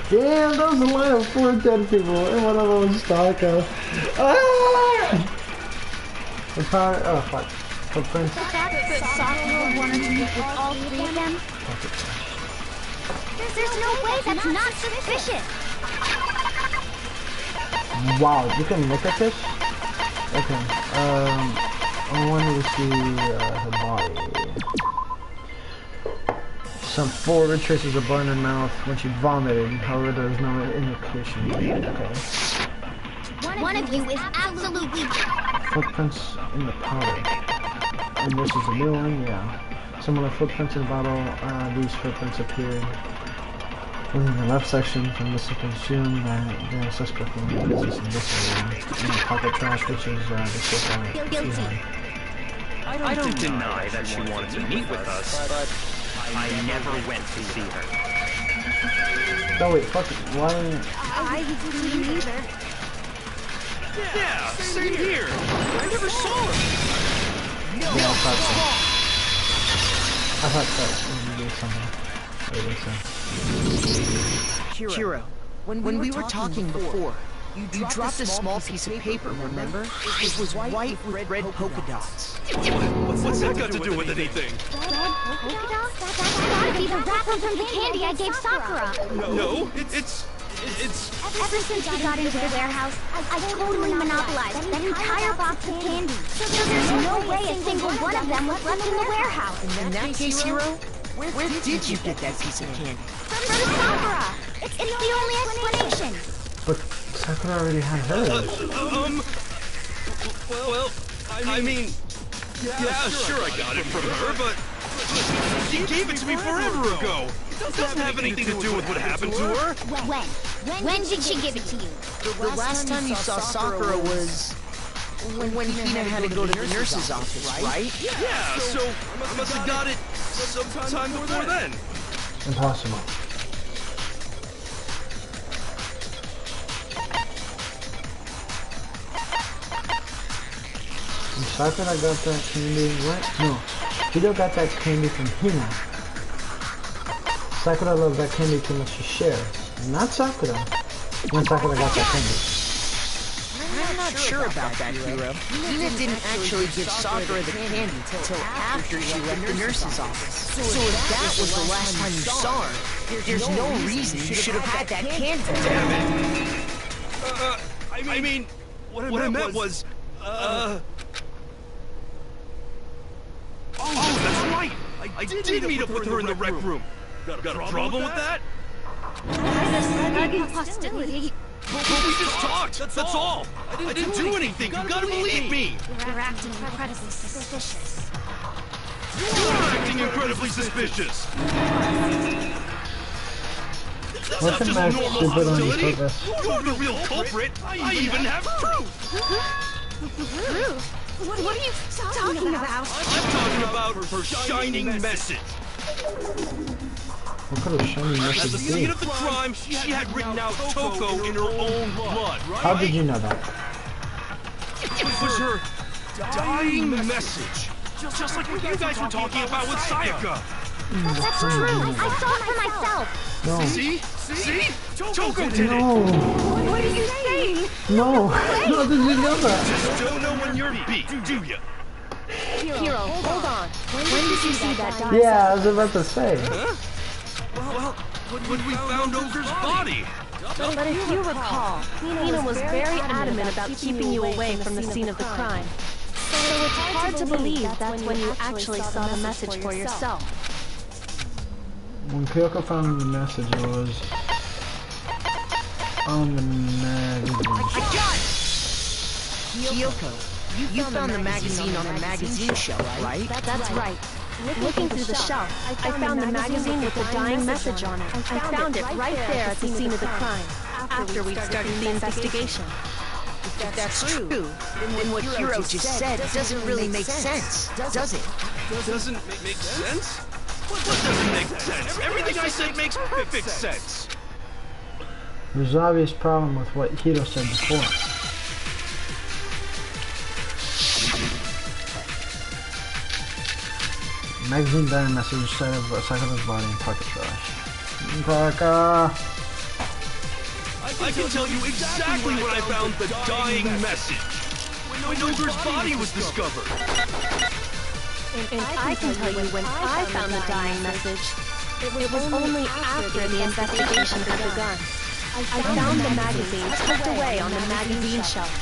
Damn, that was a line of 4 dead people, and one of them was Stalker. Ah! The power. Oh, fuck. Footprints. The fact that Sakura wanted to meet with all three of them? There's no way that's not suspicious. Wow, you can look at this? Okay, I wanted to see her body. Some forward traces of blood in her mouth when she vomited, however there was no indication. Okay. One of you is absolutely... Footprints in the powder. And this is a new one, yeah. Similar footprints in the bottle, these footprints appeared within the left section. From this, you can assume that the suspect will be business in this area. In the pocket trash, which is the ship on it. Guilty. I don't deny that she wanted to meet with us, but I never went to see her. Oh wait, fuck it, why? I didn't either. Yeah, same here. I never saw her. Yeah, I thought that was gonna do something. Kiro, when we were talking before, you dropped a small piece of paper, remember? It was white with red polka dots. What's that got to do with anything? Red polka dots? That's gotta be the wrapper from the candy I gave Sakura. No, it's... Ever since we got into the warehouse, I totally monopolized that entire box of candy. So there's no way a single one of them was left in the warehouse. In that case, Hiro, where did you get that piece of candy? From Sakura. It's the only explanation. But Sakura already had hers. Well, I mean... Yeah, sure I got it from her, but... She gave it to me forever ago! It doesn't have anything to do with what happened to her! When did she give it to you? The last time you saw Sakura was... when Hina had to go to the nurse's office, right? Yeah, so I must have got it sometime before then. Impossible. And Sakura got that candy, what? No. Hiro got that candy from Hina. Sakura loved that candy too much to share. Not Sakura. When Sakura got that candy. I'm not sure about that, Hiro. Hina didn't actually give Sakura the candy until after she left the nurse's office. So if that was the last time you saw her, there's no reason you should have had that candy. Damn it! I mean, what I meant was, Oh, that's right! I did meet up with her in the rec room. Got a problem with that? Hostility. But we just talked. That's all. I didn't do anything. You gotta believe me. You're acting incredibly suspicious. You're acting incredibly suspicious. That's not Wasn't just Max normal stupid on hostility. purpose? You're the real culprit. I even have proof. Proof? What are you talking about? I'm talking about her shining message. What could a shiny At message the be? scene of the crime, she had written out Toko in her own blood, right? How did you know that? It was her dying message. Just like what you guys were talking about with Sayaka. That's true. I saw it for myself. No. See? See? Toko did it. No. What are you saying? No. How did you know that? Just don't know when you're beat, do ya? Hero, hold on. When did you see that die? Yeah, I was about to say. Huh? Well, when we found Ogre's body. But if you recall, Nina was very adamant about keeping you away from the scene of the crime. So it's hard to believe that's when you actually saw the message for yourself. When Kyoko found the message, it was on the magazine. I got it! Kyoko, you found the magazine on the magazine shelf, right? That's right. Looking through the shelf, I found the magazine with the dying message on it. I found it right there at the scene of the crime, after we started the investigation. If that's true, then what Hiro just said doesn't really make sense, does it? Doesn't make sense? What doesn't make sense? Everything I said makes perfect sense. There's an obvious problem with what Hiro said before. Magazine dying message said of Sakura's body in pocket trash. Kaka! I can tell you exactly when I found the dying message. When Ogre's body was discovered. And I can tell you when I found the dying message. It was only after the investigation had begun. I found the magazine tucked away on the magazine shelf.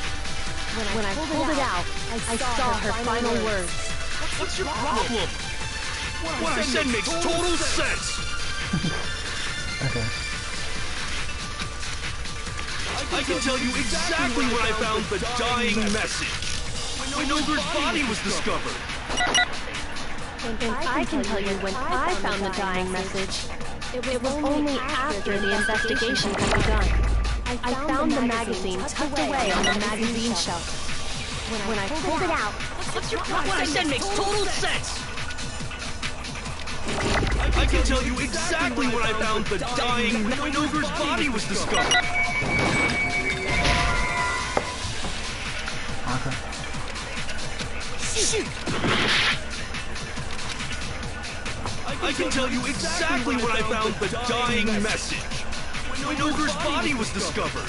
When I pulled it out, I saw her final words. What's your problem? What I said makes total sense. Okay. I can tell you exactly when I found the dying message. When Ogre's body was discovered. And I can tell you when I found the dying message. It was only after the investigation had begun. I found the magazine tucked away on the magazine shelf. When I pulled it out, What's your problem? What I said makes total sense. I can tell you exactly when I found the dying when Ogre's body was discovered. Okay. Shoot! I can tell you exactly when I found the dying message. When Ogre's body was discovered.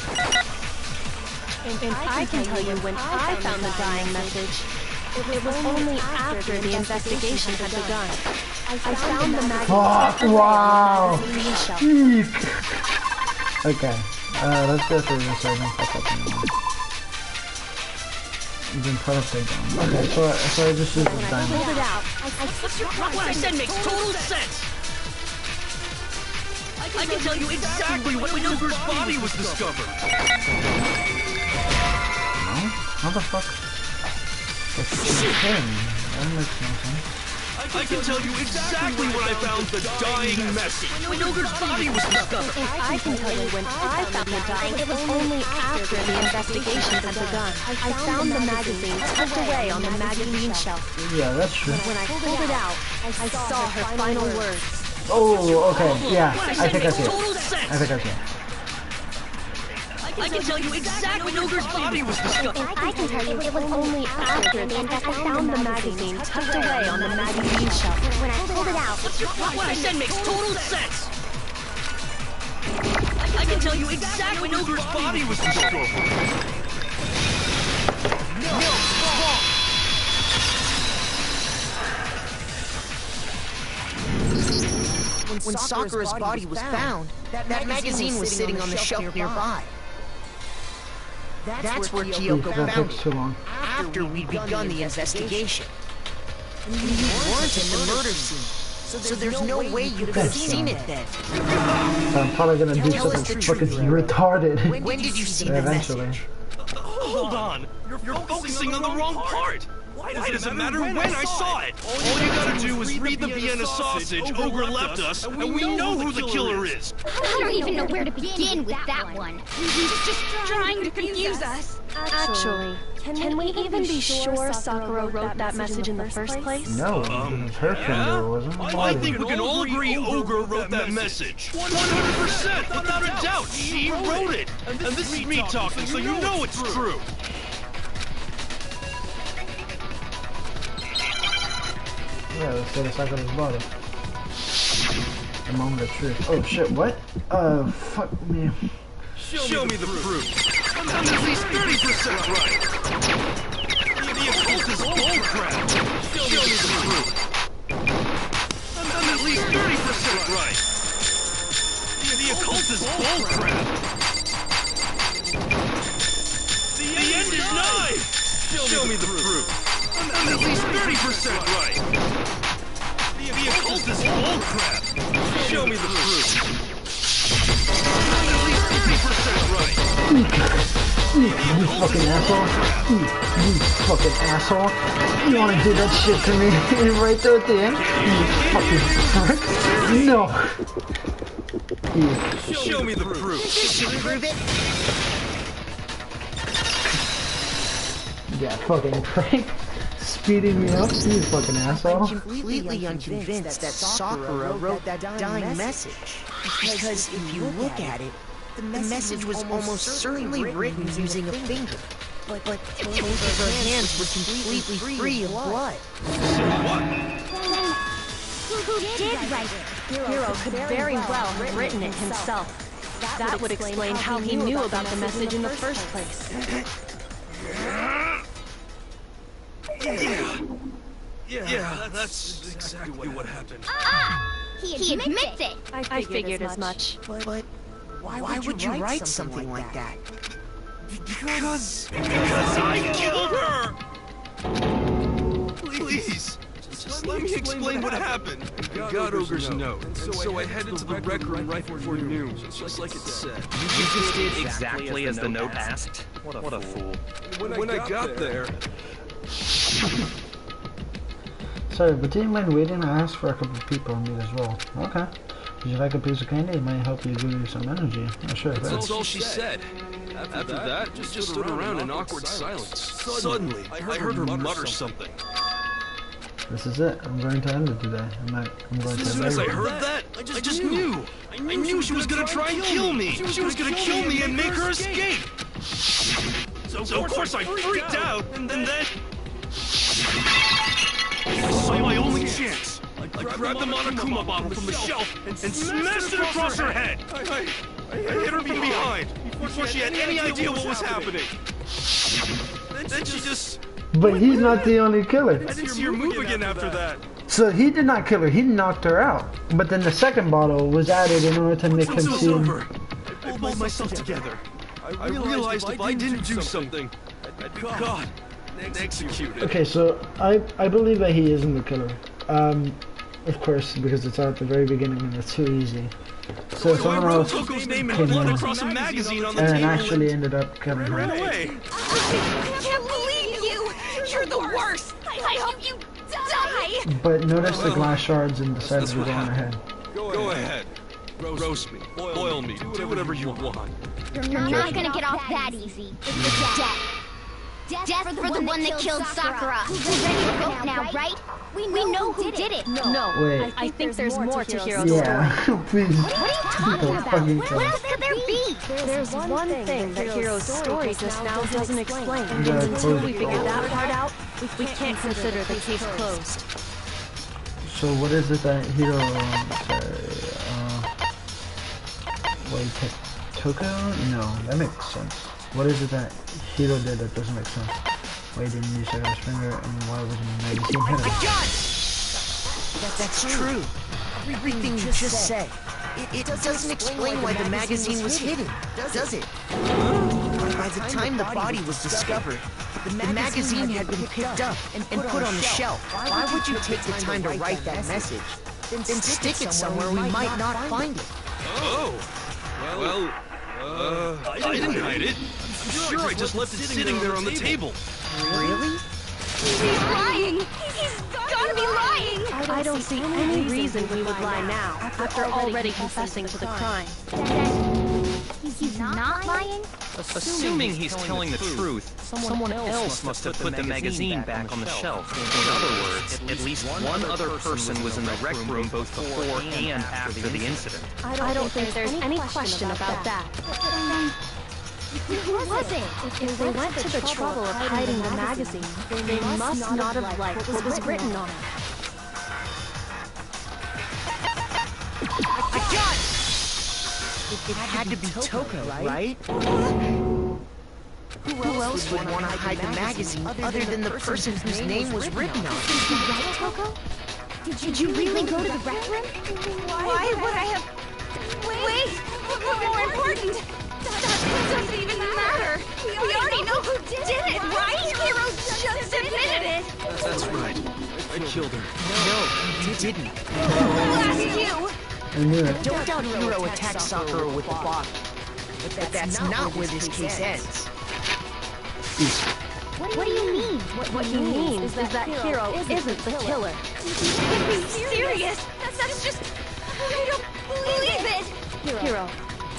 and I can tell you when I found the dying message. It was only after the investigation had begun. I found the magazine Wow! magazine shelf. Jeez. Okay. Let's go through this so I don't fuck up anymore. You've been put upside down. Okay, so I just used the When I pulled diamond. it out, What's your problem? What I said makes total sense. I can tell you exactly when Ogre's body was discovered. No? How the fuck? It's him. That makes no sense. I can tell you exactly when I found the dying message. When Ogre's body was discovered. and I can tell you when I found the dying, it was only after the investigation had begun. I found the magazine tucked away on the magazine shelf. Yeah, that's true. When I pulled it out, I saw her final words. Oh, okay. Yeah, What I I said think I makes see it. total sense. I think I see it. I can tell you exactly when Ogre's body was discovered. And I can tell you it was only after the I found the magazine tucked away on the magazine shelf. When I pulled it out, What I said makes total sense. I can tell you exactly when Ogre's body was discovered. When Sakura's body was found, that magazine was sitting on the shelf nearby. That's where Kyoko That found takes it, too long. after we'd begun the investigation. And you weren't at the murder scene, So there's no way you could have seen it then. I'm probably gonna do something fucking retarded. When did you see the eventually. message? Hold on! You're focusing on the wrong part! Why does it matter when I saw it? All you gotta do is read the Vienna sausage Ogre left us, and we know who the killer is! I don't even know where to begin with that one. He's just trying to confuse us. Actually, can we even be sure Sakura wrote that message in the first place? No, it was her finger, wasn't it? I think we can all agree Ogre wrote that message. 100%, without a doubt, she wrote it. And this is me talking, so you know it's true. Yeah, let's say the Sakura's body. The moment of truth. Oh shit, what? Fuck me. Show me the proof. I'm at least 30% right. The occult is bullcrap. Show me the proof. I'm at least 30% right. The occult is bullcrap. The end is nigh. Show me the proof. I'm at least 30% right. The occult is bullcrap. Show me the proof. I'm at least 50% right. You fucking asshole. You fucking asshole. You wanna do that shit to me right there at the end? You fucking prick. No. Show me the proof. Should prove it? Yeah, fucking prick. Speeding me up, you fucking asshole. I'm completely unconvinced that Sakura wrote that dying message. Because if you look at it, the message was almost certainly written using a finger. But both of her hands were completely free of blood. Who did write it? Hiro could very well have written it himself. That would explain how he knew about the message in the first place. Yeah, that's exactly what happened. Ah! He admits it! I figured as much. But why would you write something like that? Because I killed her! Please, just let me explain what happened. I got Ogre's note, and so I headed to the rec room right before noon, just like it said. You just did exactly as the note asked? What a fool. When I got there... Sorry, but do you mind waiting? I asked for a couple of people to meet as well. Okay. Would you like a piece of candy? It might help you give you some energy. Oh, sure. That's all she said. After that, just stood around in awkward silence. Suddenly, I heard her mutter something. This is it. I'm going to end it today. I'm going to As soon as I heard that, I just knew. I knew she was gonna try and kill me. She was gonna kill me and make her escape. So of course I freaked out, and then... I saw my only chance. I grabbed the Monokuma bottle from the shelf and smashed it across her head. I hit her from behind before she had any idea what was happening. Then she just... But he's not the only killer. I didn't see her move again after that. So he did not kill her. He knocked her out. But then the second bottle was added in order to make him Once it was seem... over, I pulled myself together. I realized if I didn't do something, I'd be caught and executed. Okay, so I believe that he isn't the killer. Of course, because it's at the very beginning and it's too easy. So I someone wrote else Toko's name in came blood in across a magazine on the and table actually ended up killing and ran her. away. I can't believe you! You're the worst! I hope you die! But noticed the glass shards and decided to go on ahead. Go ahead. Roast me. Boil me. Do whatever you want. You're not gonna get off that easy. It's death. Death for the one that killed Sakura. We're ready to vote now, right? We know who did it. No, Wait. I think there's more to Hiro's Yeah, please. What are you talking Don't about? fucking What tell else could there be? There's one thing that Hiro's story just now doesn't explain. And Yeah, until we close. figure that part out, we can't consider the case closed. So what is it that Hiro wait, Toko? No, that makes sense. What is it that Hiro did that doesn't make sense? Why didn't you check out his finger and why wasn't the magazine hidden? That's true. Everything you just said. It doesn't explain why the magazine was hidden, does it? By the time the body was discovered, the magazine had been picked up and put on the shelf. Why would you take the time to write that message? then stick it somewhere we might not find it. Oh! Well, I didn't hide it. I'm sure I just left it sitting there on the table. Really? He's lying! He's gotta be lying! I don't see any reason he would lie now, after already confessing to the crime. He's not lying? Assuming he's telling the truth, someone else must have put the magazine back on the shelf. In other words, at least one other person was in the rec room both before and after the incident. I don't think there's any question about that. Who was it? If they went to the trouble of hiding the magazine, they must not have liked what was written on it. I got it! It had to be Toko, right? Who else would want to hide the magazine other than the person whose name was written on it? Right, Toko? Did you really go to the rec room? Why would I have... Wait! More important! That doesn't even matter! We already know who did it, right? Hero just admitted it! That's right. I killed her. No, you didn't. Who asked you? I knew it. Don't doubt Hero attacked Sakura with the bottle. But that's not where this case ends. What do you mean? What he means is that Hero isn't the killer. Are you serious? That's just... I don't believe it! Hero,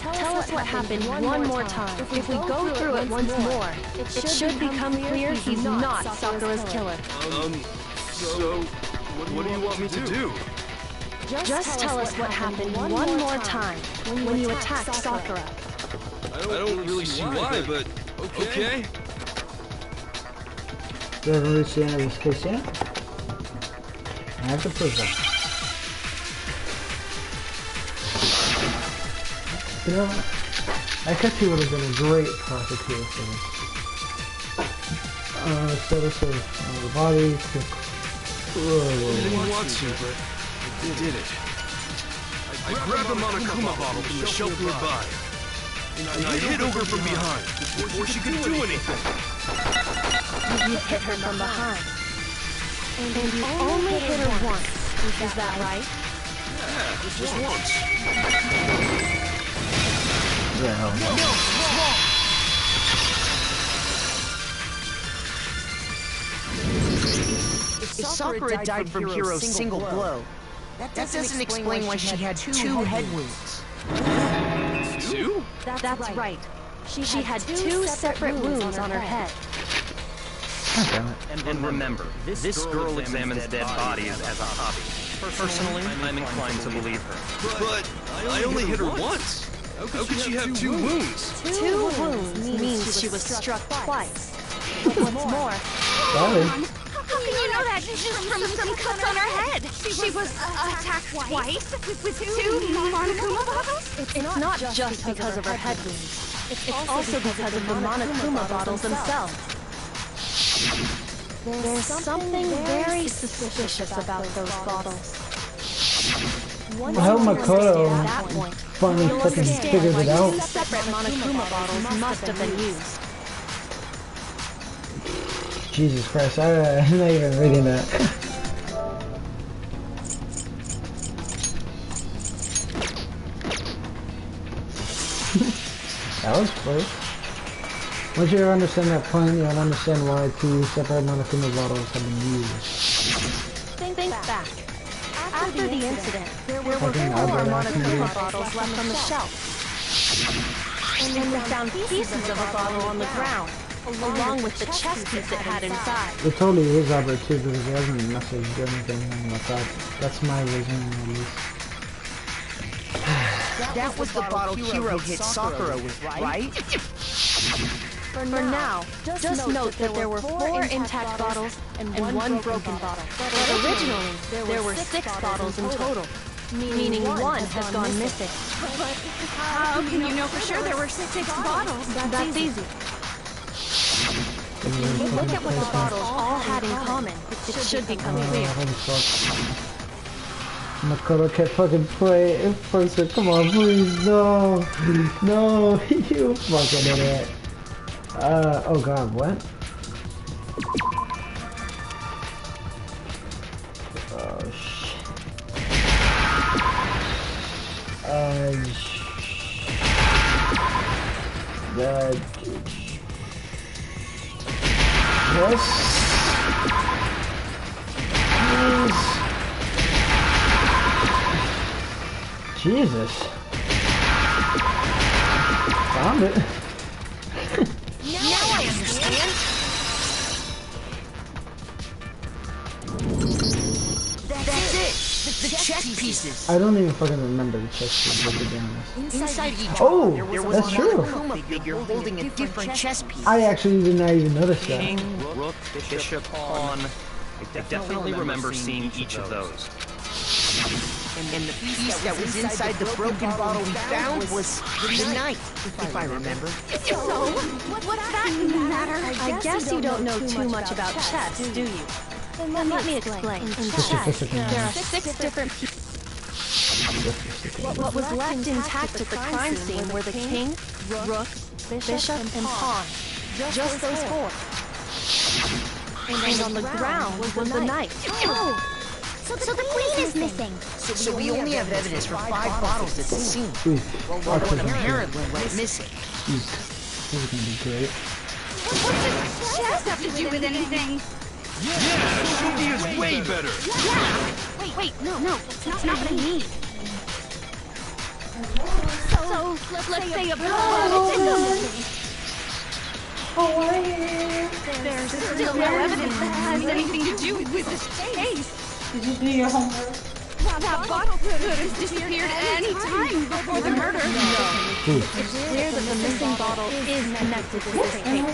tell us what happened one more time. If we go through it once more, it should become clear he's not Sakura's killer. So, what do you want me to do? Just tell us what happened one more time when you attacked Sakura. I don't really see why, but okay. You haven't really seen this case yet? I have to prove that. You know, I bet you would have been a great prosecutor for this. Status of the body to... I didn't want to, but I did it. I grabbed a Monokuma bottle from the shelf nearby, and I hit over from behind before she could do anything. You hit her from behind. And you only hit her once. Is that right? Yeah, just once. Yeah, hell no. If Sakura died from Hero's single blow, that doesn't explain why she had two head wounds. Two? That's right. She had two separate wounds on her head. God damn it. And remember, this girl examines dead bodies as a hobby. Personally, I'm inclined to believe her. But I only hit her once. How could she have two wounds? Two wounds means she was struck twice. What's more, Sorry. How can you know that just from cuts on her head? She was attacked twice with two Monokuma bottles? it's not just because of her head wounds. It's also because of the Monokuma bottles themselves. There's something very suspicious about those bottles. Well, how Makoto At that point, finally you'll fucking understand figures why it out. two separate Monokuma bottles must have been used. Jesus Christ, I'm not even reading that. That was close. Once you understand that point, you'll understand why two separate Monokuma bottles have been used. Think back. After the incident, there were Fucking 4 Albert Monokuma Acme. bottles left on the shelf. And we found pieces of a bottle on the ground, along with the chest piece it had inside. It totally is Albert too, because he hasn't messaged or anything like that. That's my reasoning at least. That was the bottle Hero hit Sakura with, right? For now, just note that there were 4 intact bottles and 1 broken bottle. But originally, there were 6 bottles in total, meaning 1 has gone missing. How can you know for sure there were 6 bottles? That's easy. Look at what the bottles all had in common. It should become clear. Holy fuck. Makoto can't fucking play in person. Come on, please, no. No, you fucking idiot. Oh god, what? Oh shit. Yes. Yes. Jesus. Found it. Now I understand. That's it. The chess pieces. I don't even fucking remember the chess pieces, to be honest. Inside each Oh, there was that's another true. Kuma figure holding a different chess piece. I actually did not even notice that. King, rook, bishop, pawn. I definitely remember seeing each of those. And the piece that was inside the broken bottle we found was the knight, if I remember. So, what's that matter? I guess you don't know too much about chess, do you? Then let me explain. In chess, there are 6 different pieces. What was left intact at the crime scene were the king, rook, bishop, and pawn. Just those 4. And on the ground was the knight. Oh! So the queen is missing. So we only have evidence for 5 bottles at the scene. Ooh, Well, one apparently went missing. This is gonna be great. What does chess have to do with anything? Yeah, shooting is way better. Yeah. Wait, no, that's not what I mean. So let's say a There's still no evidence that has anything to do with this case. Did you do your homework? That bottle could have disappeared any time before the murder. It's clear that the missing bottle is connected to this case.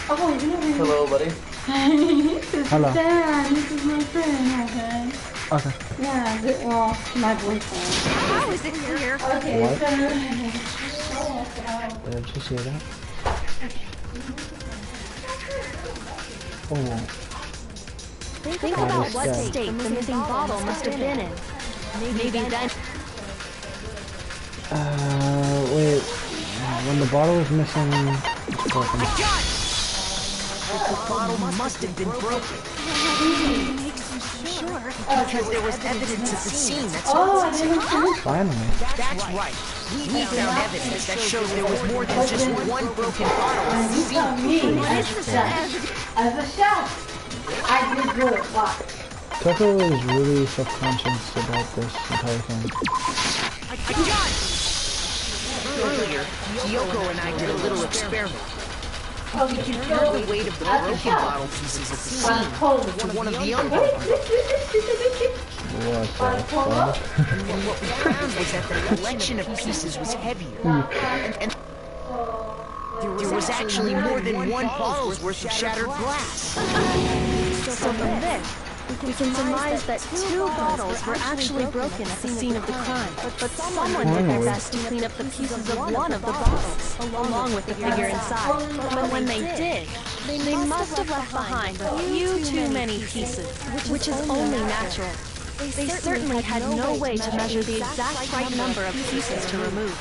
Oh, you know me. Hello, buddy. This is Hello. Dan. This is my friend. Okay. Okay. Yeah, well, my boyfriend. How is it clear? Okay, What? so... Did you see that? Oh. Think about what state the missing bottle must have been in. Maybe then. Wait. When the bottle was missing, it's broken. The bottle must have been broken. Because there was evidence at the scene. That's Oh, I didn't finish. Finally. That's right. We found evidence that shows there was more than just one broken bottle at the scene. Me, as a chef, I did good. What? Tucker was really subconscious about this entire thing. Earlier, Kyoko and I did a little experiment. Oh, We compared the weight of the broken bottle pieces at the scene to one of the unbroken. What the fuck? And what we found was that the collection of pieces was heavier. And there was actually more than one bottle's worth of shattered glass. So from this, we can surmise that 2 bottles were actually broken at the scene of the crime. But someone did their best to clean up the pieces of one of the bottles, along with the figure inside. But when they did, they must have left behind a few too many pieces, which is only natural. They certainly had no way to measure the exact right number of pieces to remove.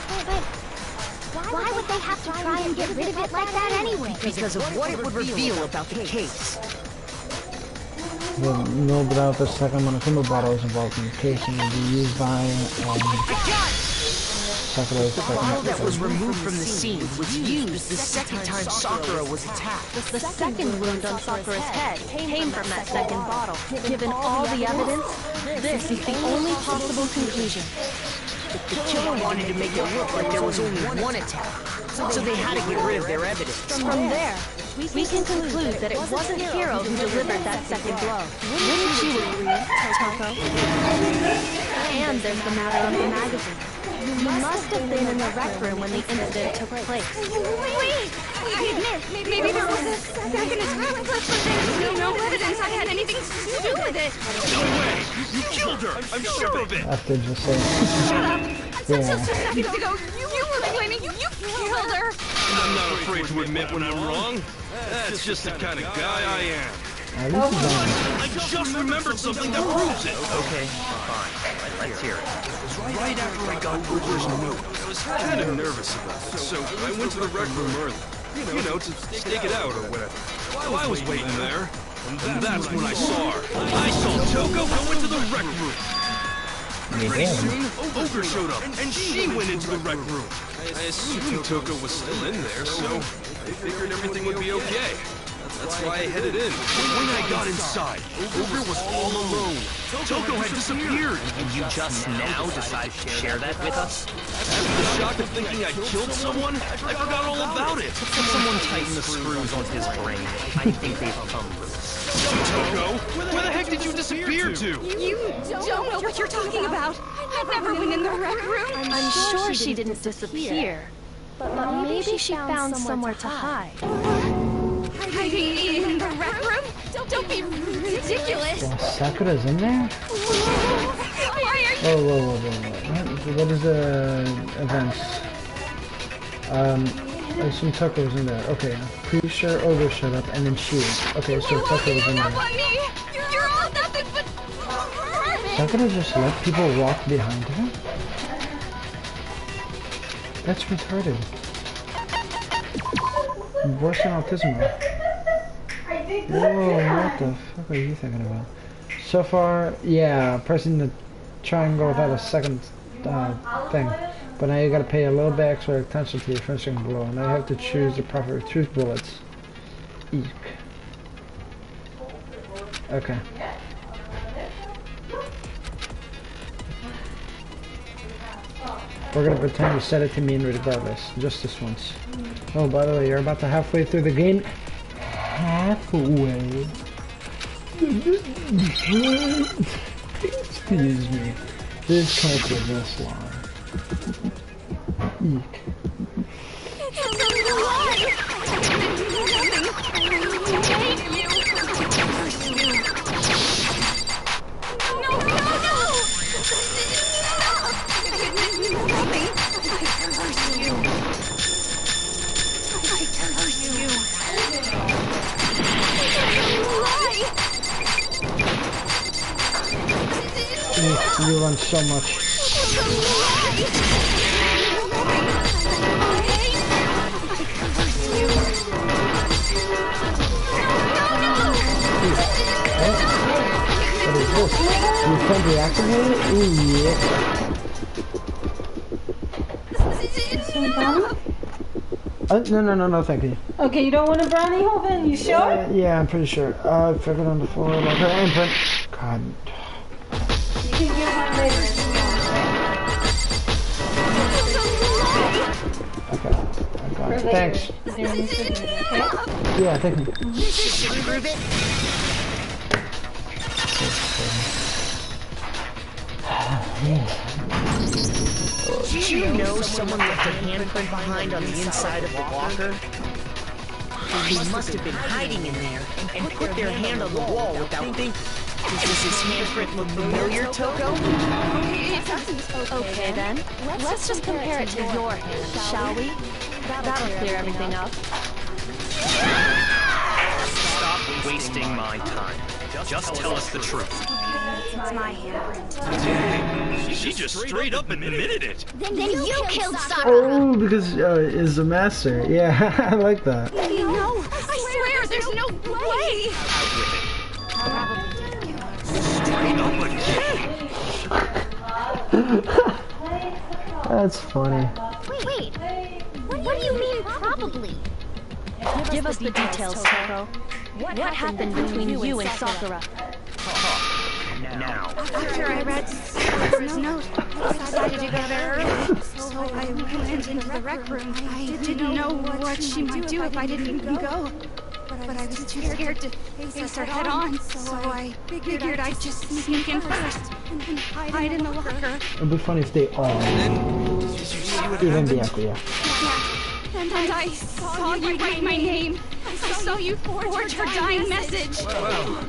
Why would they have to try and get rid of it like that anyway? Because of what it would reveal about the case. Well, no doubt the second Monokuma bottle is involved in the case and will be used by Sakura's The bottle that was removed from the scene was used the second time Sakura was attacked. The second wound on Sakura's head came from that second bottle. Given all the evidence, this is the only possible conclusion. The killer wanted to make it look like there was only one attack, so they had to get rid of their evidence. From there, we can conclude that it wasn't Hiro who delivered that second blow. Wouldn't you agree, Totoko? And there's the matter of the magazine. You must have been in the rec room when the incident took place. Wait! I admit, maybe there was a second attack, but there's no evidence I had anything to do with it. No way! You killed her! I'm sure of it! After just saying. Shut up! Until Yeah. seconds ago, you were claiming you killed her. I'm not afraid to admit when I'm wrong. That's just the kind of guy I am. At least he's honest. I just remembered something that proves it. Okay, fine. Let's hear it. Right after I got Woodward's note, I was kind of nervous about it, so I went to the rec room early. You know, to stake it out or whatever. While I was waiting there, and that's when I saw her. I saw Toko go into the rec room. Pretty soon, Ogre showed up, and she went into the rec room. I assumed Toko was still in there, so I figured everything would be okay. That's why I headed in. When I got inside, Ogre was all alone. Toko had disappeared. And you just now decided to share that with us? After the shock of thinking I'd killed someone, I forgot all about it. Someone tighten the screws on his brain. I think they've come loose. Toko, where the heck did you disappear to? You don't know what you're talking about. I've never been in the rec room. I'm sure she didn't disappear. But maybe she found somewhere to hide. Hiding in the rec room? Don't be ridiculous. Yeah, Sakura's in there? Why are you... Whoa. What is the events? I assume Toko was in there. Okay, pretty sure Ogre showed up and then she. Okay, so Toko was in there. You're all nothing but... Sakura just let people walk behind her? That's retarded. Worse than autism. Whoa, what the fuck are you thinking about? So far, yeah, pressing the triangle without a second thing. But now you gotta pay a little bit extra attention to your finishing blow. Now you have to choose the proper truth bullets. Eek. Okay. We're gonna pretend you said it to me regardless. Just this once. Oh, by the way, you're about to halfway through the game. Halfway. Excuse me. This can't be this long. Eek. You run so much. What is this? You friend reactivated? Ooh, yeah. No, thank you. Okay, you don't want a brownie, Hoven? You sure? Yeah, I'm pretty sure. I figured on the floor like her imprint. God. You can get one later. Okay, I got it. Thanks. Is there any secret, okay? Yeah, thank you. Prove it. Did you know someone left a handprint behind on the inside of the walker? They must have been hiding in there and put their hand on the wall without thinking. Does his handprint look familiar, Toko? Okay then, let's just compare it to your hand, shall we? That'll clear everything up. Stop wasting my time. Just tell us the truth. It's my handprint. Dang, she just straight up admitted it. Then you killed Sakura. Oh, because is the master. Yeah, I like that. No, I swear, there's no way. Straight up again. That's funny. Wait. What do you mean, probably? Give us the details, Toko. What happened between you and Sakura? Now. After I read Sakura's note, I decided to go there early. So I went into the rec room. I didn't know what she might do if I didn't go. But I was too scared to face her head on, so I figured I'd just sneak in first and hide in the locker. It'd be funny if they all. Did you see what Even happened? Bianca, yeah. And I saw you write my name. I saw you forge her dying message. Wow.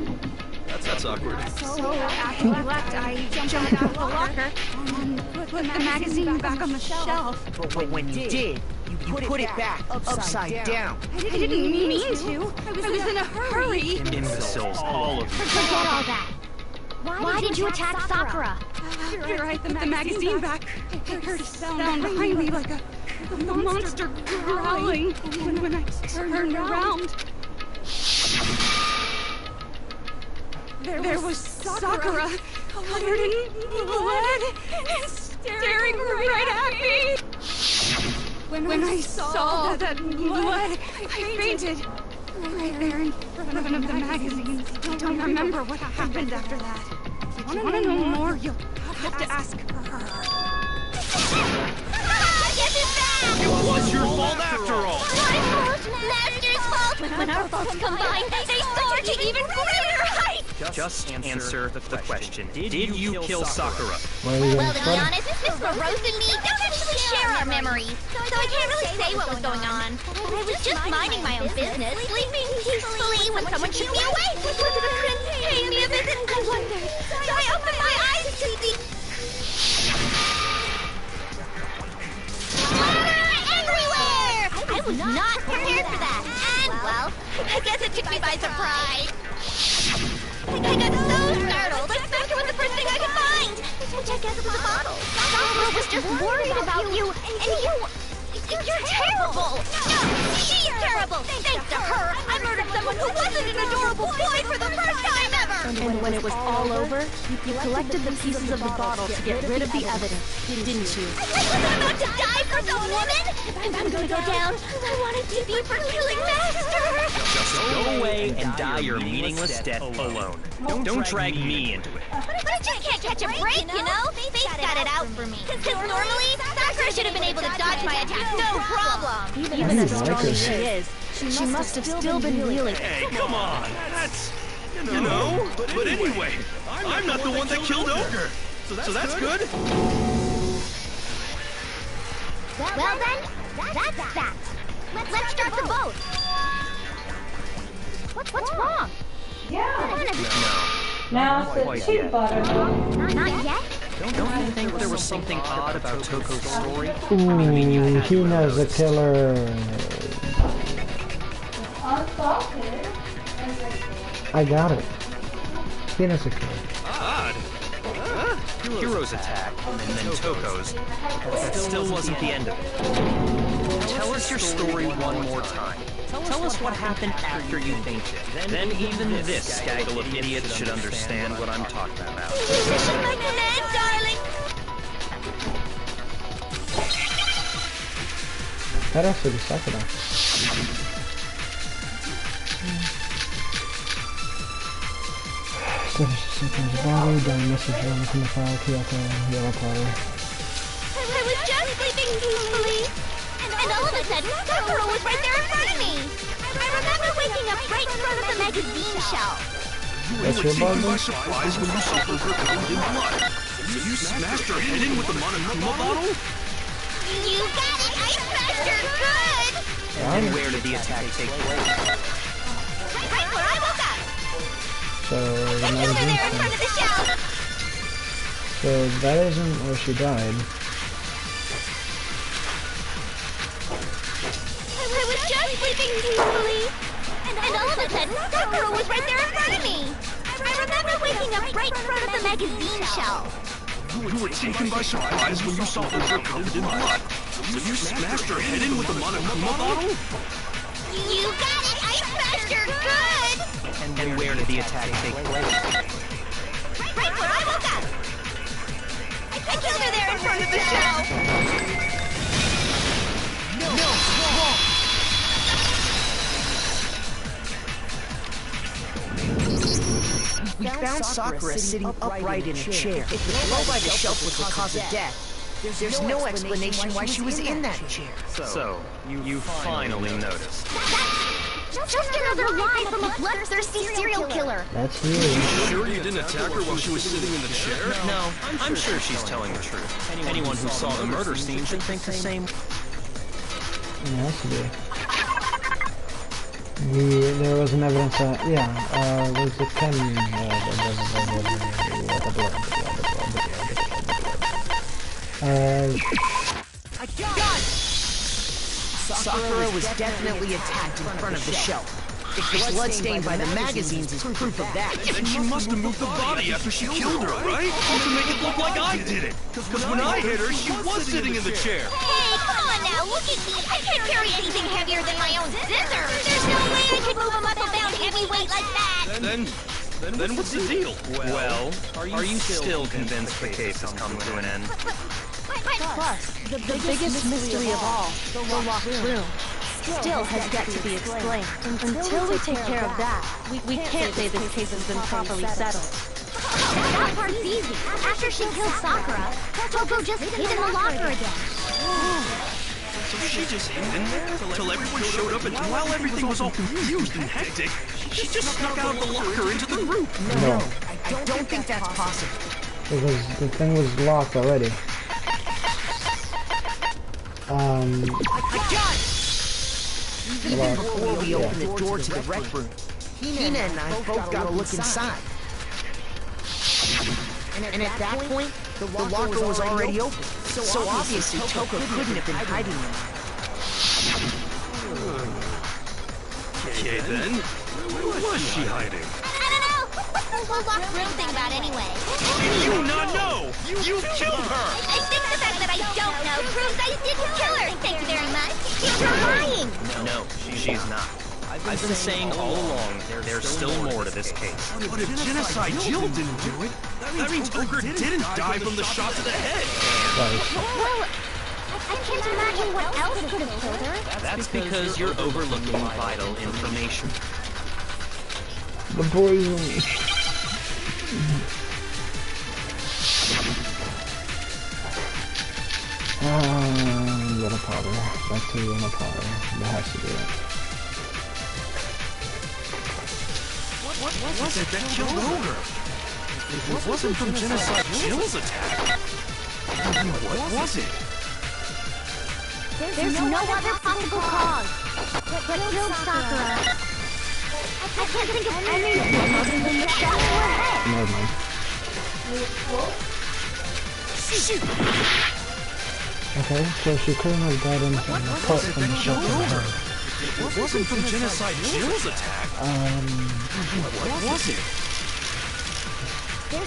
That's awkward. So after you left, I jumped out of the locker and put the magazine back on the shelf. But when you did, you put it back upside down. I didn't mean to. I was in a hurry. Imbeciles, all of you. Forget all that. Why did you attack Sakura? After I put the magazine back, I heard a sound behind me like a monster growling. When I turned around, there was Sakura covered in blood and staring right at me. When I saw that blood, I fainted. Right there in front of the magazines. I don't remember what happened after that. If you want to know more, you'll have to ask her. Get it back! It was your fault after all! My fault! Master's fault! When our faults combine, they soar to even greater heights! Just answer the question. Did you kill Sakura? Why are you Well, getting to be funny? honest, Miss Rose and me don't actually share our memories, so I can't really say what was going on. I was just minding my own business, sleeping peacefully when someone shook me awake. Was the prince paying me a visit? I wondered. So I opened my eyes to see... everywhere! I was not prepared for that. And, well, I guess it took me by surprise. I got so startled, I smacked her with the first thing I could find, which I guess was a bottle. Sakura was just worried about you, and you're terrible! No, she's terrible! Thanks to her, I murdered someone who wasn't an adorable boy for the first time ever! And when it was all over, you collected the pieces of the bottle to get rid of the evidence, didn't you? I wasn't about to die for some woman! If I'm gonna go down, I want it to be for killing Master! Just go away and die your meaningless death alone. Don't drag me into it. But I just can't catch a break, you know? Fate's got it out for me. Because normally, Sakura should have been able to dodge my attack, no problem! Even as strong as she is, she must have still been healing. Hey, come on! That's... you know, but anyway, I'm not the one that killed Ogre! So that's good? Well then, that's that. Let's start the boat. What's wrong? Yeah. No. Now it's the cheap butter. Not yet? Don't you think there was something odd about Toko's story? Ooh, he knows the killer. Unsalted. I got it. He knows the killer. Odd. Hero's attack, and then Toko's. That still wasn't the end of it. Tell us your story one more time. Tell us what happened after you fainted. Then even this gaggle of idiots should understand what I'm talking about. Listen my command, darling. That actually sucked it off. Studies the symptoms of body, down message running from the file, Kyoto, yellow powder. I was just sleeping peacefully, and all of a sudden, Sakura was right there in front of me. I remember waking up right in front of the magazine shelf. That's You your were taken bottle? by surprise when you saw Ogre covered in blood. So you smashed her head in with the Monokuma bottle? You got it! I smashed her good! And where did the attack take place? Right where I woke up! So, the I killed her magazine there in thing. front of the shelf! So, that isn't where she died. I was just sleeping peacefully, and all of a sudden, Sakura was right there in front of me. I remember waking up right in front of the magazine shelf. You were taken by surprise when you saw Ogre covered in blood. So you smashed her head in with the Monokuma bottle? You got it! I smashed her good! And where did the attack take place? Right where I woke up! I killed her there in front of the shelf! We found Sakura sitting upright in a chair. If the blow by the shelf was the cause of death, there's no explanation why she was in that chair. So, you finally noticed. Just another lie from a bloodthirsty serial killer! That's you. Sure you didn't attack her while she was sitting in the chair? No, I'm sure she's telling the truth. Anyone who saw the murder scene should think the same. It has to be. There was an evidence that, was the pen, I got it! Sakura was definitely attacked in front of the shelf. If the blood stained by the magazines is proof of that. Then she must have moved the body after she killed her, right? To make it look like I did it. Because when I hit her, she was sitting in the chair. Hey, come on now, look at me! I can't carry anything heavier than my own scissors! There's no way I could move a muscle-bound heavyweight like that! Then what's the deal? Well, are you still convinced the case has come to an end? Plus, the biggest mystery of all, the locked room, still has yet to be explained. Until we take care of that, we can't say this case has been properly settled. That part's easy. After she killed Sakura, Toko just hid in the locker again. So she just hid in there till everyone showed up, and while everything was all confused and hectic, she just snuck out of the locker into the room. No. I don't think that's possible. Because the thing was locked already. I got it! Even before we open the door to the rec room, Hina and I both gotta look inside. And at that point, the locker was already open. So obviously Toko couldn't have been hiding in there. Okay then, where was she hiding? I don't know. The whole locked room thing about anyway. You not know! You killed her! I think the fact that I don't know proves I didn't kill her. Thank you very much. You're lying. No, she's not. I've been saying all along, there's still more to this case. But if Genocide Jill didn't do it, that means Ogre didn't die from the shot to the head! Well, I can't imagine what else could have killed her. That's because you're overlooking vital information. The poison. Yellow powder. Back to yellow powder. That has to do it. What was it that killed Ogre? It wasn't from Genocide Jill's attack. What was it? There's no other possible cause. What killed Sakura? I can't think of anything other than the shot to her head. Never mind. Shoot! Okay, so she couldn't have gotten apart from the shot to her head. It wasn't from Genocide Jill's attack. What was it?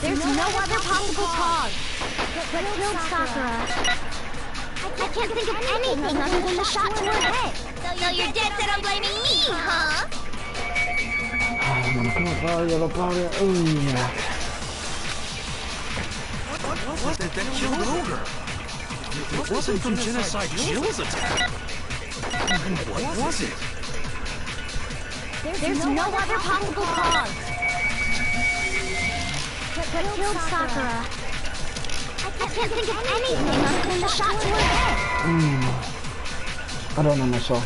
There's no other possible cause. What killed Sakura? I can't think of anything other than the shot to her head. So you're dead set on blaming me, huh? Come on, powder, yellow powder. Ooh, yeah. What was it that killed Ogre? It wasn't from Genocide Jill's attack. What was it? There's no other possible cause. What killed Sakura? I can't think of anything other than the shot to her head. I don't know myself.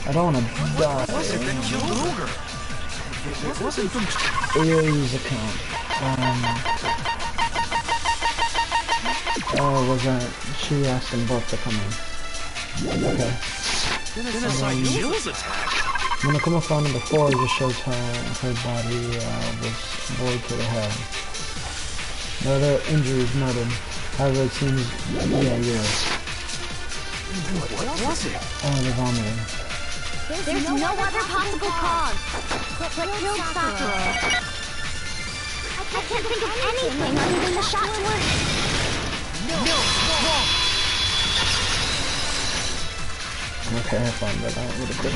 I don't want to die. What was it that killed Ogre? It wasn't from... Aries account. Was that... She asked them both to come in. Okay. Genocide Jill's attack? When I come up on number 4, it just shows how her body was bored to the head. No other injuries noted. However, it seems... Yeah, you're right. What was it? The vomiting. There's no other possible cause. What killed Sakura? I can't think of anything other than the shot to her head. Okay, I found that out really quick.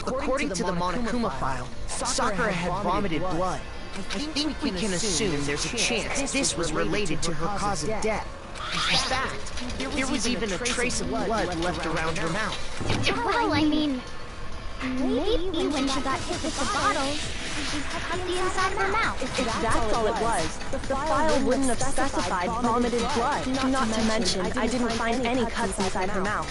According to the Monokuma file, Sakura had vomited blood. I think we can assume there's a chance this was related to her cause of death. In fact, there was even a trace of blood left around her mouth. Well, I mean, maybe when she got hit with the bottles, she cut the inside of her mouth. If that's all it was, the file wouldn't have specified vomited blood. Not to mention, I didn't find any cuts inside her mouth.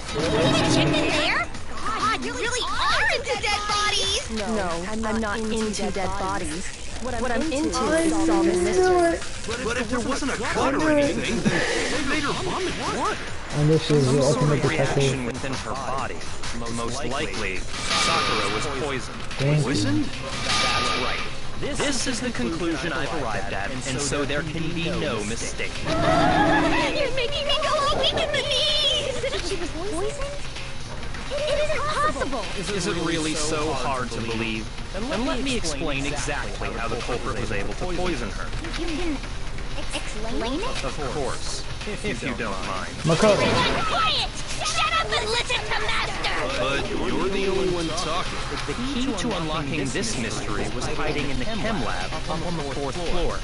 Chicken there? God, you really are into dead bodies! No, I'm not into dead bodies. What I'm into is solving mysteries. But if there wasn't a cut or anything, then they made her vomit blood. And this is the ultimate Reaction detective. within her body. Most likely, Sakura was poisoned. Thank you. Poisoned? That's right. This is the conclusion I've arrived at, and so there can be no mistake. You're making me go weak in the knees! She was poisoned? It isn't possible! Is it really so hard to believe? And let me explain exactly how the culprit was able to poison her. You can explain it? Of course, if you don't mind. Makoto. Quiet! Shut up and listen to Master! But you're the only one talking. The key to unlocking this mystery was hiding in the chem lab up on the 4th floor.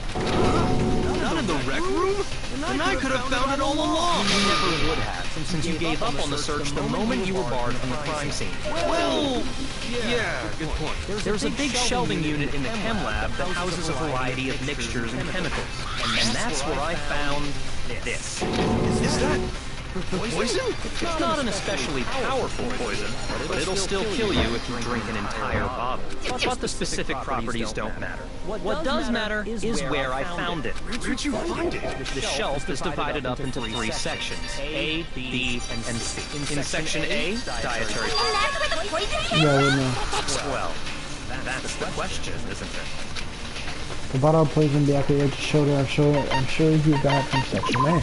Not in the rec room? Then I could have found it all along. You never would have, since you gave up on the search the moment you were barred from the crime scene. Well, yeah, good point. There's a big shelving unit in the chem lab that houses a variety of mixtures and chemicals. And that's where I found this. Is that poison? It's not an especially powerful poison, but it'll still kill you if you drink an entire bottle. But the specific properties don't matter. What does matter is where I found it. Where'd you find it? The shelf is divided up into 3 sections, A, B, and C. In section A, dietary... And that's where the poison came Yeah, we from? know. Well, that's the question, isn't it? The bottle of poison deactivated to shoulder. I'm sure you got from section A.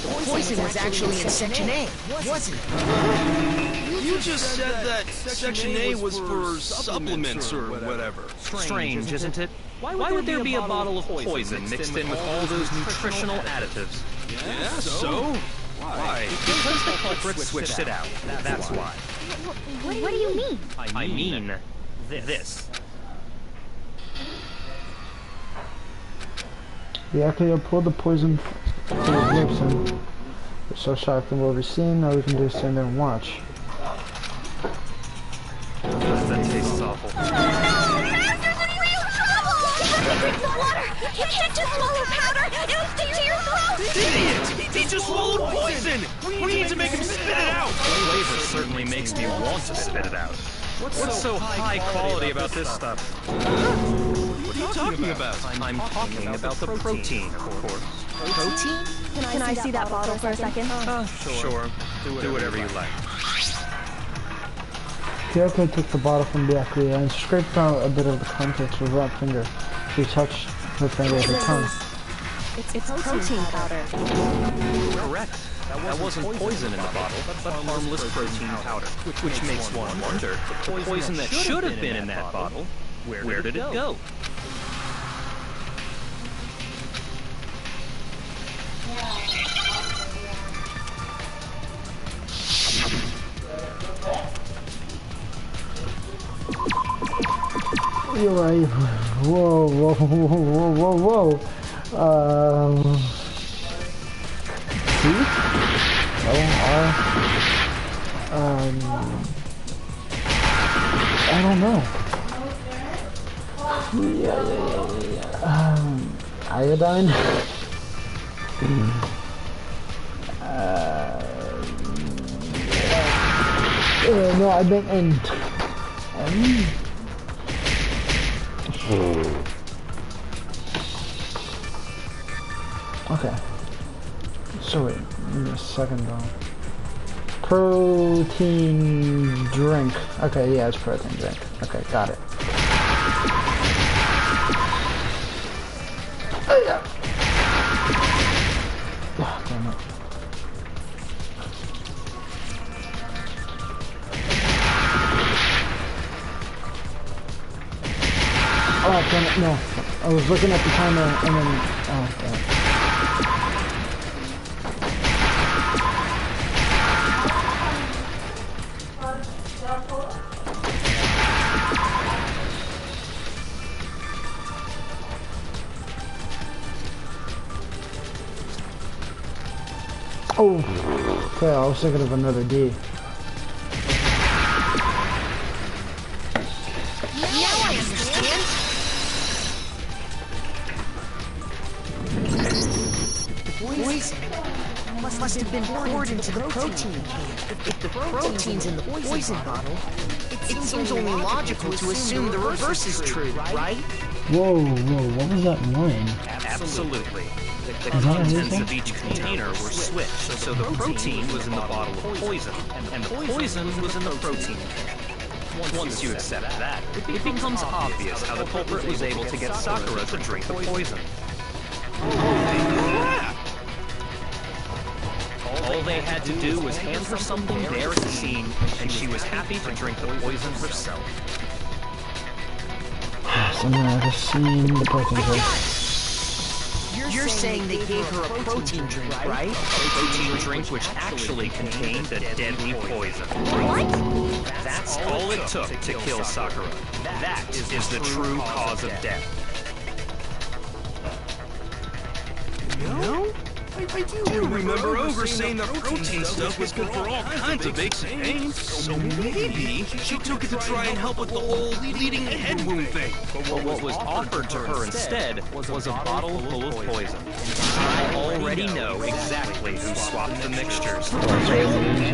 The poison was actually in Section A, wasn't it? You just said that Section A was for supplements or whatever. Strange, isn't it? Why would there be a bottle of poison mixed in with all those nutritional additives? Yeah, so? Why? Because the culprit switched it out. That's why. What do you mean? I mean this. The actor pulled the poison to his lips and we're so shocked at what we're seeing. All we can do is stand there and watch. That tastes awful. Master's in real trouble! Drink the water! You can't just swallow powder! It'll stick to your throat! Idiot! He just swallowed poison! We need to make him spit it out! The flavor certainly makes me want to spit it out. What's so high quality about this stuff? What are you talking about? I'm talking about the protein, of course. Protein? Can I see that bottle for a second? Sure. Do whatever you like. Kyoko took the bottle from the actor and scraped out a bit of the contents with her right finger. She touched her finger with her tongue. It's protein powder. Correct. That wasn't poison in the bottle, but harmless protein powder. Which makes one wonder, the poison that should have been in that bottle, where did it go? You're right. Whoa, whoa, whoa, whoa, whoa, whoa. C? O, R? I don't know. Yeah. Iodine? No, I meant N. Okay. So wait, give me a second though. Protein drink. Okay, yeah, it's protein drink. Okay, got it. Oh, yeah. Oh, damn it. Oh, damn it, no. I was looking at the timer and then... Oh, damn it. Oh, okay, I was thinking of another D. Now I understand. Poison must have been poured into the protein can. If the protein's in the poison bottle, it seems only logical to assume the reverse is true, right? Whoa, what was that line? Absolutely. The contents of each container were switched, so the protein was in the bottle of poison, and the poison was in the protein can. Once you accept that, it becomes obvious how the culprit was able to get Sakura to drink the poison. All they had to do was hand her something there at the scene, and she was happy to drink the poison herself. Somewhere I've seen the protein drink. You're saying they gave her a protein drink, right? A protein drink which actually contained a deadly poison. What? That's all it took to kill Sakura. That is the true cause of death. No? I do remember Ogre saying the protein stuff was good for all kinds of aches and pains. So maybe she took it to try and help with the whole bleeding head wound thing. But what was offered to her instead was a bottle full of poison. I already know exactly who swapped the mixtures.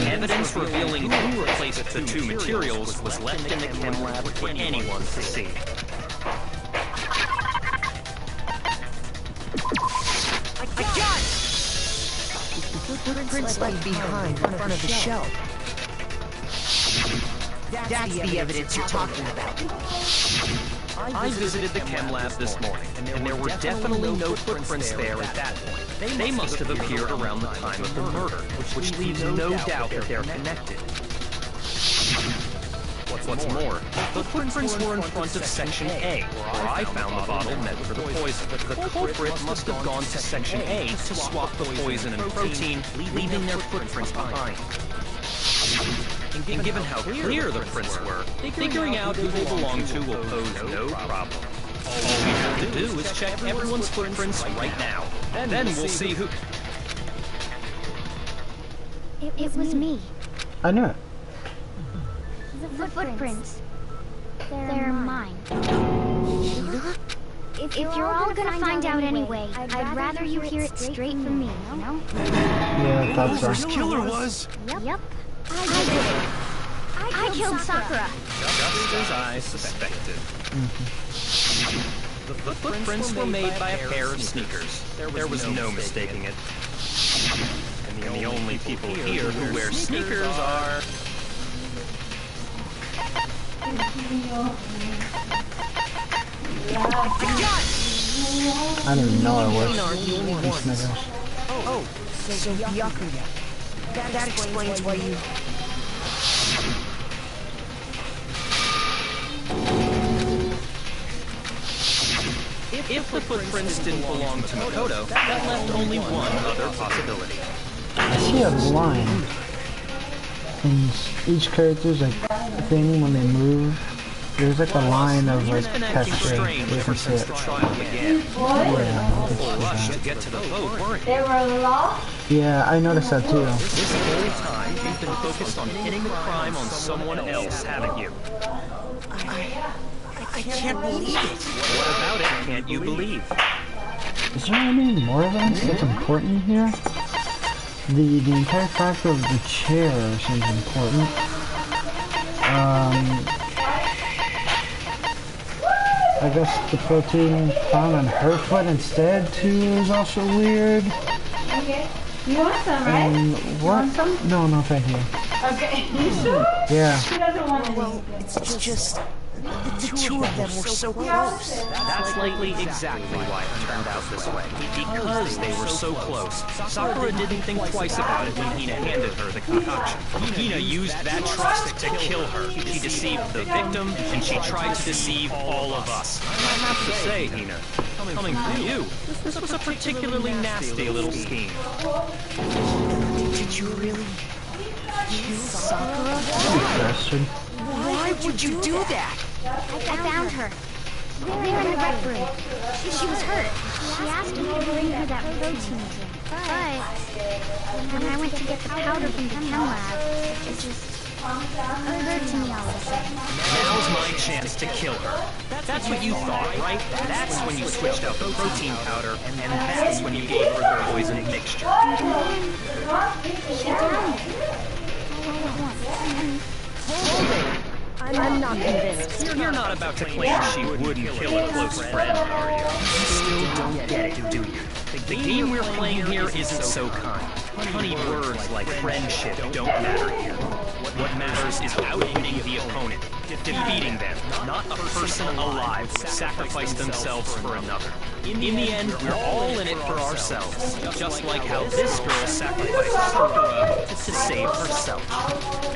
Evidence revealing who replaced the two materials was left in the chem lab for anyone to see. I got it! The footprints left behind in front of the shelf. That's the evidence you're talking about. I visited the chem lab this morning, and there were definitely no footprints there at that point. They must have appeared around the time of the murder, which leaves no doubt that they're connected. What's more, the footprints were in front of Section A, where I found the bottle meant for the poison. The culprit must have gone to Section A to swap the poison and protein, leaving their footprints behind. And given how clear the prints were, figuring out who they belong to will pose no problem. All we have to do is check everyone's footprints right now. Then we'll see who... It was me. I knew it. The footprints. They're mine. If you're all gonna find out anyway, I'd rather you hear it straight from me, you know? Yeah, I thought so. Ogre's killer was... Yep. I did it. I killed Sakura. Just as I suspected. The footprints were made by a pair of sneakers. There was no mistaking it. And the only people here who wear sneakers are... I didn't even know I was. Aren't the only ones. Snickers. Oh, so Byakuya. That explains why you... If the footprints didn't belong to Makoto, that left only one other possibility. I see a line. And each character's like thing when they move. There's like a line of like texture. You can see it. The trial began. Yeah, Full rush to get to the vote, weren't you? They were lost. yeah, I noticed that too. This whole time, you've been focused on pinning the crime on someone else, haven't you? I can't believe it. What about it can't you believe? Is there any more evidence that's important here? The entire factor of the chair seems important. I guess the protein found on her foot instead too is also weird. Okay. You want some, right? What? Want some? No, no, thank you. Okay. You sure? Yeah. She doesn't want to. Well, it's just... The two of them were so close. That's likely exactly why it turned out this way. Because they were so close, Sakura didn't think twice about it when Hina handed her the concoction. Hina used that trust to kill her. She deceived the victim, and she tried to deceive all of us. I have to say, Hina, coming from you, this was a particularly nasty little scheme. Did you really kill Sakura? Bastard. Why would you do that? I found her. There in the rec room. She was hurt. She asked me to bring her that protein drink. But when I went to get the powder from the chem lab, it just occurred to me all of a sudden. Now's my chance to kill her. That's what you thought, right? That's when you switched out the protein powder, and that's when you gave her the poison mixture. She downed it. All at once. Hold it. I'm not convinced. You're not about to claim she wouldn't kill a close friend, are you? You still don't get it, do you? The game we're playing here isn't so kind. Honeyed words like friendship don't matter here. What matters is outwitting the opponent, defeating them, not a person alive who sacrificed themselves for another. In the end, we're all in it for ourselves, just like how this girl sacrificed Sakura to save herself.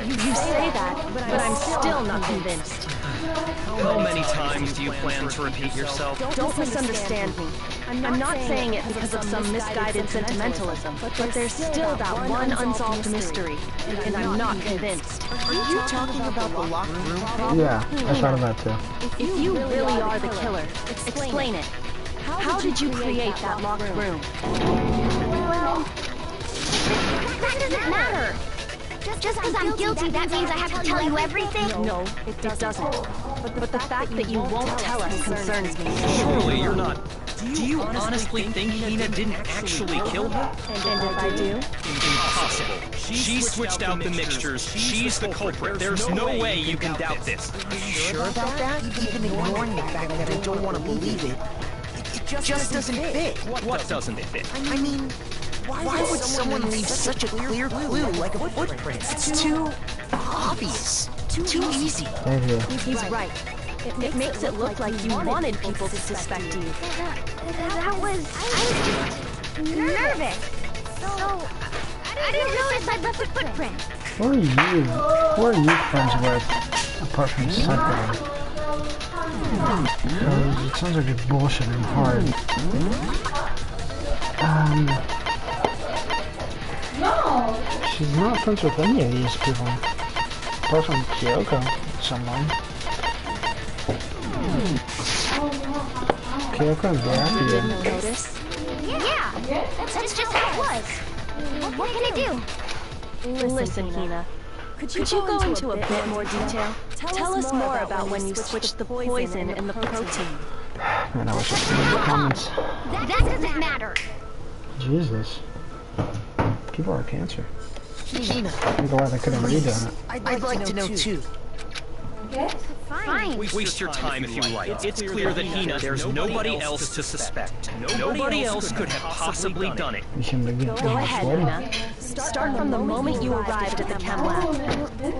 You say that, but I'm still not convinced. How many times do you plan to repeat yourself? Don't misunderstand me. I'm not saying it because of some misguided sentimentalism, but there's still that one unsolved mystery, and I'm not convinced. Are you talking about the locked room? Yeah, I thought of that too. If you really are the killer, explain it. How did you create that locked room? That doesn't matter. Just because I'm guilty, that means I have to tell you everything? No, it doesn't. But the fact that you won't tell us concerns me. Surely you're not... Do you honestly think Hina didn't actually kill her? And if I do? Impossible. She switched out the mixtures. She's the culprit. There's no way you can doubt this. Are you sure about that? Even ignoring the fact that I don't want to believe it, it just doesn't fit. What doesn't fit? I mean, why would someone leave such a clear clue like a footprint? It's too obvious. Too easy. Thank you. He's right. It makes it look like you wanted people to suspect you. I was just nervous. So, I didn't notice I left a footprint. Who are you friends with, apart from Sakura? Because it sounds like you're bullshitting hard. No. She's not friends with any of these people. Apart from Kyoko, someone. Kyoko and Black Didn't notice? Yeah, that's just how it was. What can I do? Listen, Hina. Could you go into a bit more detail? Tell us more about when you switched the poison in the protein. Man, I wish I could read the comments. That doesn't matter. Jesus. People are cancer. Hina, I'm glad I couldn't read on it. I'd like to know too. Okay. Fine. Waste your time if you like. It's clear that Hina, there's nobody else to suspect. Nobody else could have possibly done it. You shouldn't begin. Go ahead, Hina. Start from the moment you arrived at the chem lab.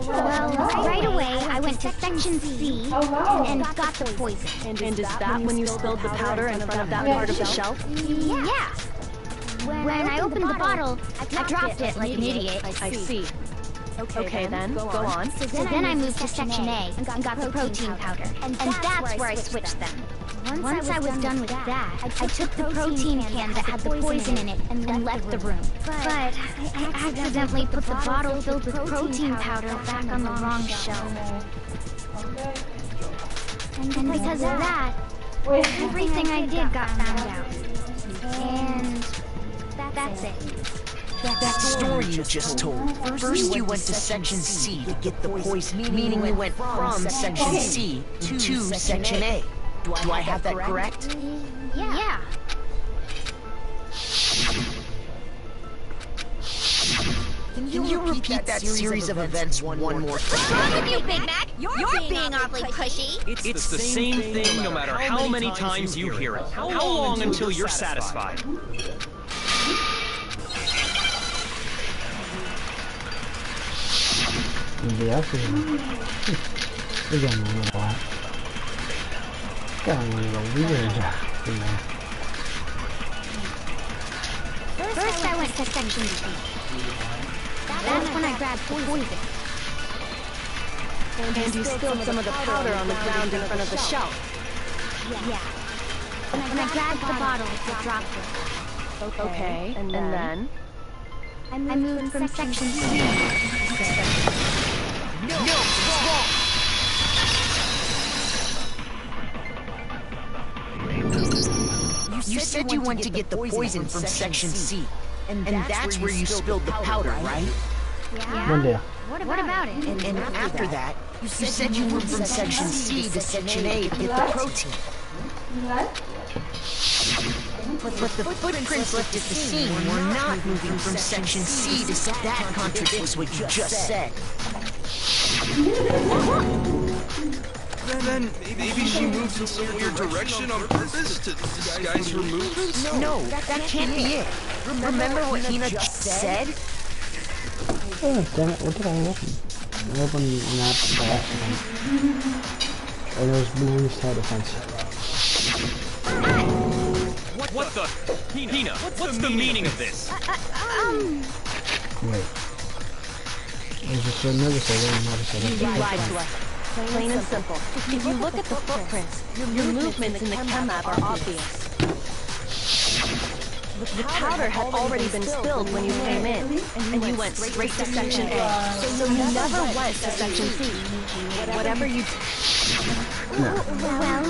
Well, right away, I went to section C and got the poison. And is that when you spilled the powder in front of that part of the shelf? Yeah. When I opened the bottle, I dropped it like an idiot. I see. Okay then, go on. So then I moved to section A and got the protein powder. And that's where I switched them. Once I was done with that, I took the protein can that had the poison in it and left the room. But I accidentally put the bottle filled with protein powder back on the wrong shelf. And because of that, everything I did got found out. And that's it. That story you just told. First you went to section C to get the poison, meaning you went from section C to section A. Do I have that correct? Yeah. Can you repeat that series of events one more time? What's wrong with you, Big Mac? You're being awfully pushy. It's the same thing no matter how many times you hear it. How long until you're satisfied? Yeah, we're getting a little black. Got a little weird. First I went to section C. That's when I grabbed the poison. And you spilled some of the powder on the ground in front of the shelf. Yeah. When I grabbed the bottle, I dropped it. Okay, and then? I moved from section C. No, it's wrong. You said you went to get the poison from section C, and that's where you spilled the powder, right? Yeah? What about it? And after that, you said you moved from section C to section A to get the protein. What? But the footprints left at the scene were not moving from section C to section. That contradicts what you just said. Then maybe she moved in some weird direction on purpose to disguise her movements? No, that can't be it. Remember what Hina just said? Oh, damn it, what did I open? I opened an app by accident. And it was blue side offensive. What the? Hina, what's the meaning of this? Wait. I was just so nervous I didn't notice it. You lied to us. Plain and simple. If you look at the footprints, your movements in the chem lab are obvious. The powder had already been spilled when you came in, and you went straight to Section A. So you never went to Section C. Whatever you...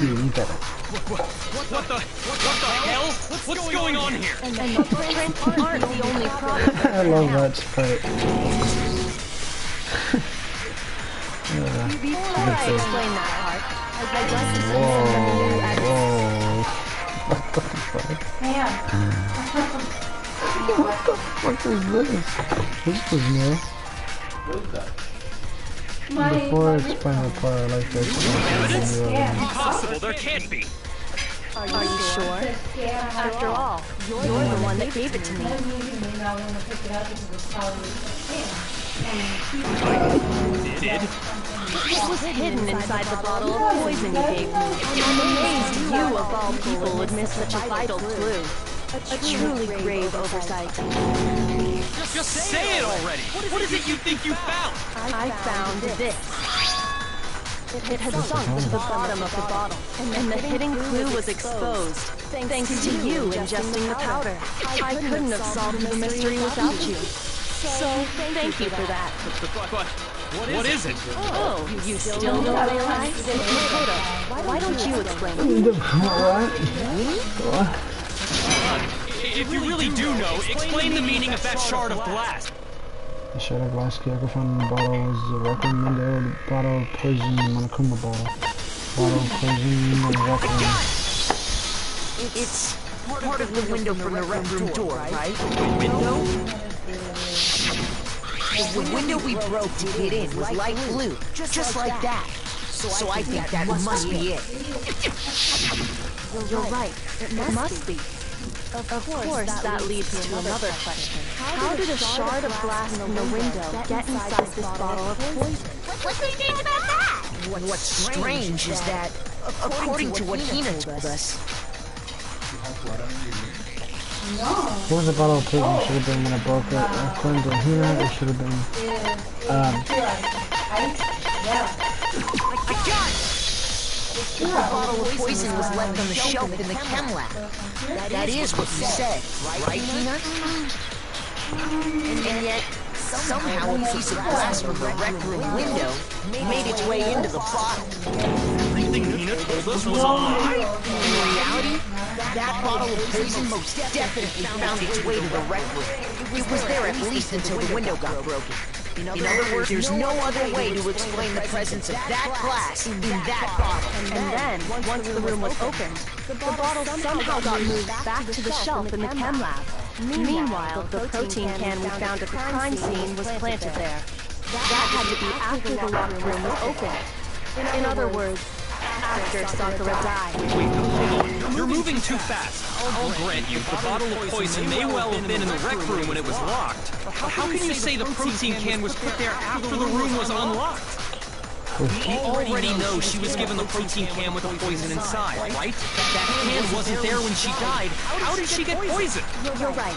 You get it. What the hell? What's going on here? And the footprints aren't the only problem. I love that part. Before I explain that part, I'd like to send Whoa. What the fuck? Damn. What the fuck is this? This was new. Before I explain the part, I like this. Evidence? Impossible, there can't be. Are you sure? After all, you're the one that gave it to me. Did? It was hidden inside the bottle of poison you gave me. I'm amazed you, of all people, would miss such a vital clue. A truly grave oversight. Just say it already! What is it you think you found? I found this. It had sunk to the bottom of the bottle, and the hidden clue was exposed, thanks to you ingesting the powder. I couldn't have solved the mystery without you. So, thank you for that. But what is it? Oh, you still don't realize? Why don't you explain it? What? If you really do know, explain the meaning of that shard of glass. The shard of glass key I could find in the bottle was the requiem window, the bottle of poison, the Monokuma bottle. Bottle of poison, the requiem. It's part of the window from the rec room door, right? Window? The window we broke to get in was light blue, just like that. So I think that must be it. You're right. It must be. Of course, that leads to another question. How did a shard of glass from the window get inside this bottle of poison? What's so strange about that? What's strange is that, according to what Hina told us, What was the bottle of poison? It should have been when I broke it. According to Hina, it should have been, I got it! The bottle of poison was left on the shelf in the chem lab. That is what you said, right, Hina? And yet, somehow a piece of glass from the rec room window made its way into the bottle. Everything Hina told us was a lie? In reality, that bottle of poison most definitely found its way to the rec room. It was there at least until the window got broken. In other words, there's no other way to explain the presence of that glass in that bottle. And then, once the room was opened, the bottle somehow got moved back to the shelf in the chem lab. Meanwhile, the protein can we found at the crime scene was planted there. That had to be after the locked room was opened. In other words, after Sakura died. Wait, hold on. You're moving too fast. I'll grant you, the bottle of poison may well have been in the rec room when it was locked. How can you say the protein can was put there after the room was unlocked? We already know she was given the protein can with the poison inside, right? That can wasn't there when she died. How did she get poisoned? You're right.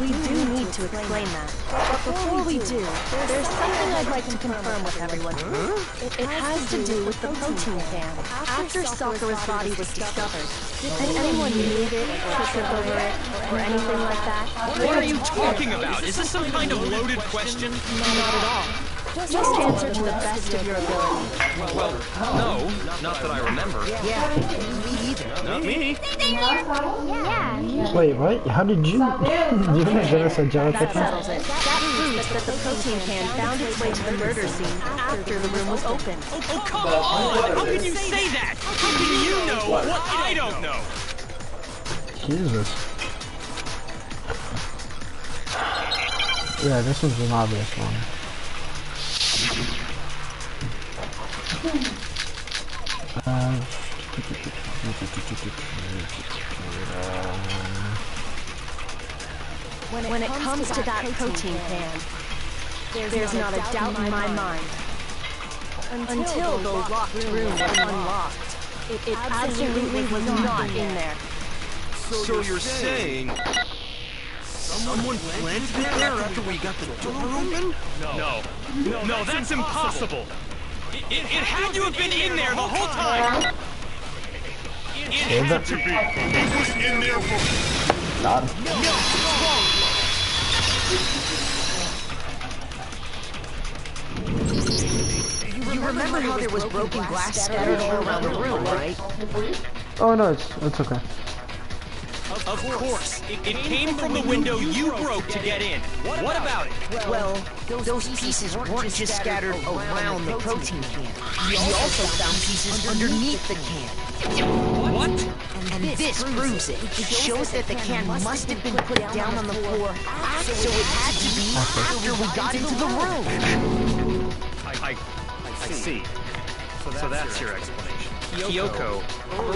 We do need to explain that. But before we do, there's something I'd like to confirm with everyone. It has to do with the protein can. After Sakura's body was discovered, did anyone need it, or trip over it, or anything like that? What are you talking about? Is this some kind of loaded question? Not at all. Just answer to the best of your ability. Well, no, not that I remember. Yeah, me either. Not me. Yeah. Wait, what? How did you? You didn't give us a joke. That settles it. That proves that the protein can found its way to the murder scene after the room was opened. Oh, come on! How can you say that? How can you know what I don't know? Jesus. Yeah, this one's an obvious one. When it comes to that protein can, there's not a doubt in my mind. Until the locked room was unlocked, it absolutely was not in there. So you're saying someone planted it there after we got the door open? No, that's impossible. It had to have been in there the whole time! It had to be! It was in there for... Got him. No, it's wrong! You remember how there was broken glass scattered all around the room, right? Oh no, it's okay. Of course. It came from the window you broke to get in. What about it? Well, those pieces weren't just scattered around the protein can. We also found pieces underneath the can. What? And this proves it. It shows that the can must have been put down on the floor, so it had to be after we got into the room. I see. So that's your explanation. Kyoko,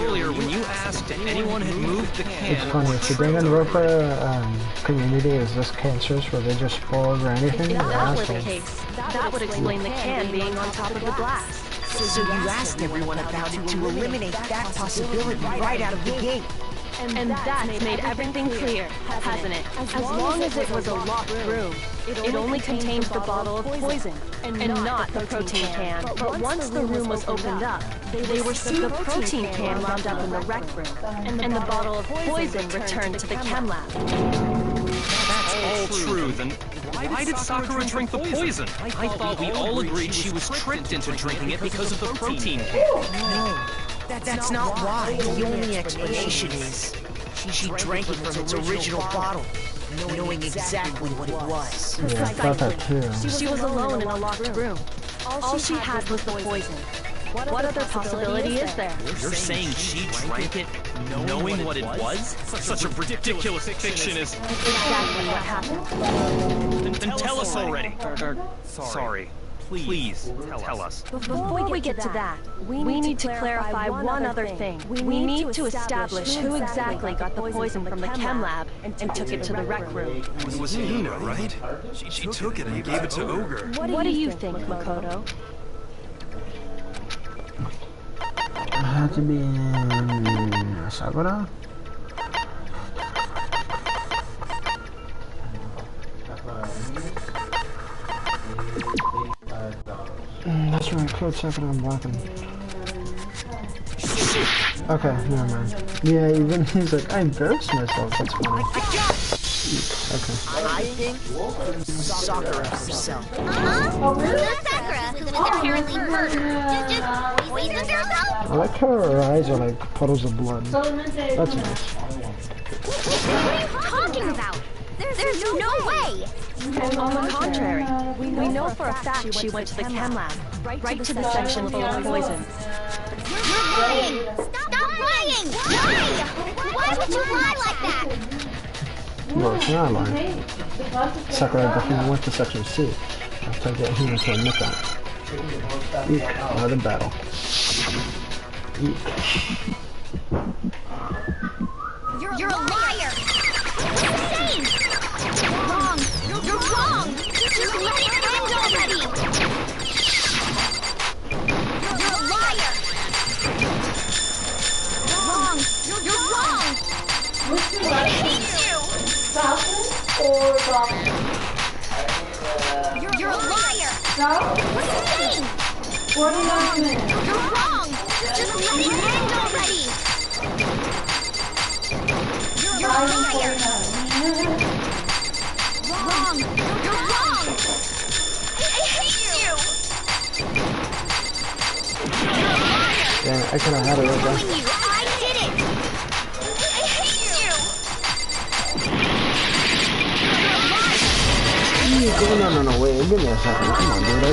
earlier when you asked if anyone had moved the can... It's funny, if the Danganronpa community is this cancerous where they just spoil or anything, If they're that were the assholes. case, that would explain the can being on top of the glass. So you asked everyone about it to eliminate that possibility right out of the gate. And that's made everything clear, hasn't it? As long as it was a locked room, it only contained the bottle of poison, and not the protein can. But once the room was opened up, they were seeing the protein can wound up in the rec room, and the bottle of poison returned to the chem lab. That's all true, then why did Sakura drink the poison? I thought we all agreed she was tricked into drinking it because of the protein can. No, that's not why. The only explanation is she drank it from its original bottle, knowing exactly what it was. Yeah, I thought that too. She was alone in a locked room. All she had was the poison. What other possibility is there? You're saying she drank it knowing what it was? Such a ridiculous fiction is... Exactly what happened. Then tell us already. Sorry. Please, tell us. Before we get to that, we need to clarify one other thing. We need to establish who exactly got the poison from the chem lab and took it to the rec room. It was Hina, right? She took it and gave it to Ogre. What do you think, Makoto? It had to be Sakura? That's right, Code Sakura and blocking. Okay, never mind. Yeah, even he's like, I embarrassed myself, that's funny. Okay. I think Sakura herself. Sakura, who was apparently murdered, just poisoned herself? I like how her eyes are like puddles of blood. That's nice. What are you talking about? There's no way! And on the contrary, we know for a fact she went to the chem lab, right to the section full of poison. You're lying! Stop lying! Why? Why would you lie like that? No, it's not lying. Sakura definitely went to section C. I'll try to get him to admit that. Eek, another battle. Eek. You're a liar! Insane! Wrong! You're wrong! Just let it end already! You're a liar! Wrong! You're wrong! I hate you! Or Dolphin? You're a liar! No? What are you saying? 49 minutes. You're wrong! Just let it end already! You're a liar! Wrong! You're wrong! I hate you! You're a liar! Yeah, I could have had it right there. You! I did it! I hate you! No, wait, give me a second. Come on, dude, I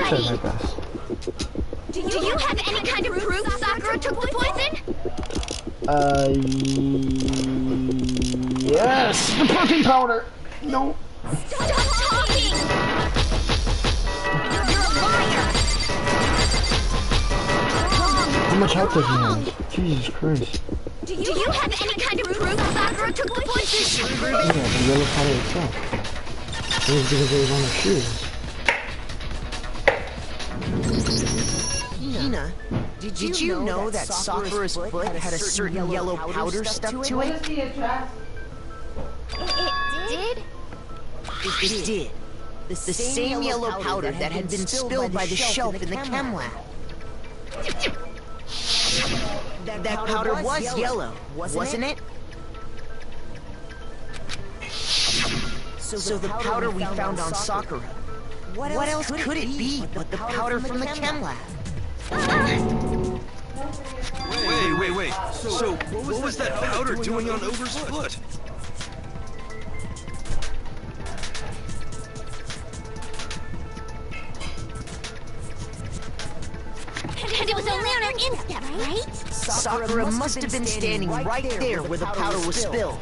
tried my best. Do you have any kind of proof Sakura took the poison? Yes! The protein powder! No. Stop talking! You're a liar! How much health does he have? Jesus Christ. Do you have any kind of proof Sakura took the poison? Yeah, the yellow powder itself. It was because it was on her shoes. Hina, did you know that Sakura's foot had a certain yellow powder stuck to it? What is the address? It did? It did. The same yellow powder that had been spilled by the shelf in the chem lab. That powder was yellow, wasn't it? So the powder we found on Sakura. What else could it be but the powder from the chem lab? Wait. So, what was that powder doing on Over's foot? And it was only on our instep, right? Sakura must have been standing right there where the powder was spilled.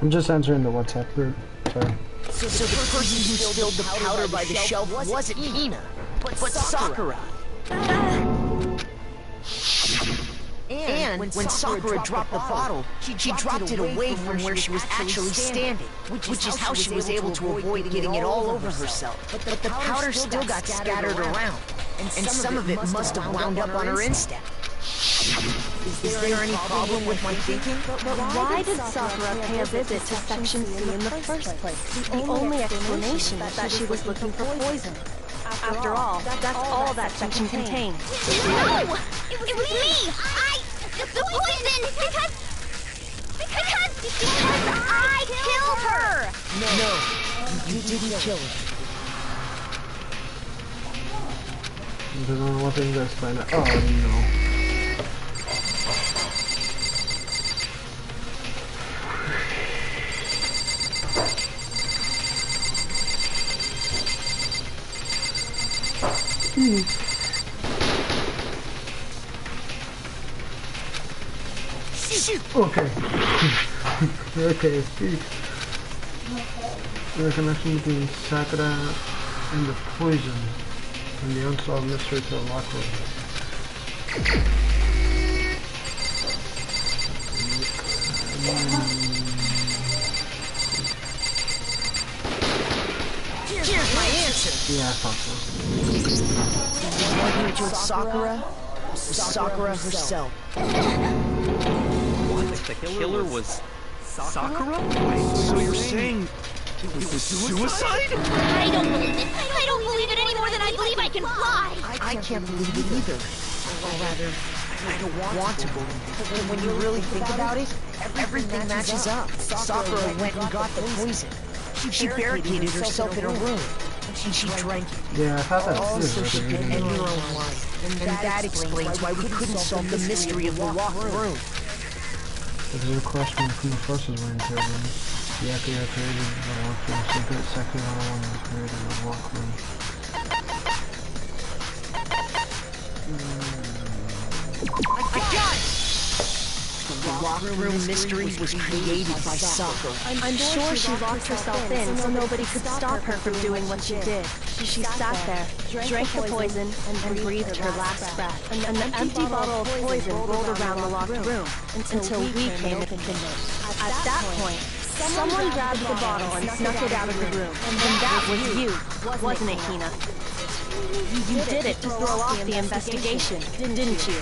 I'm just answering the WhatsApp group. Sorry. So the person who spilled the powder by the shelf wasn't Hina, but Sakura. And when Sakura dropped the bottle, she dropped it away from where she was actually standing, which is how she was able to avoid getting it all over herself. But the powder still got scattered around, and some of it must have wound up on her instep. Is there any problem with my thinking? But why did Sakura pay a visit to Section C in the first place? The only explanation is that she was looking for poison. After all, that's all that section contained. No! It was me! The poison! Because I killed her! No, you didn't kill her. I don't know what thing that's fine. Oh no. Okay. Okay, speak. The connection between Sakura and the poison and the unsolved mystery to the locker room. Here's my answer. Yeah, I thought so. The one who killed Sakura was Sakura herself. The killer was Sakura? So you're saying it was suicide? I don't believe it. I don't believe it any more than I believe I can fly. I can't believe it either. Or rather, I don't want to believe it. But when you really think about it, everything matches up. Sakura went and got the poison. She barricaded herself in a room. And she drank it. Yeah, I thought that All too. so she could end her own life. And that explains why we couldn't solve the mystery of the locked room. There's a question from the forces were interrogating. The FBI created the locked room. Secret Sector 101 was created in the locked room. I got it! The locked room mystery was created by Sakura. I'm sure she locked herself in so nobody could stop her from doing what she did. She sat there, drank the poison, and breathed her last breath. And an empty bottle of poison rolled around the locked room until we came and opened it. At that point, someone grabbed the bottle and snuck it out of the room. And that was you, wasn't it, Hina? You did it to throw off the investigation, didn't you?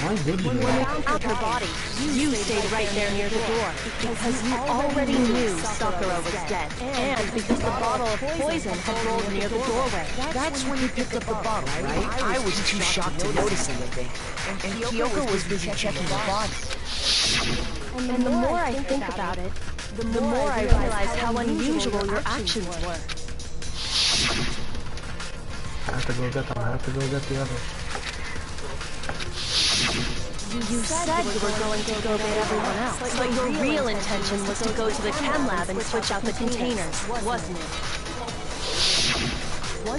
Why did you? When we found her body, you stayed right there near the door because you already knew Sakura was dead, and because the bottle of poison had rolled near the doorway. That's when you picked up the bottle, right? I was too shocked to notice anything. And Kyoko was busy checking the body. And the more I think about it, the more I realize how unusual your actions were. I have to go get them. I have to go get the others. You said you were going to go get everyone else, but your real intention was to go to the chem lab and switch out the containers, wasn't it?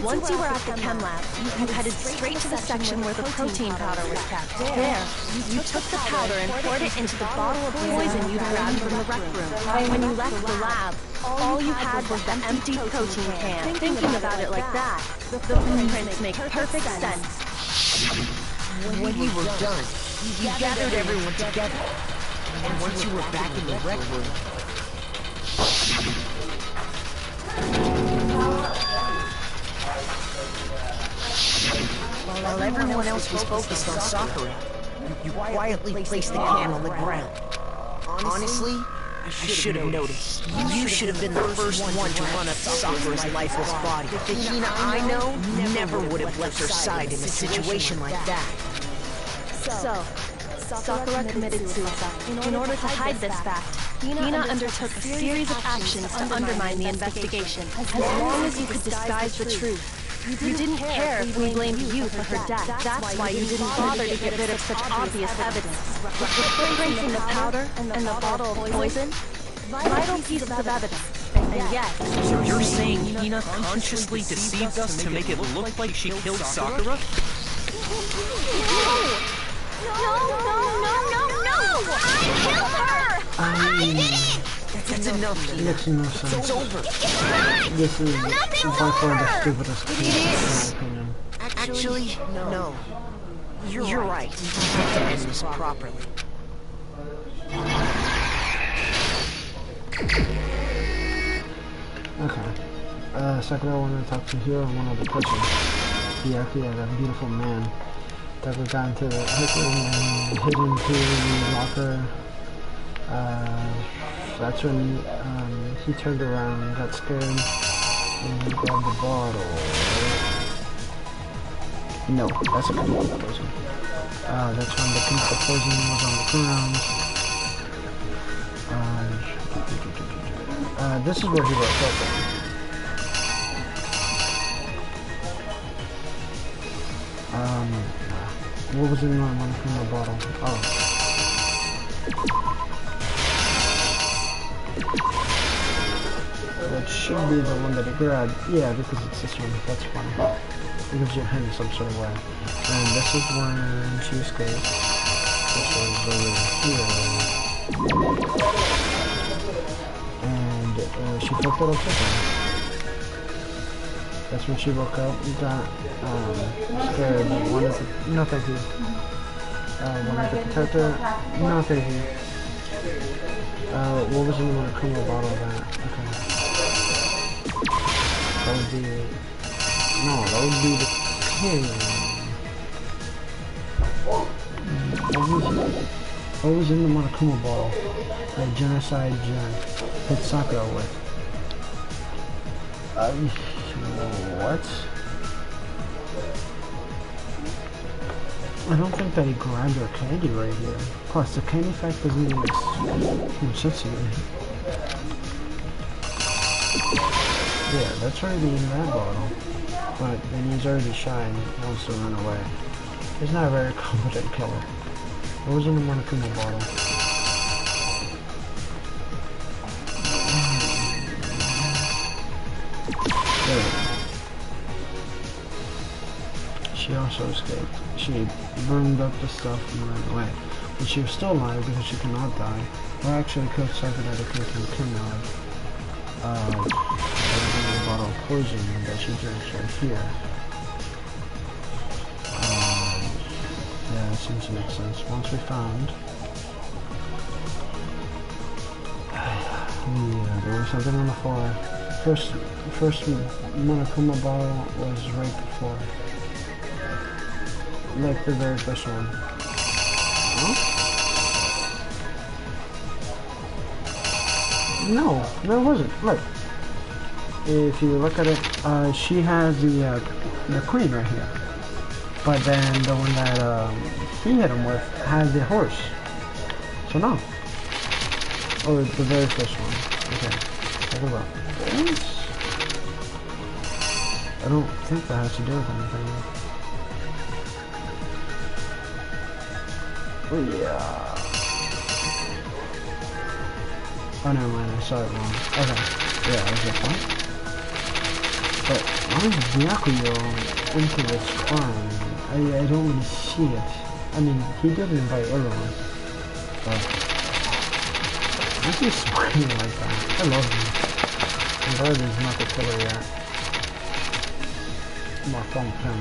Once you were at the chem lab, you headed straight to the section where the protein powder was kept. There, you took the powder and poured it into the bottle of poison you'd grabbed from the rec room. When you left the lab, all you had was the empty protein can. Thinking about it like that, the footprints make perfect sense. When we were done, you gathered everyone together. And once you were back in the rec room, while everyone else was focused on Sakura, you quietly placed the can on the ground. Honestly, I should have noticed. You should have been the first one to run up to Sakura's lifeless body. The Hina I know never would have left her side in a situation like that. So, Sakura committed suicide. In order to hide this fact, Hina undertook a series of actions to undermine the investigation. As long as you could disguise the truth, you didn't care if we blamed you for her death. That's why you didn't bother to get rid of such obvious evidence. The footprints in the powder and the bottle of poison, vital pieces of evidence. And yet... So you're saying Hina consciously deceived us to make it look like she killed Sakura? No! I killed her! I did it! That's enough. Makes no sense. It's over. This is by far the stupidest case, in my opinion. Actually, no. You're right. We have to end this properly. Okay. Sakura wanted to talk to Hiro and one other person. Byakuya, that beautiful man that we got into the hit room and hid into the locker. That's when he turned around, got scared, and grabbed the bottle. No, that's a chemical poison. That's when the chemical poison was on the ground. This is where he wrote open. What was in the bottle? Oh. That should be the one that he grabbed. Yeah, because it's this one. That's funny. It gives you a hint in some sort of way. And this is when she escaped. This was over here. And she flipped it upside. That's when she woke up, got scared, wanted to, no thank you. Wanted to protect her, no thank you. What was in the Kuma bottle of that? Okay. That would be, no, that would be the king. What was in the Monokuma bottle that Genocide Gen hit Sakura with? What? I don't think that he grabbed her candy right here. Plus, the candy fact doesn't even make sense to me. Yeah, that's already in that bottle. But then he's already shy and wants to run away. He's not a very competent killer. What was in the Monokuma bottle? She also escaped. She burned up the stuff and ran away. But she was still alive because she cannot die. Or actually killed Sakura to kill Kimura. A bottle of poison that she drinks right here. Yeah, that seems to make sense. Once we found... Yeah, there was something on the floor. First Monokuma bottle was right before. Like the very first one. Huh? No, there wasn't. Look. If you look at it, she has the queen right here. But then the one that he hit him with had the horse. So no. Oh, the very first one. Okay. Take a look. I don't think that has to do with anything. Oh yeah. Oh never mind, I saw it wrong. Okay. Yeah, that was the point. But why is Byakuya into this crime? I don't really see it. I mean, he did invite everyone. But why is he smiling like that? I love him. I'm glad he's not the killer yet. More fun with him.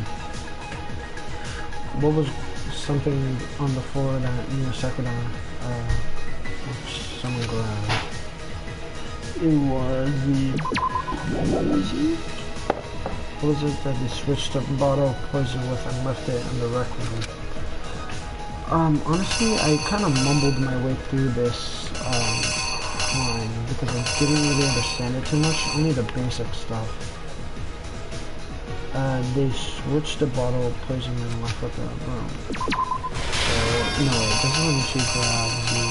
what was something on the floor that near Sakura, which someone grabbed? It was the... What was it that he switched a bottle of poison with and left it in the rec room? Honestly, I kind of mumbled my way through this, line because I didn't really understand it too much, only the basic stuff. They switched the bottle of poison and left it in the room. So, no, this is when she grabbed the,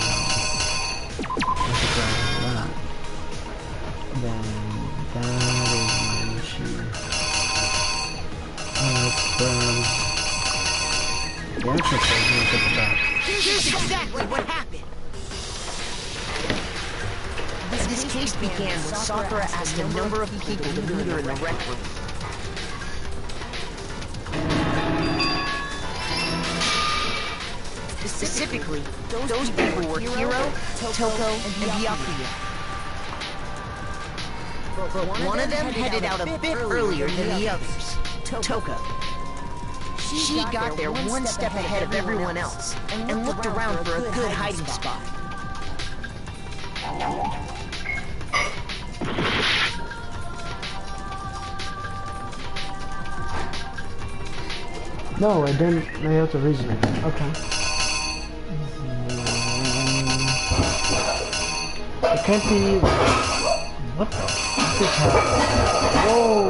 when she grabbed that. Then, that is when she, grabs the actual poison and puts it back. Here's exactly what happened. This case began when Sakura asked a number of people to meet her in the rec room. Specifically, those people were Hiro, Toko, and Byakuya. But one of them headed out a bit earlier than the others, Toka. She got there one step ahead of everyone else, and looked around for a good hiding spot. No, I didn't. I have to reason it. Okay. It can't be... What the fuck is happening? Whoa!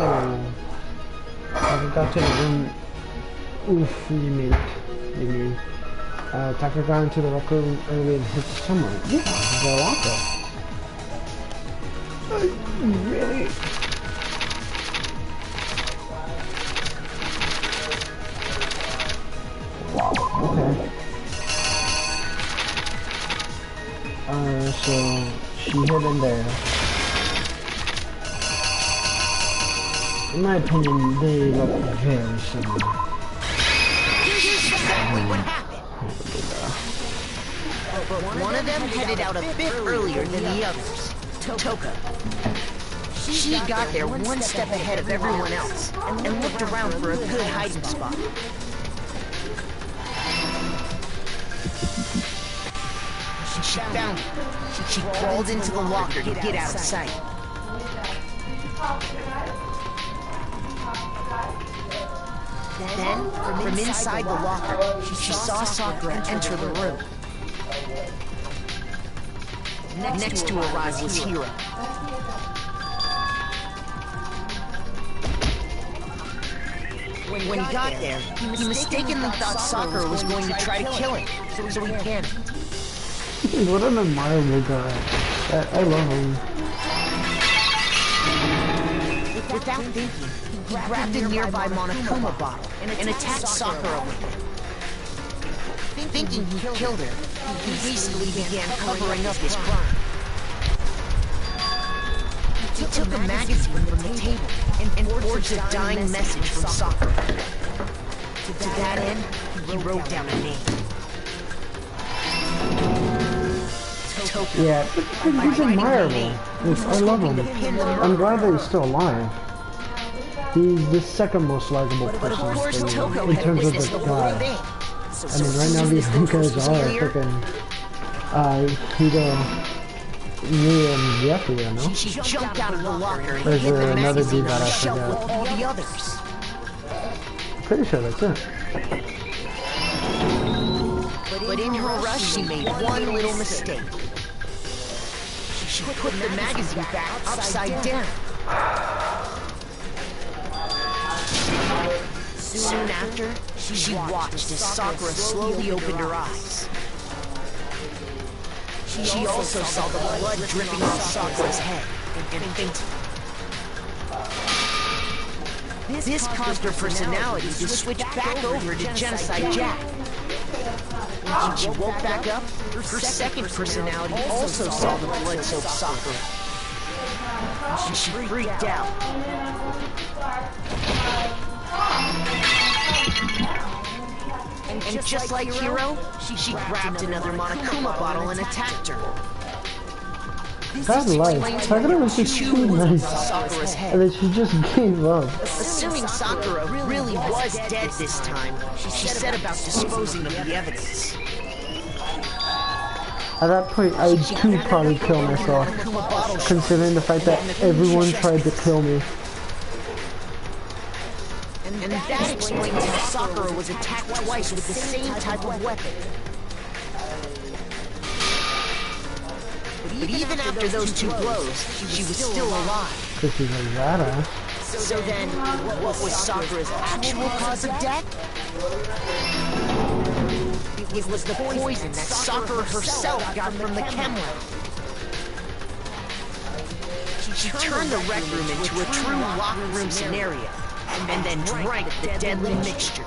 I got to the room. Oof, you mean... Taka got into the rec room early and hit someone. Yeah, the locker. Really? Wow, okay. So she hid in there. In my opinion, they look very similar. One of them headed out a bit earlier than the others, Toka. She got there one step ahead of everyone else, and looked around for a good hiding spot. She found it. She crawled into the locker to get out of sight. Then, from inside the locker, she saw Sakura enter the room. Next to her was Hiro. When he got there, he mistakenly thought Sakura was going to try to kill him, so he panicked. What an admirable guy. I love him. Without thinking, he grabbed a nearby Monokuma bottle and attacked Sakura with it. Thinking he killed her, he hastily began covering up his crime. He took a magazine from the table and forged a dying message from Sakura. To that end, he wrote down a name. Yeah, he's admirable. I love him. I'm glad that he's still alive. He's the second most likable person in terms of the guy. I mean, right now these two guys are freaking Hiro, Yu, and Byakuya, no? She jumped out of the locker and There's hid the another magazine dude on that the I shelf with forgot. all the others. Pretty sure that's it. But in her rush, she made one little mistake. She put the magazine back upside down. Soon after, she watched as Sakura slowly opened her eyes. She also saw the blood dripping off Sakura's head and fainted. This caused her personality to switch back over to Genocide Jack. When she woke back up, her second personality also saw the blood-soaked Sakura. She freaked out. And just like Hiro, she grabbed another Monokuma bottle and attacked her. Bad life. Sakura was just too nice. Sakura's head. And then she just gave up. Assuming Sakura really was dead this time, she said about disposing of the evidence. At that point, I would too probably kill myself, considering the fact that everyone tried to kill me. And that explains how Sakura was attacked twice with the same type of weapon. But even after those two blows, she was still alive. Because she's a badass. So then, what was Sakura's actual cause of death? It was the poison that Sakura herself got from the chem lab. She turned the rec room into a true locker room scenario, and then drank the deadly mixture.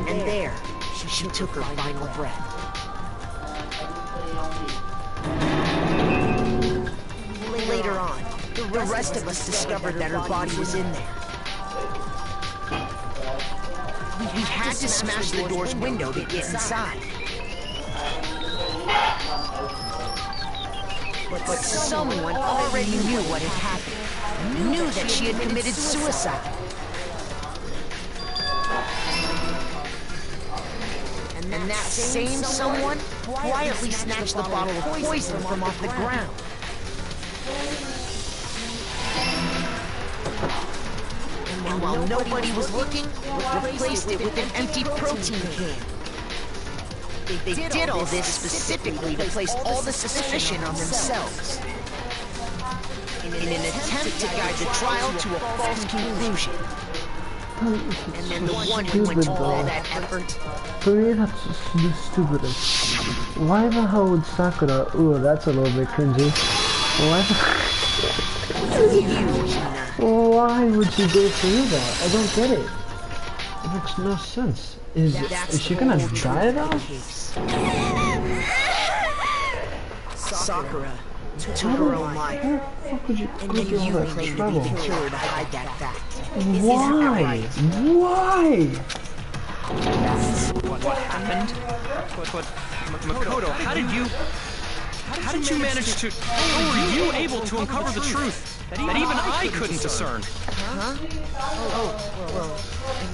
And there, she took her final breath. Later on, the rest of us discovered that her body was in there. We had to smash the door's window to get inside. But someone already knew what had happened. Knew that she had committed suicide. And that same someone quietly snatched the bottle of poison from off the ground. And while nobody was looking, replaced it with an empty protein can. They did all this specifically to place all the suspicion on themselves, in an attempt to guide the trial to a false conclusion. And then the one who went to all that effort. For me, that's just the stupidest. Why the hell would Sakura? Ooh, that's a little bit cringy. Why would she go through that? I don't get it. It makes no sense. Is she gonna die though? Sakura took her own life. And then you claimed to be the cure to hide that fact. Why? Why? What happened? But Makoto, how did you manage to... How were you able to uncover the truth that even I couldn't discern? Huh?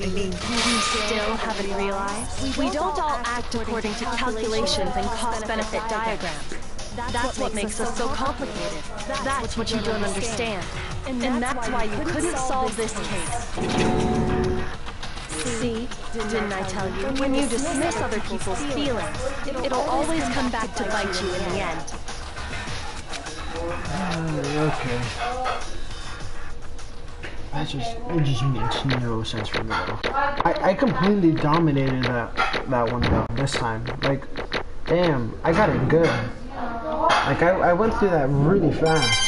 I mean, You still haven't realized? We don't all act according to calculations and cost-benefit diagrams. That's what makes us so complicated. That's what you don't understand. And that's why you couldn't solve this case. See, didn't I tell you? When you dismiss other people's feelings, it'll always come back to bite you in the end. Okay. It just makes no sense for me though. I completely dominated that one though this time. Like, damn, I got it good. Like I went through that really fast.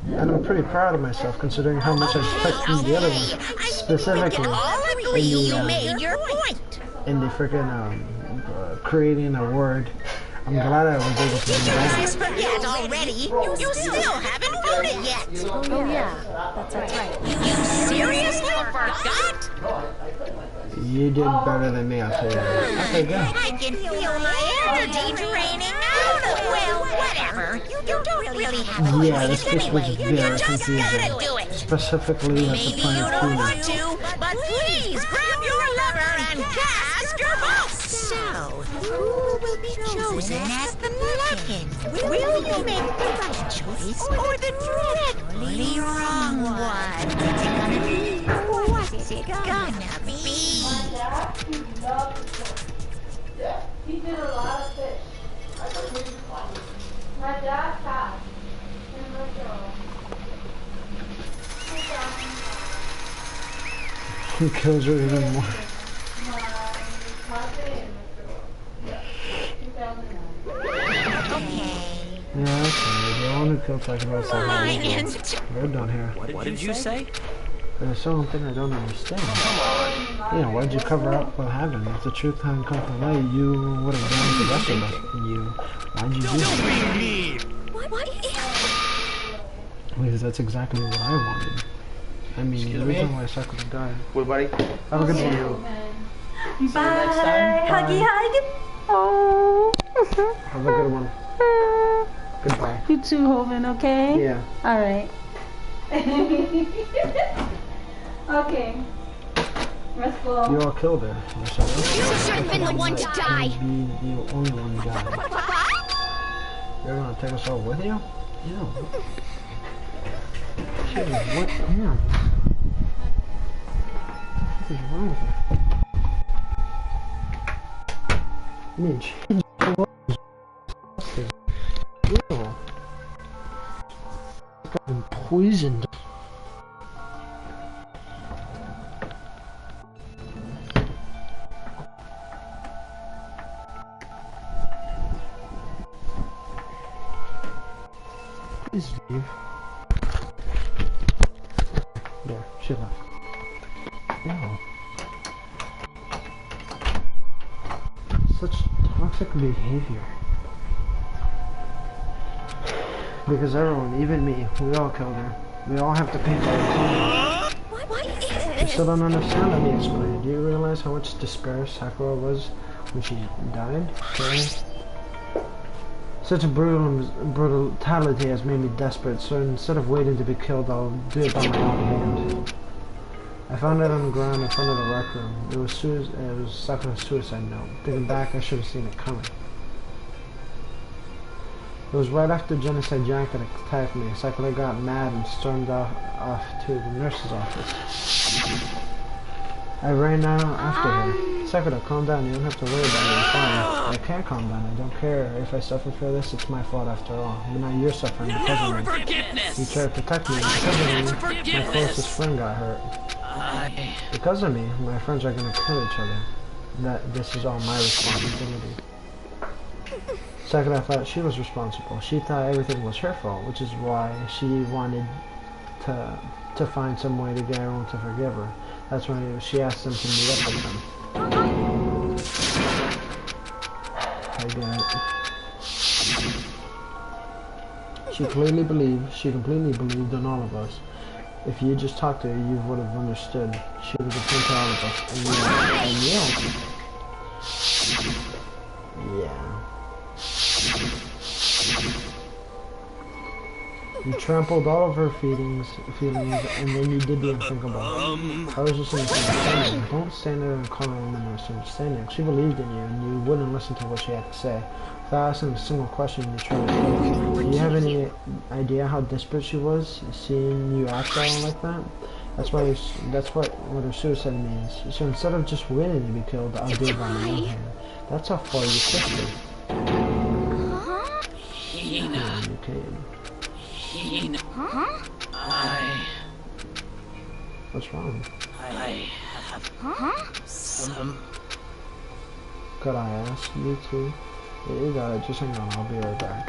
And I'm pretty proud of myself considering how much I took from the other one. Specifically in the freaking creating a word. I'm glad I was able to do that. Forget already. You still haven't voted yet. Oh yeah, that's right. You seriously forgot? You did better than me, I'll tell you that. Okay, good. I can feel my energy draining out of... Well, whatever. You don't really have to Yeah, do this it was anyway. You very just confusing. gotta do it. Specifically at the Maybe you Planet don't Puma. want to, but please grab your lever and cast your vote. So, who will be chosen as the Luggin? Will you make the right choice or the dreadfully wrong one? What's it gonna be? What's it gonna be? He did a lot of fish. I thought he was funny. My dad passed. And my girl. He kills her even more. Yeah, okay. The one who killed Sakura said we're done here. What did you say? There's something I don't understand. Yeah, why'd you cover up what happened? If the truth hadn't come to light, you would have done the rest of it. Why'd you do that? Because that's exactly what I wanted. I mean, the reason why Sakura died. Well, buddy. Have a good one. See you next time. Bye. Huggy hug. Oh. Have a good one. Goodbye. You too, Hoven, okay? Yeah. Alright. Okay. Let's go. You all killed her. You should have been the one to die. Be the only one to die. You're gonna take us all with you? Yeah. Jeez, what damn? What is wrong with her? I mean, change the world. Ew. Got been poisoned. Please leave. There, she left. Ew. Such toxic behavior. Because everyone, even me, we all killed her. We all have to pay for it. What is You this? still don't understand? Let me explain. Do you realize how much despair Sakura was when she died? Okay. Such a brutality has made me desperate, so instead of waiting to be killed, I'll do it by my own hand. I found it on the ground in front of the rec room. It was Sakura's suicide note. Thinking back, I should have seen it coming. It was right after Genocide Jack had attacked me. Sakura got mad and stormed off to the nurse's office. I ran out after her. Sakura, calm down. You don't have to worry about me. I'm fine. I can't calm down. I don't care. If I suffer for this, it's my fault after all. But now you're suffering because of me. You tried to protect me. Because of me, my closest friend got hurt. Because of me, my friends are going to kill each other. This is all my responsibility. Sakura thought she was responsible. She thought everything was her fault, which is why she wanted to find some way to get everyone to forgive her. That's why she asked them to meet up with them. I get it. She completely believed in all of us. If you just talked to her, you would have understood. She was a friend to all of us. And yeah. You trampled all of her feelings, and then you did the unthinkable. I was just misunderstanding. Don't stand there and call her a misunderstanding. She believed in you, and you wouldn't listen to what she had to say. Without asking a single question, you tried to kill her. Do you have any idea how desperate she was, seeing you act out like that? That's what her suicide means. So instead of just waiting to be killed, I'll do it by my own hand. That's how far you pushed her. Yeah, you came. What's wrong? I have some... Could I ask you to? Yeah, you got it. Just hang on. I'll be right back.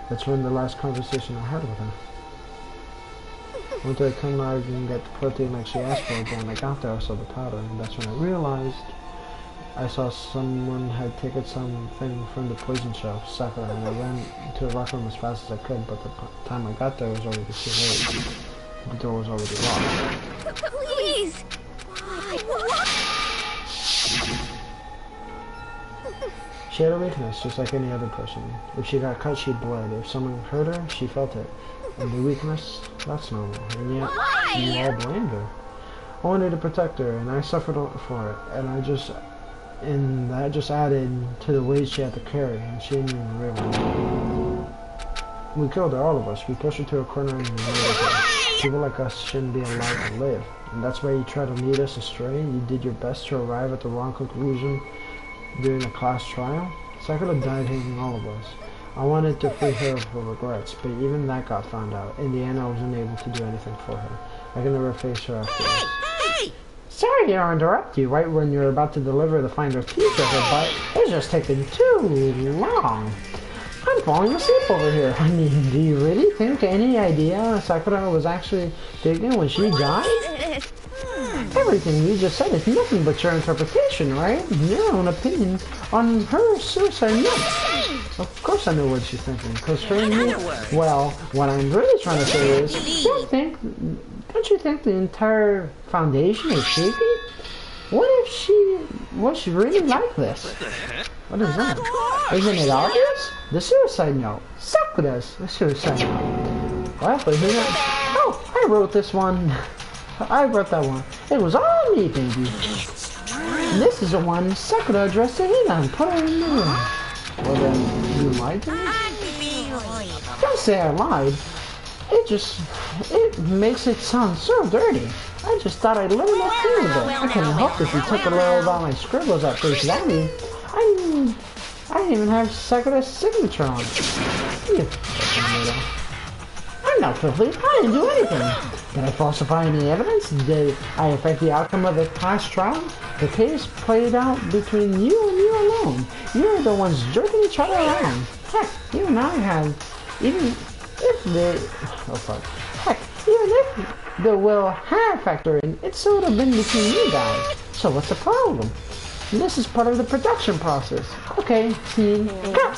That's when the last conversation I had with her. Went to a Kenlarg and get the protein like she asked for, but when I got there I saw the powder, and that's when I realized I saw someone had taken something from the poison shelf, Sakura, and I ran to the locker room as fast as I could, but the time I got there it was already too late. The door was already locked. Please! Why? She had a weakness, just like any other person. If she got cut, she'd bled. If someone hurt her, she felt it. And the weakness, that's normal. And yet, you all blamed her. I wanted to protect her, and I suffered for it. And that just added to the weight she had to carry, and she didn't even realize it. We killed her, all of us. We pushed her to a corner and murdered her. People like us shouldn't be allowed to live. And that's why you try to lead us astray. You did your best to arrive at the wrong conclusion during a class trial. Sakura died hating all of us. I wanted to free her of her regrets, but even that got found out. In the end, I wasn't able to do anything for her. I can never face her after this. Hey! Sorry to interrupt you right when you're about to deliver the finder feature, but it's just taking too long. I'm falling asleep over here. I mean, do you really think any idea Sakura was actually thinking when she died? Everything you just said is nothing but your interpretation, right? Your own opinion on her suicide note. Of course I know what she's thinking, because for me, well, what I'm really trying to say is, don't you think the entire foundation is shaky? What if she was really like this? What is that? Isn't it obvious? The suicide note. Sakura's the suicide note. Well, but who knows? Oh, I wrote this one. I wrote that one. It was all me, baby. And this is the one Sakura addressed to Hina and put her in the room. Well then, you lied to me? Don't say I lied. It makes it sound so dirty. I just thought I'd let it up here a bit. I couldn't help if you took a little about my scribbles at face value. I didn't even have Sakura's signature on it. You fucking little. I'm not filthy. I didn't do anything. Did I falsify any evidence? Did I affect the outcome of the past trial? The case played out between you and you alone. You're the ones jerking each other around. Heck, you and I have, even if the will have factor in, it sort of been between you guys. So what's the problem? This is part of the production process. Okay, scene cut.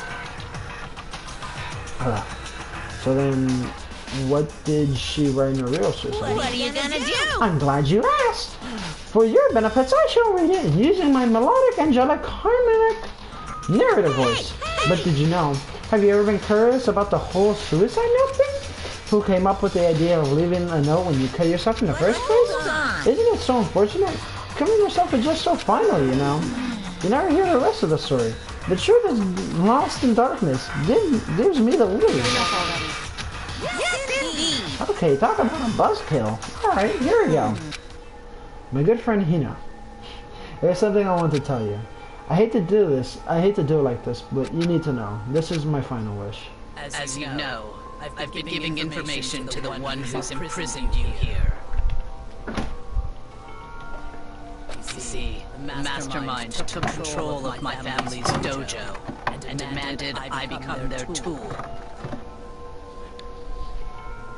So then, what did she write in her real suicide? What are you gonna do? I'm glad you asked. For your benefits, I shall read it using my melodic, angelic, harmonic narrative voice. But did you know? Have you ever been curious about the whole suicide note thing? Who came up with the idea of leaving a note when you kill yourself in the first place? Isn't it so unfortunate? Killing yourself is just so final, you know. You never hear the rest of the story. The truth is lost in darkness. Gives me the lead. Okay, talk about a buzzkill. Alright, here we go. My good friend Hina. There's something I want to tell you. I hate to do this. I hate to do it like this, but you need to know. This is my final wish. As you know, I've been giving information to the one who's imprisoned you here. You see, the mastermind took control of my family's dojo and demanded I become their tool.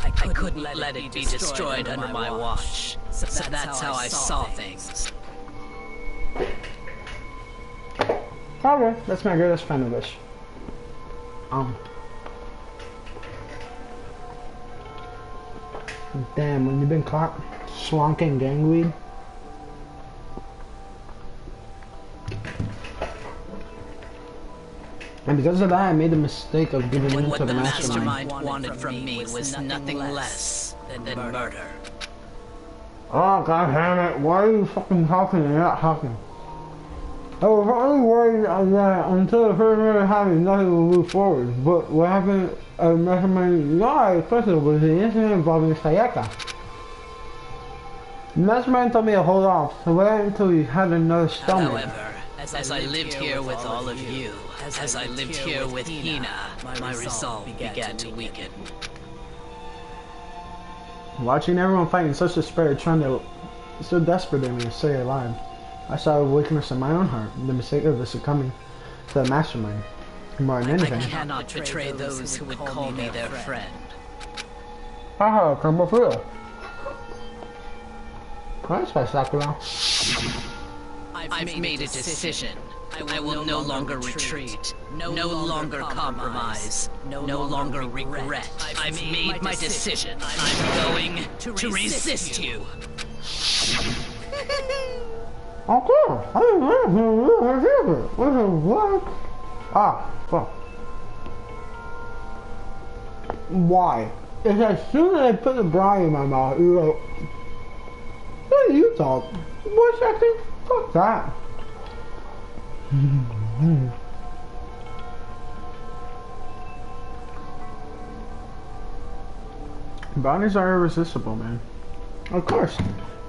I couldn't let it be destroyed under my watch, so that's how I saw things. Okay, that's my greatest final wish. Damn, when you've been caught slonking gangweed. And because of that, I made the mistake of giving in to the mastermind. What the mastermind wanted from me was nothing less than murder. Oh, god damn it, why are you fucking talking and not talking? I was only worried that until the first minute happened, nothing would move forward. But what happened at Mastermind Live, especially, was the incident involving Sayaka. The Mastermind told me to hold off, so wait until we had another stomach. However, as I lived here with all of you, as I lived here with Hina, my resolve began to weaken. Watching everyone fight in such despair, trying to, so desperately to stay alive, I saw a weakness in my own heart, the mistake of the succumbing to the mastermind. More than anything, I cannot betray those who would call me their friend. Haha, come up here. That's by Sakura. I've made a decision. I will no longer retreat, no longer compromise, no longer regret. I've made my decision. I'm going to resist you. Okay, I didn't know what? Ah, fuck. Why? It's as soon as I put the brine in my mouth, you go, what do you talk? Voice acting? Fuck that. Bounties are irresistible, man. Of course.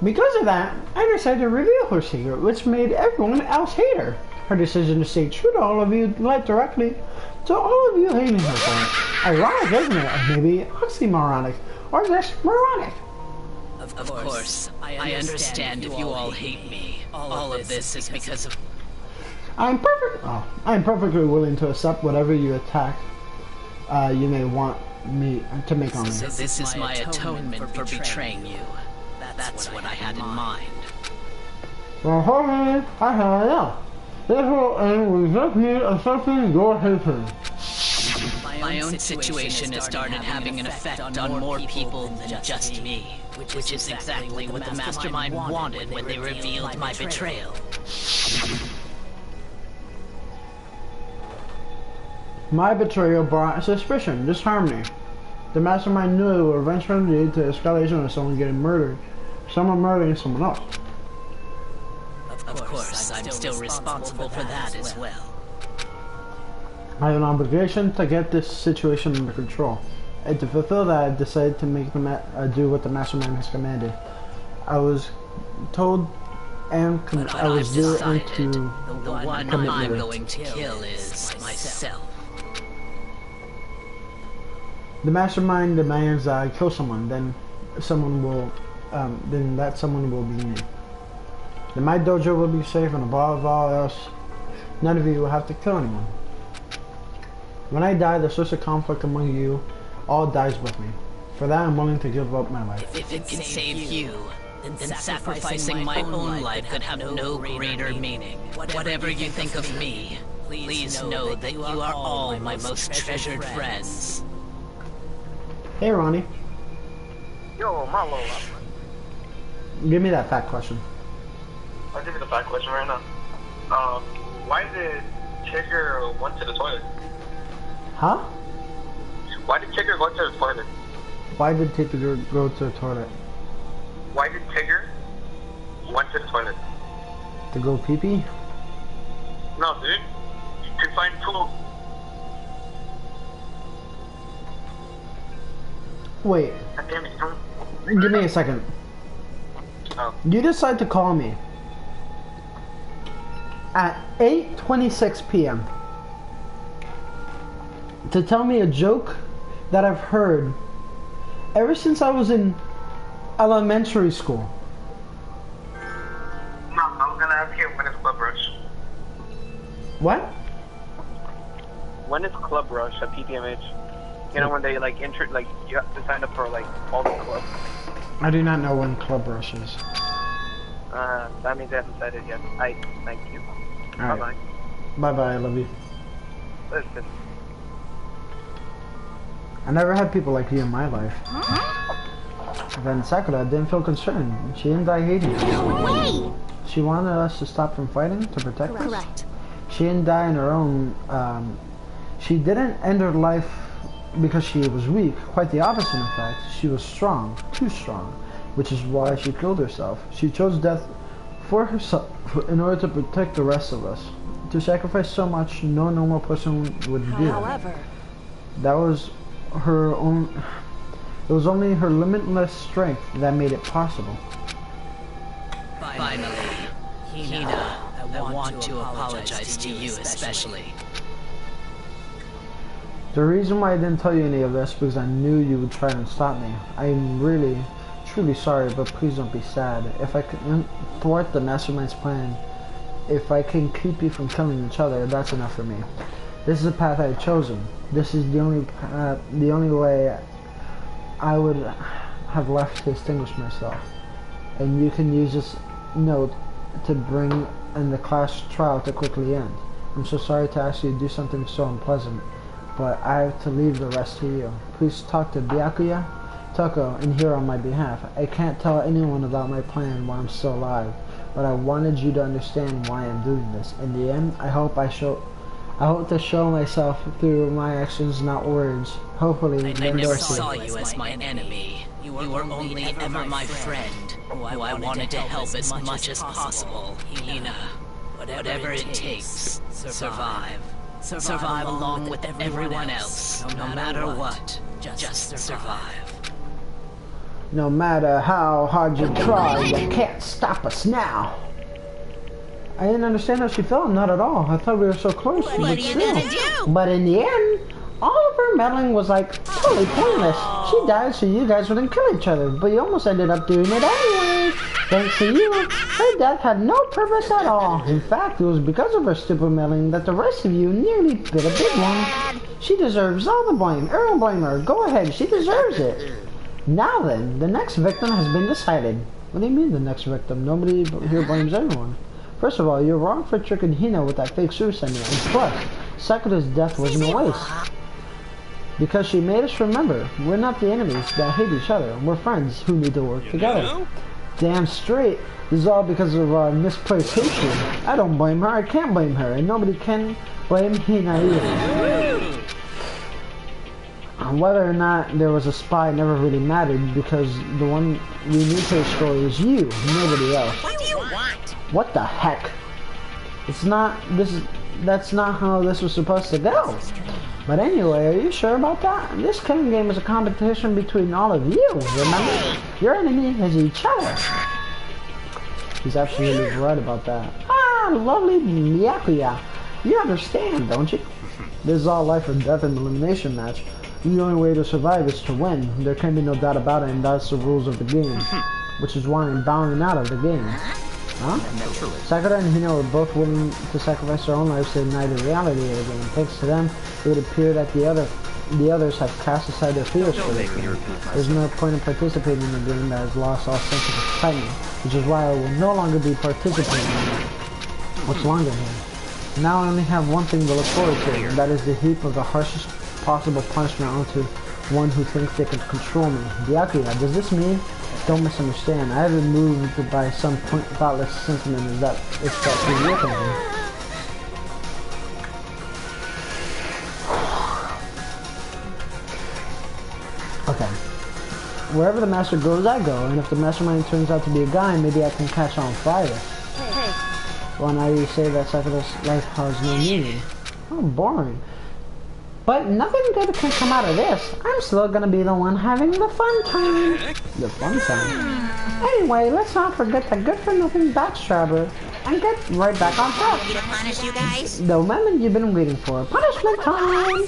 Because of that, I decided to reveal her secret, which made everyone else hate her. Her decision to stay true to all of you led directly to all of you hating her for it. Ironic, isn't it? Maybe oxymoronic, or just moronic. Of course, I understand if you all hate me. All of this is because of... I'm perfectly willing to accept whatever you attack you may want me to make on me. So this is my atonement for betraying you. That's what I had in mind. Well, hold on, I have enough. This will end with just me accepting your hatred. My own situation has started having an effect on more people than just me, which is exactly what the Mastermind wanted when they revealed my betrayal. My betrayal brought suspicion, disharmony. The mastermind knew it would eventually lead to escalation of someone getting murdered. Someone murdering someone else. Of course, I'm still responsible for that as well. I have an obligation to get this situation under control. And to fulfill that, I've decided to make do what the mastermind has commanded. I was told and I was due into the one I'm going to kill is myself. The mastermind demands that I kill someone, then that someone will be me. Then my dojo will be safe, and above all else, none of you will have to kill anyone. When I die, the source of conflict among you all dies with me. For that, I'm willing to give up my life. If it can save you, then sacrificing my own life could have no greater meaning. Whatever you think of me, please know that you are all my most treasured friends. Hey, Ronnie. Yo, Marlo. Give me that fact question. I'll give you the fact question right now. Why did Tigger went to the toilet? Huh? Why did Tigger go to the toilet? Why did Tigger go to the toilet? Why did Tigger went to the toilet? To go pee-pee? No, dude. To find food. Wait. Give me a second. Oh. You decide to call me at 8:26 p.m. to tell me a joke that I've heard ever since I was in elementary school. No, I was gonna ask you, when is Club Rush? What? When is Club Rush at PPMH? You know, when they like you have to sign up for like all the clubs. I do not know when Club Rush is. That means I haven't decided yet. Thank you. Alright. Bye-bye. Bye-bye, I love you. Listen. I never had people like you in my life. Then Sakura didn't feel concerned. She didn't die hating us. No way! She wanted us to stop from fighting, to protect us. Correct. She didn't die in her own, she didn't end her life because she was weak. Quite the opposite, in fact. She was strong, too strong, which is why she killed herself. She chose death for herself in order to protect the rest of us. To sacrifice so much, no normal person would do. However, That was her own. It was only her limitless strength that made it possible. Finally, Hina, I want to apologize to you especially. The reason why I didn't tell you any of this because I knew you would try and stop me. I'm really, truly sorry, but please don't be sad. If I can thwart the mastermind's plan, if I can keep you from killing each other, that's enough for me. This is the path I've chosen. This is the only way I would have left to extinguish myself. And you can use this note to bring in the class trial to quickly end. I'm so sorry to ask you to do something so unpleasant, but I have to leave the rest to you. Please talk to Byakuya, Toko, and Hiro on my behalf. I can't tell anyone about my plan while I'm still alive, but I wanted you to understand why I'm doing this. In the end, I hope to show myself through my actions, not words. Hopefully, I never saw you as my enemy. You were only ever my friend, who I wanted to help as much as possible. Hina, whatever it takes, survive. Survive along with everyone else, no matter what. Just survive. No matter how hard you try, you can't stop us now. I didn't understand how she felt, not at all. I thought we were so close. What are you gonna do? But in the end, all of her meddling was like totally pointless. She died so you guys wouldn't kill each other, but you almost ended up doing it anyway. Thanks to you, her death had no purpose at all. In fact, it was because of her stupid meddling that the rest of you nearly bit a big one. She deserves all the blame. Everyone blame her. Go ahead, she deserves it. Now then, the next victim has been decided. What do you mean the next victim? Nobody here blames anyone. First of all, you're wrong for tricking Hina with that fake suicide note. And plus, Sakura's death wasn't a waste. Because she made us remember, we're not the enemies that hate each other. We're friends who need to work together. Damn straight, this is all because of misplaced hatred. I don't blame her, I can't blame her, and nobody can blame Hina either. And whether or not there was a spy never really mattered because the one we knew to the story is you, nobody else. What do you want? What the heck? That's not how this was supposed to go. But anyway, are you sure about that? This killing game is a competition between all of you, remember? Your enemy is each other. He's absolutely right about that. Ah, lovely Myakuya. You understand, don't you? This is all life or death in an elimination match. The only way to survive is to win. There can be no doubt about it, and that's the rules of the game. Which is why I'm bowing out of the game. Huh? Sakura and Hina were both willing to sacrifice their own lives to deny the reality of the game. Thanks to them, it would appear that the others have cast aside their fears for it. There's no point in participating in a game that has lost all sense of excitement, which is why I will no longer be participating in it. What's longer here? Now I only have one thing to look forward to, and that is the heap of the harshest possible punishment onto one who thinks they can control me. Byakuya, does this mean? Don't misunderstand. I haven't moved by some thoughtless sentiment is that you're thinking. Okay. Wherever the master goes, I go, and if the mastermind turns out to be a guy, maybe I can catch on fire. Hey. Well, now you say that Sakura's life has no meaning. Oh, boring. But nothing good can come out of this. I'm still gonna be the one having the fun time. The fun time? Anyway, let's not forget the good-for-nothing backstabber and get right back on track. To punish you guys? The moment you've been waiting for. Punishment time!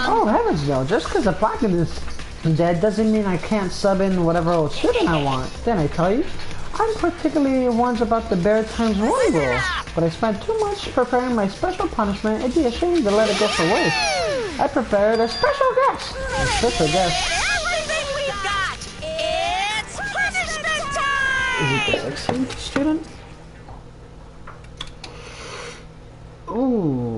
Oh, heavens no. Just because the Platinum is dead doesn't mean I can't sub in whatever old shit I want. Then I tell you, I'm particularly ones about the bear times one rule, but I spent too much preparing my special punishment. It'd be a shame to let it go for waste. I prepared a special guest. A special guest. Everything we've got! It's punishment time! Is it the 16th student? Ooh.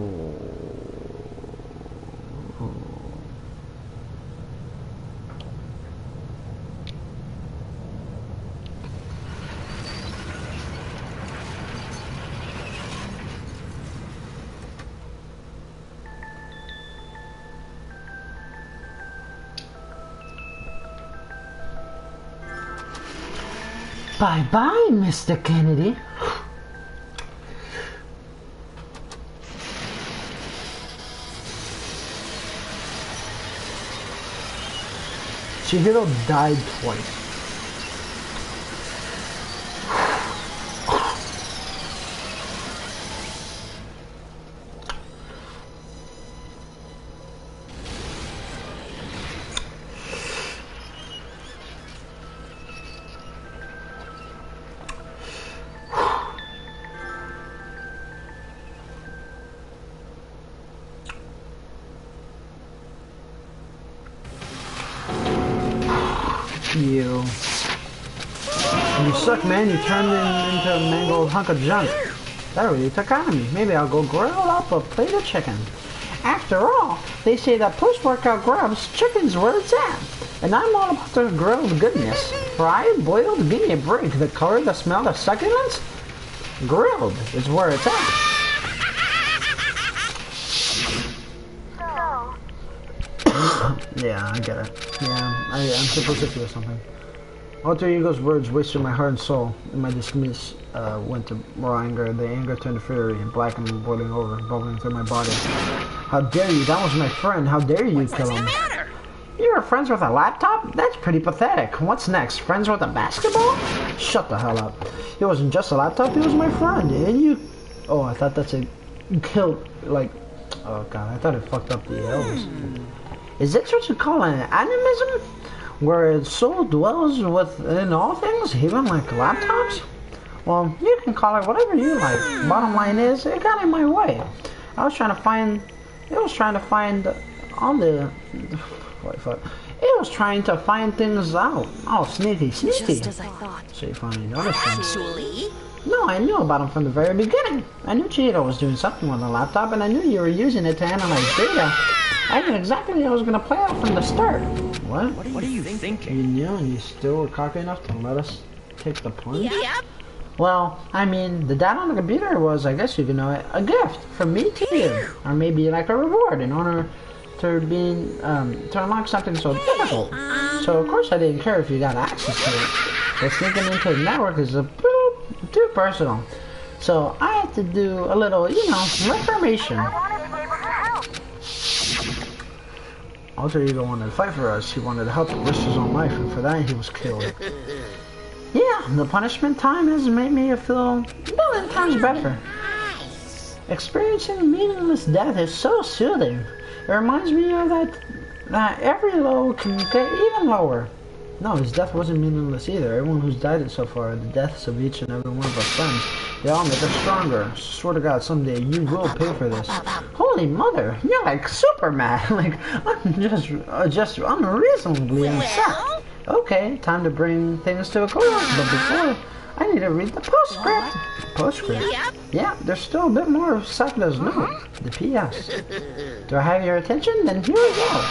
Bye-bye, Mr. Kennedy. Chihiro died twice. You suck, man. You turned into a mangled hunk of junk. That really took out of me. Maybe I'll go grill up a plate of chicken. After all, they say that post-workout grubs, chicken's where it's at. And I'm all about the grilled goodness. Fried, boiled, give me a break. The color, the smell, the succulence? Grilled is where it's at. Yeah, I get it. Yeah, I'm supposed to feel something. Alter Ego's words wasted my heart and soul, and my dismiss went to raw anger. The anger turned to fury, and black and boiling over, bubbling through my body. How dare you? That was my friend. How dare you kill him? You were friends with a laptop? That's pretty pathetic. What's next? Friends with a basketball? Shut the hell up. It wasn't just a laptop, it was my friend. And you... Oh, I thought that's a... Killed, like... Oh god, I thought it fucked up the L's. Is that what you call an animism? Where its soul dwells within all things, even like laptops? Well, you can call it whatever you like. Bottom line is, it got in my way. It was trying to find things out. Oh, sneaky. Just as I thought. So you finally noticed them. Actually... No, I knew about him from the very beginning. I knew Chihiro was doing something with the laptop, and I knew you were using it to analyze data. I knew exactly how it was going to play out from the start. What? What are you thinking? You knew, and you still were cocky enough to let us take the plunge? Yep. Well, I mean, the data on the computer was, I guess you could know it, a gift from me to you. Or maybe like a reward in honor to being, to unlock something so difficult. So of course I didn't care if you got access to it. But sneaking into the network is a little too personal. So I had to do a little, you know, reformation. Alter Ego wanted to fight for us. He wanted to help risk his own life, and for that he was killed. Yeah, the punishment time has made me feel a million times better. Experiencing meaningless death is so soothing. It reminds me of that every low can get even lower. No, his death wasn't meaningless either. Everyone who's died so far, the deaths of each and every one of our friends, they all make us stronger. Swear to God, someday you will pay for this. Holy mother, you're like Superman. Like, I'm just unreasonably upset. Okay, time to bring things to a close. But before, I need to read the postscript. Postscript? Yeah, there's still a bit more of Sakura's note. The P.S. Do I have your attention? Then here we go.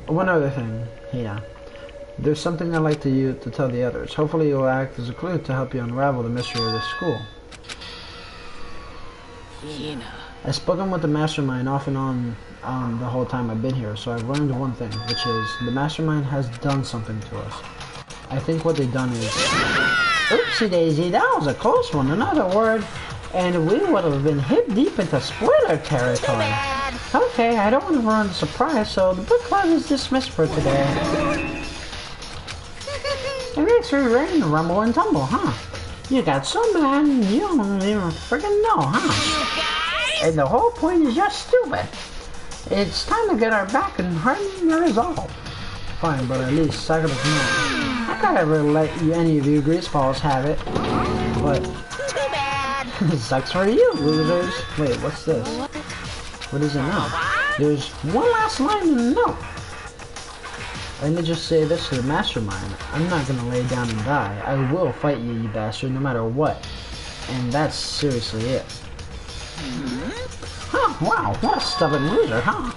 One other thing, yeah. There's something I'd like you to tell the others. Hopefully it will act as a clue to help you unravel the mystery of this school. I've spoken with the mastermind off and on the whole time I've been here, so I've learned one thing, which is the mastermind has done something to us. I think what they've done is... Oopsie daisy, that was a close one. Another word, and we would have been hip deep into spoiler territory. Okay, I don't want to ruin the surprise, so the book club is dismissed for today. It makes me rain, rumble, and tumble, huh? You got so bad, you don't even freaking know, huh? And the whole point is just stupid. It's time to get our back and harden our resolve. Fine, but at least Sakura's not. I gotta really let any of you greaseballs have it. But... Too bad. Sucks for you, losers. Wait, what's this? What is it now? There's one last line in the note. Let me just say this to the mastermind. I'm not gonna lay down and die. I will fight you, you bastard, no matter what. And that's seriously it. Huh, wow, what a stubborn loser, huh?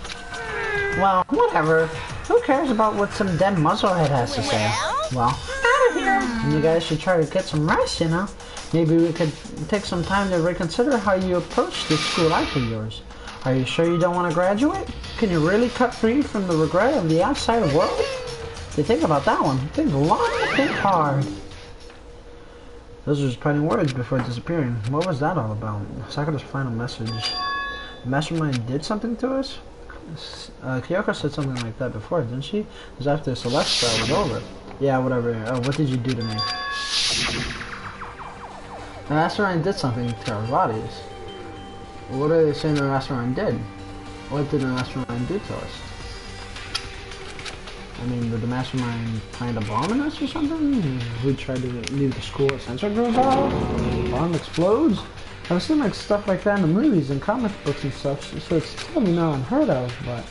Well, whatever. Who cares about what some dead muzzlehead has to say? Well, out of here! You guys should try to get some rest, you know? Maybe we could take some time to reconsider how you approach this school life of yours. Are you sure you don't want to graduate? Can you really cut free from the regret of the outside world? To think about that one, think long, think hard. Those were just parting words before disappearing. What was that all about? Sakura's final message. The mastermind did something to us? Kyoko said something like that before, didn't she? It was after Celeste was over. Yeah, whatever. What did you do to me? The mastermind did something to our bodies. What are they saying the mastermind did? What did the mastermind do to us? I mean, did the mastermind plant a bomb in us or something? We tried to leave the school at sensor goes off? The bomb explodes? I've seen like stuff like that in the movies and comic books and stuff, so it's totally not unheard of, but...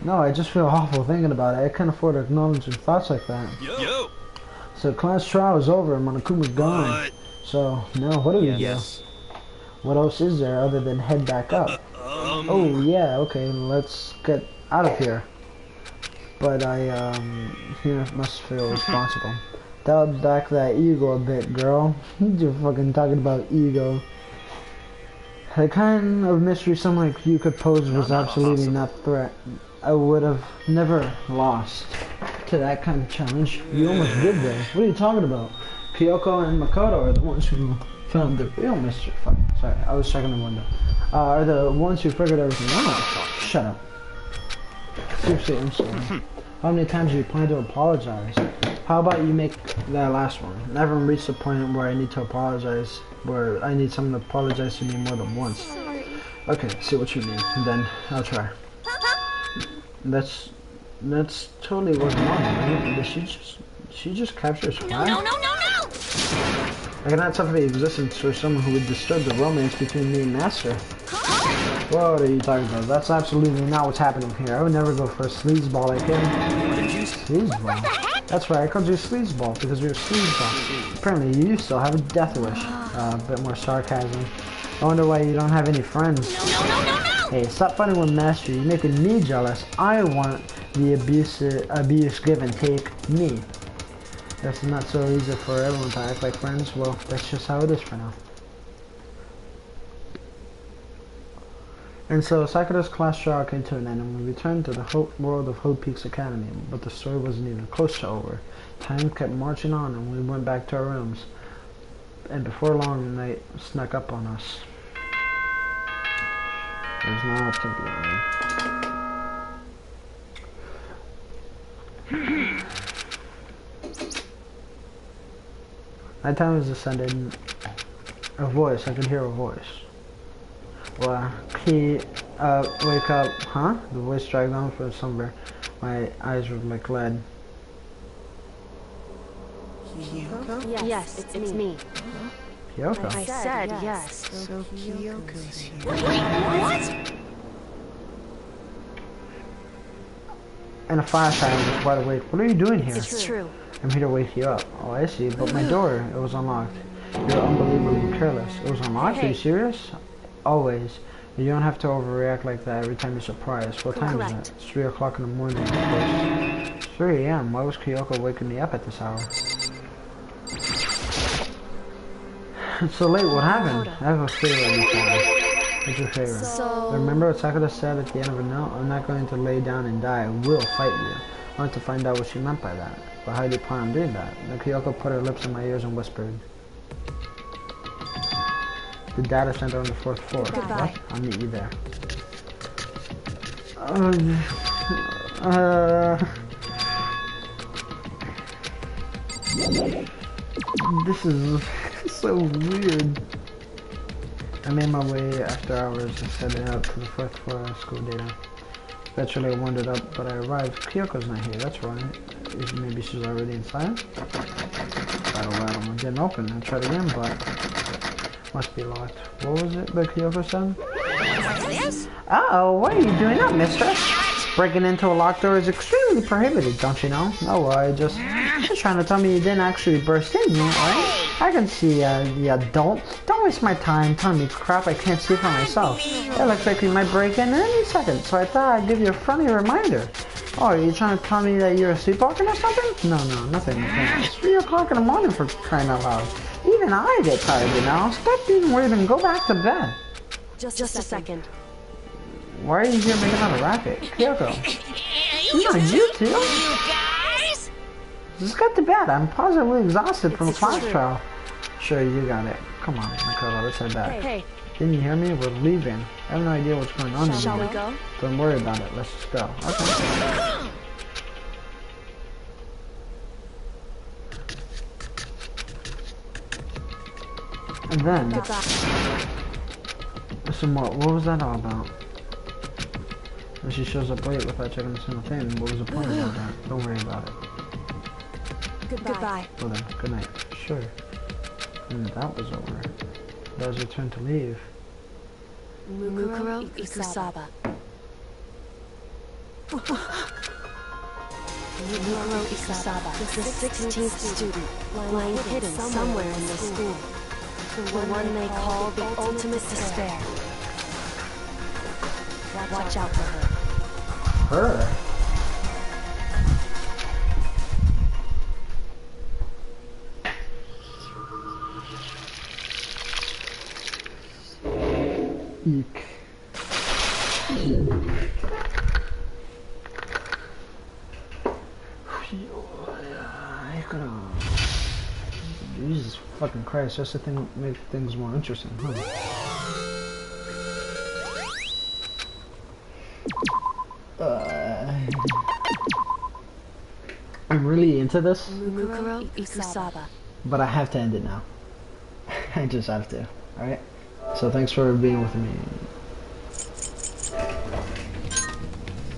No, I just feel awful thinking about it. I can't afford to acknowledge your thoughts like that. Yo! So class trial is over and Monokuma's gone. So, now what do we do? What else is there other than head back up? Oh, yeah, okay, let's get out of here. But I, must feel responsible. Dial back that ego a bit, girl. You're fucking talking about ego. The kind of mystery someone like you could pose was absolutely not a threat. I would have never lost to that kind of challenge. You almost did there. What are you talking about? Kyoko and Makoto are the ones who found the real mystery. Fuck, sorry, I was checking the window. Are the ones who figured everything out. Shut up. Seriously, I'm sorry. How many times do you plan to apologize? How about you make that last one? Never reach the point where I need to apologize, where I need someone to apologize to me more than once. Sorry. Okay, see what you mean. Then I'll try. That's totally what's wrong, right? Did she just capture Sky? No! I cannot suffer the existence for someone who would disturb the romance between me and Master. What are you talking about? That's absolutely not what's happening here. I would never go for a sleazeball like him. Sleazeball? That's right, I called you a sleazeball because you're a sleazeball. Apparently you still have a death wish. A bit more sarcasm. I wonder why you don't have any friends. No! Hey, stop fighting with Master. You're making me jealous. I want the abuse give and take me. It's not so easy for everyone to act like friends. Well, that's just how it is for now. And so Sakura's class trial came to an end, and we returned to the world of Hope Peaks Academy. But the story wasn't even close to over. Time kept marching on, and we went back to our rooms. And before long, the night snuck up on us. There's not to be. Nighttime was descending. A voice. I could hear a voice. Well, wake up, huh? The voice dragged on for somewhere. My eyes were like lead. Kyoko? Yes, it's me. Kyoko? I said yes. So Kyoko's here. What? In a flash, I was wide awake. What are you doing here? It's true. I'm here to wake you up. Oh, I see. But my door, it was unlocked. You're unbelievably careless. It was unlocked? Are you serious? Always. You don't have to overreact like that every time you're surprised. What time is it? It's 3 o'clock in the morning, of course. It's 3 a.m. Why was Kyoko waking me up at this hour? It's so late. What happened? I have a favor I need to ask. What's your favor? Remember what Sakura said at the end of her note? I'm not going to lay down and die. I will fight you. I want to find out what she meant by that. But how do you plan on doing that? Then Kyoko put her lips in my ears and whispered. The data center on the 4th floor. Goodbye. What? I'll meet you there. This is so weird. I made my way after hours and headed out to the 4th floor of school data. Eventually I wandered up, but I arrived. Kyoko's not here, that's right. Maybe she's already inside? Rattle, didn't open. I tried again, but must be locked. What was it that Kyoko said? What's this? Uh-oh, what are you doing up, mistress? Breaking into a locked door is extremely prohibited, don't you know? Oh, well, you're trying to tell me you didn't actually burst in, right? I can see the adult. Don't waste my time telling me crap I can't see for myself. It looks like we might break in any second, so I thought I'd give you a friendly reminder. Oh, are you trying to tell me that you're sleepwalking or something? No, nothing. It's 3 o'clock in the morning for crying out loud. Even I get tired, you know. Stop being weird and go back to bed. Just a second. Why are you here making out a racket? Kyoko. You too? You guys? Just got to bed. I'm positively exhausted from a class trial. Sure, you got it. Come on, Makoto, let's head back. Hey. Didn't you hear me? We're leaving. I have no idea what's going on Shall anymore. we go? Don't worry about it. Let's just go. Okay. And then, some more. What was that all about? And she shows up late without checking a single thing. What was the point about that? Don't worry about it. Goodbye. Well then, good night. Sure. And that was over. That was your turn to leave. Mukuro Ikusaba. Mukuro Ikusaba, the 16th student, lying hidden somewhere in the school. The one they call the ultimate despair. Watch out for her. Her? Eek. Jesus fucking Christ, that's the thing that makes things more interesting, huh? I'm really into this. Mukuro Ikusaba. But I have to end it now. I just have to, alright? So thanks for being with me.